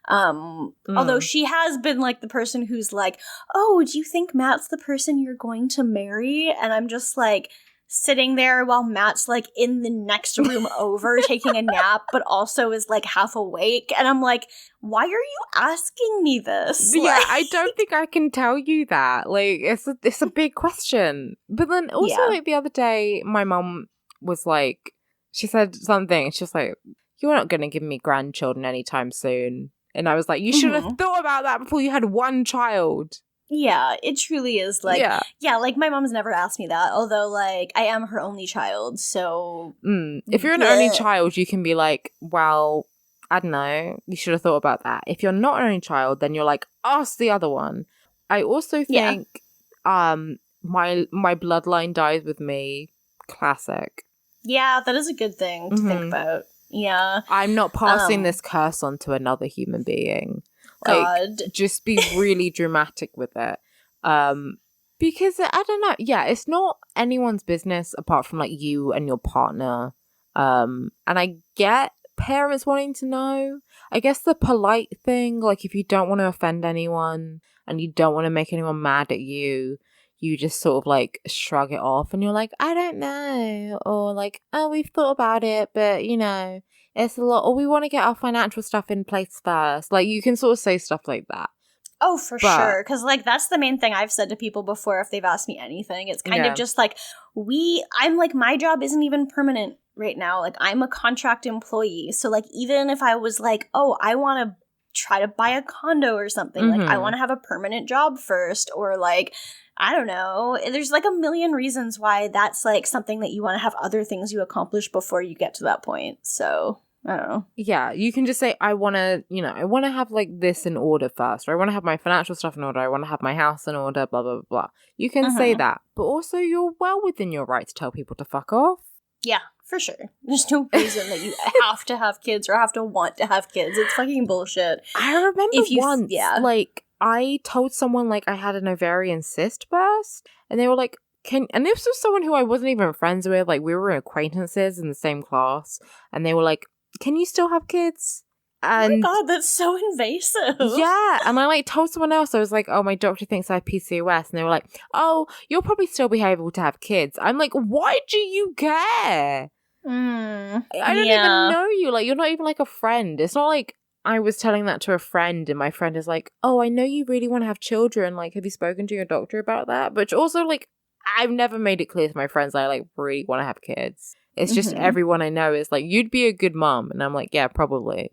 Although she has been like the person who's like, oh, do you think Matt's the person you're going to marry? And I'm just like sitting there while Matt's like in the next room over taking a nap, but also is like half awake. And I'm like, why are you asking me this? Yeah, I don't think I can tell you that. Like, it's a big question. But then also like the other day, my mom was like, she said something. She was like, you're not going to give me grandchildren anytime soon. And I was like, you should have thought about that before you had one child. Yeah, it truly is like, yeah, like my mom's never asked me that, although like I am her only child, so. If you're an only child, you can be like, well, I don't know, you should have thought about that. If you're not an only child, then you're like, ask the other one. I also think my bloodline dies with me. Classic. Yeah, that is a good thing to think about. Yeah. I'm not passing this curse on to another human being. God. Like, just be really dramatic with it. Because, I don't know, yeah, it's not anyone's business apart from, like, you and your partner. And I get parents wanting to know. I guess the polite thing, like, if you don't want to offend anyone and you don't want to make anyone mad at you, you just sort of, like, shrug it off and you're like, I don't know. Or, like, oh, we've thought about it, but, you know, it's a lot. Or we want to get our financial stuff in place first. Like, you can sort of say stuff like that. Oh, for sure. Because, like, that's the main thing I've said to people before if they've asked me anything. It's kind of just like, I'm like, my job isn't even permanent right now. Like, I'm a contract employee. So, like, even if I was like, oh, I want to try to buy a condo or something, like, I want to have a permanent job first, or like, I don't know. There's like a million reasons why that's like something that you want to have other things you accomplish before you get to that point. So I don't know. Yeah, you can just say, I want to have like this in order first, or I want to have my financial stuff in order. I want to have my house in order, blah, blah, blah, blah. You can say that, but also you're well within your right to tell people to fuck off. Yeah, for sure. There's no reason that you have to have kids or have to want to have kids. It's fucking bullshit. I remember once, like, I told someone, like, I had an ovarian cyst burst, and they were like, and this was someone who I wasn't even friends with, like, we were acquaintances in the same class, and they were like, can you still have kids? And oh my God, that's so invasive. Yeah, and I, like, told someone else, I was like, oh, my doctor thinks I have PCOS, and they were like, oh, you'll probably still be able to have kids. I'm like, why do you care? I don't even know you, like, you're not even, like, a friend. It's not like I was telling that to a friend and my friend is like, oh, I know you really want to have children. Like, have you spoken to your doctor about that? But also, like, I've never made it clear to my friends that I, like, really want to have kids. It's just everyone I know is like, you'd be a good mom. And I'm like, yeah, probably.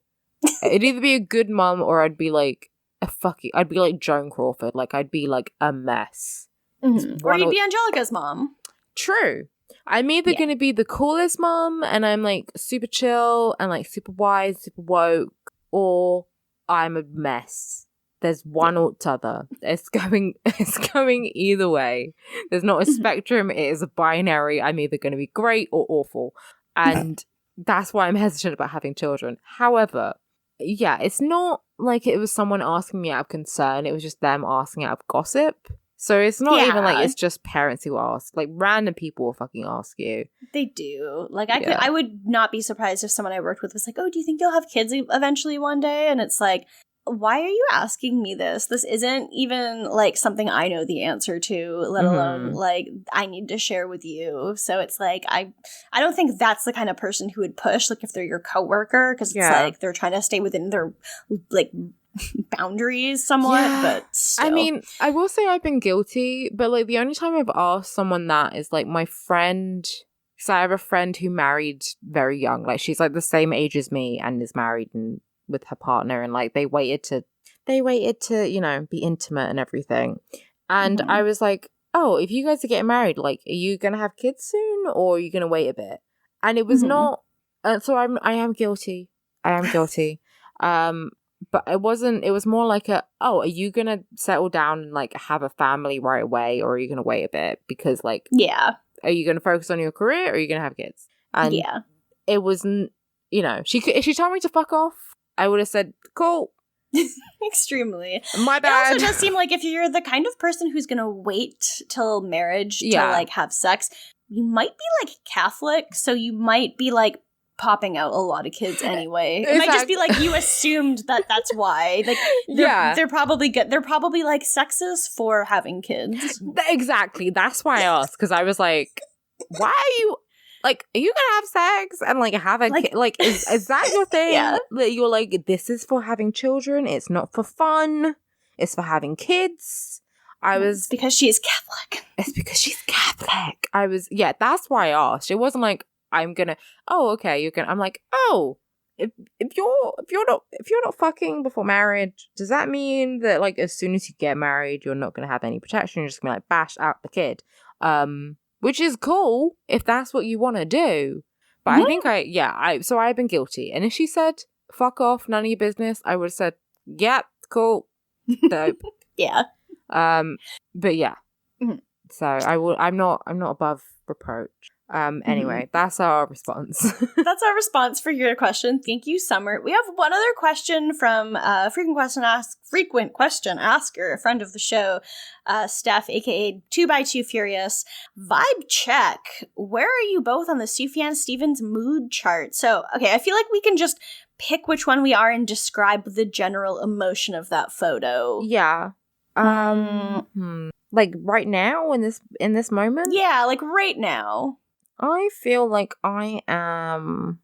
It'd either be a good mom or I'd be like I'd be like Joan Crawford. Like, I'd be like a mess. Or you'd be Angelica's mom. True. I'm either going to be the coolest mom and I'm like super chill and like super wise, super woke, or I'm a mess. There's one or t'other. It's going either way. There's not a spectrum. It is a binary. I'm either going to be great or awful. And that's why I'm hesitant about having children. However, yeah, it's not like it was someone asking me out of concern. It was just them asking out of gossip. So it's not even like it's just parents who ask. Like, random people will fucking ask you. They do. Like, I would not be surprised if someone I worked with was like, oh, do you think you'll have kids eventually one day? And it's like, why are you asking me this? This isn't even like something I know the answer to, let alone like I need to share with you. So it's like I don't think that's the kind of person who would push, like if they're your coworker, because it's like they're trying to stay within their like boundaries somewhat. But still. I mean, I will say I've been guilty, but like the only time I've asked someone that is like my friend. So I have a friend who married very young. Like she's like the same age as me and is married and with her partner, and like they waited to you know, be intimate and everything. And I was like, oh, if you guys are getting married, like, are you gonna have kids soon or are you gonna wait a bit? And it was not so I am guilty, but it was more like are you gonna settle down and like have a family right away, or are you gonna wait a bit? Because like, are you gonna focus on your career or are you gonna have kids? And it wasn't, you know, if she told me to fuck off, I would have said, cool. Extremely. My bad. It also does seem like if you're the kind of person who's going to wait till marriage to like have sex, you might be like Catholic, so you might be like popping out a lot lot anyway. It might just be like you assumed that that's why. Like they're probably good. They're probably like sexist for having kids. Exactly. That's why I asked, because I was like, why are you like, are you gonna have sex and like have a kid? Like, is that your thing? That you're like, this is for having children. It's not for fun. It's for having kids. It's because she's Catholic. It's because she's Catholic. That's why I asked. It wasn't like I'm gonna. Oh, okay. You're gonna. I'm like, oh, if you're not fucking before marriage, does that mean that like as soon as you get married, you're not gonna have any protection? You're just gonna like bash out the kid. Which is cool if that's what you want to do. But I think so I've been guilty. And if she said, fuck off, none of your business, I would have said, yeah, cool, dope. But yeah. So I'm not above reproach. Anyway, that's our response. That's our response for your question. Thank you, Summer. We have one other question from frequent question asker, a friend of the show, Steph, aka 2x2 Furious. Vibe check. Where are you both on the Sufjan Stevens mood chart? So, okay, I feel like we can just pick which one we are and describe the general emotion of that photo. Yeah. Like right now in this moment? Yeah, like right now. I feel like I am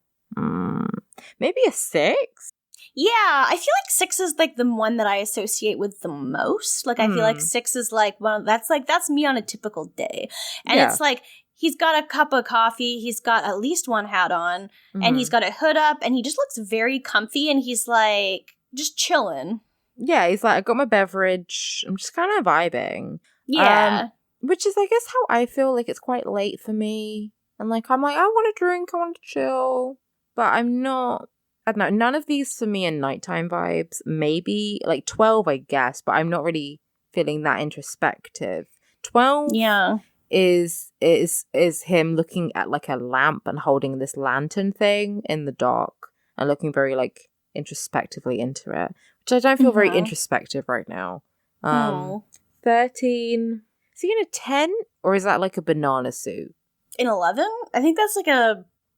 maybe a 6. Yeah, I feel like 6 is like the one that I associate with the most. Like I feel like 6 is like that's me on a typical day. And it's like he's got a cup of coffee, he's got at least one hat on, and he's got a hood up, and he just looks very comfy, and he's like just chilling. Yeah, he's like, I got my beverage, I'm just kind of vibing. Yeah. Which is, I guess, how I feel. Like it's quite late for me. And like, I'm like, I want to drink, I want to chill. But I'm not, I don't know, none of these for me are nighttime vibes. Maybe like 12, I guess, but I'm not really feeling that introspective. 12 is him looking at like a lamp and holding this lantern thing in the dark and looking very like introspectively into it, which I don't feel very introspective right now. 13. Is he in a tent or is that like a banana suit? In 11? I think that's like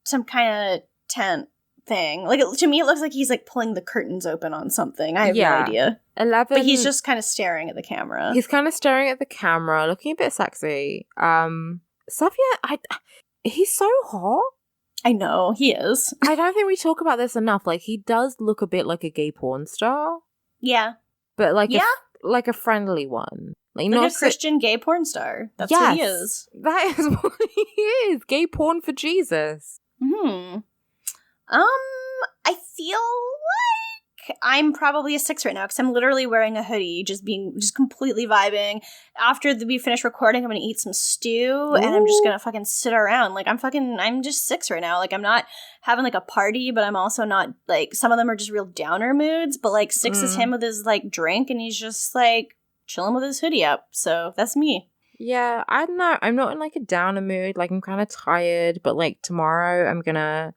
some kind of tent thing. Like to me, it looks like he's like pulling the curtains open on something. I have no idea. 11. But he's just kind of staring at the camera. He's kind of staring at the camera, looking a bit sexy. Sufjan, he's so hot. I know, he is. I don't think we talk about this enough. Like, he does look a bit like a gay porn star. Yeah. But like a friendly one. Like not a Christian gay porn star. That's what he is. That is what he is. Gay porn for Jesus. I feel I'm probably a 6 right now because I'm literally wearing a hoodie, just completely vibing. After we finish recording, I'm gonna eat some stew and I'm just gonna fucking sit around. Like I'm just 6 right now. Like I'm not having like a party, but I'm also not like, some of them are just real downer moods. But like 6 is him with his like drink and he's just like chilling with his hoodie up. So that's me. Yeah, I don't know. I'm not in like a downer mood. Like I'm kind of tired, but like tomorrow I'm gonna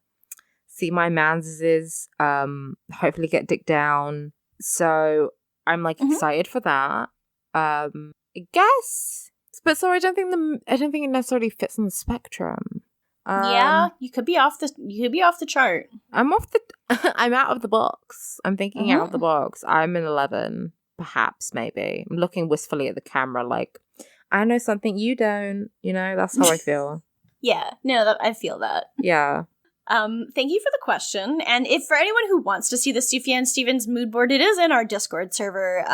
see my manses, hopefully get dick down. So I'm like excited for that. I guess, but so I don't think it necessarily fits on the spectrum. Yeah, you could be off the chart. I'm off the. I'm out of the box. I'm thinking out of the box. I'm an 11, perhaps, maybe. I'm looking wistfully at the camera, like I know something you don't. You know, that's how I feel. Yeah, no, I feel that. Yeah. Thank you for the question. And if for anyone who wants to see the Sufjan Stevens mood board, it is in our Discord server.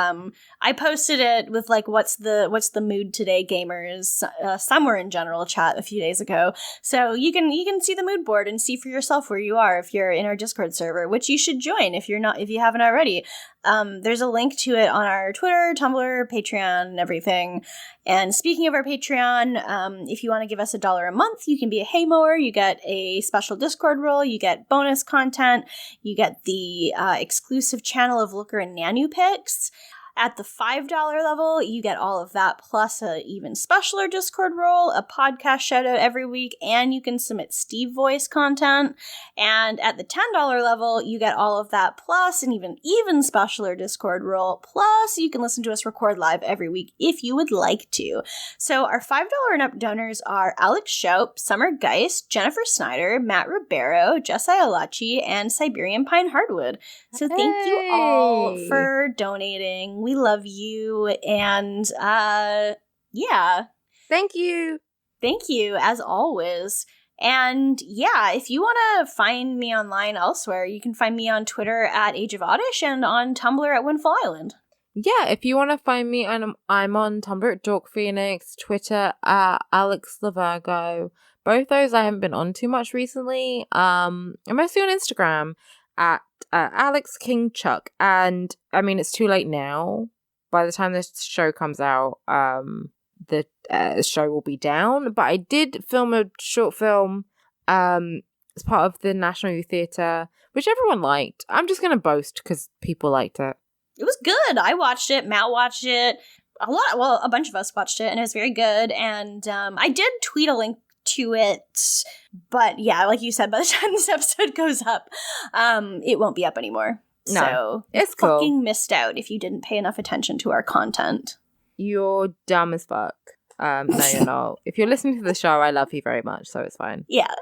I posted it with like what's the mood today, gamers, somewhere in general chat a few days ago. So you can see the mood board and see for yourself where you are if you're in our Discord server, which you should join if you haven't already. There's a link to it on our Twitter, Tumblr, Patreon, and everything. And speaking of our Patreon, if you want to give us $1 a month, you can be a haymower. You get a special Discord role. You get bonus content. You get the exclusive channel of Looker and Nanu picks. At the $5 level, you get all of that, plus a even specialer Discord role, a podcast shout out every week, and you can submit Steve voice content. And at the $10 level, you get all of that, plus an even specialer Discord role, plus you can listen to us record live every week if you would like to. So our $5 and up donors are Alex Schaup, Summer Geist, Jennifer Snyder, Matt Ribeiro, Jessica Alachi, and Siberian Pine Hardwood. So thank you all for donating. We love you, and yeah. Thank you. Thank you, as always. And yeah, if you want to find me online elsewhere, you can find me on Twitter at Age of Oddish and on Tumblr at Windfall Island. Yeah, if you want to find me, I'm on Tumblr at Dork Phoenix, Twitter at Alex Lavergo. Both those I haven't been on too much recently. I'm mostly on Instagram at Alex King Chuck, and I mean it's too late now. By the time this show comes out, the show will be down. But I did film a short film as part of the National Youth Theatre, which everyone liked. I'm just gonna boast because people liked it. It was good. I watched it. Matt watched it. A bunch of us watched it, and it was very good. And I did tweet a link to it, but yeah, like you said, by the time this episode goes up, it won't be up anymore. No, so it's cool. Fucking missed out if you didn't pay enough attention to our content. You're dumb as fuck. No, you're not. If you're listening to the show, I love you very much, so it's fine. Yeah.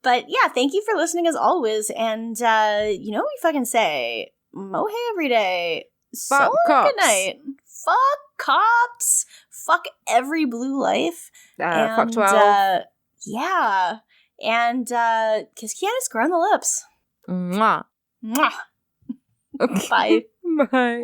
But yeah, thank you for listening as always. And you know what we fucking say? Mohe every day. Fuck cops. Good night. Fuck cops. Fuck every blue life. Fuck 12. Yeah. And kiss Kiana's grow on the lips. Mwah. Mwah. Okay. Bye. Bye.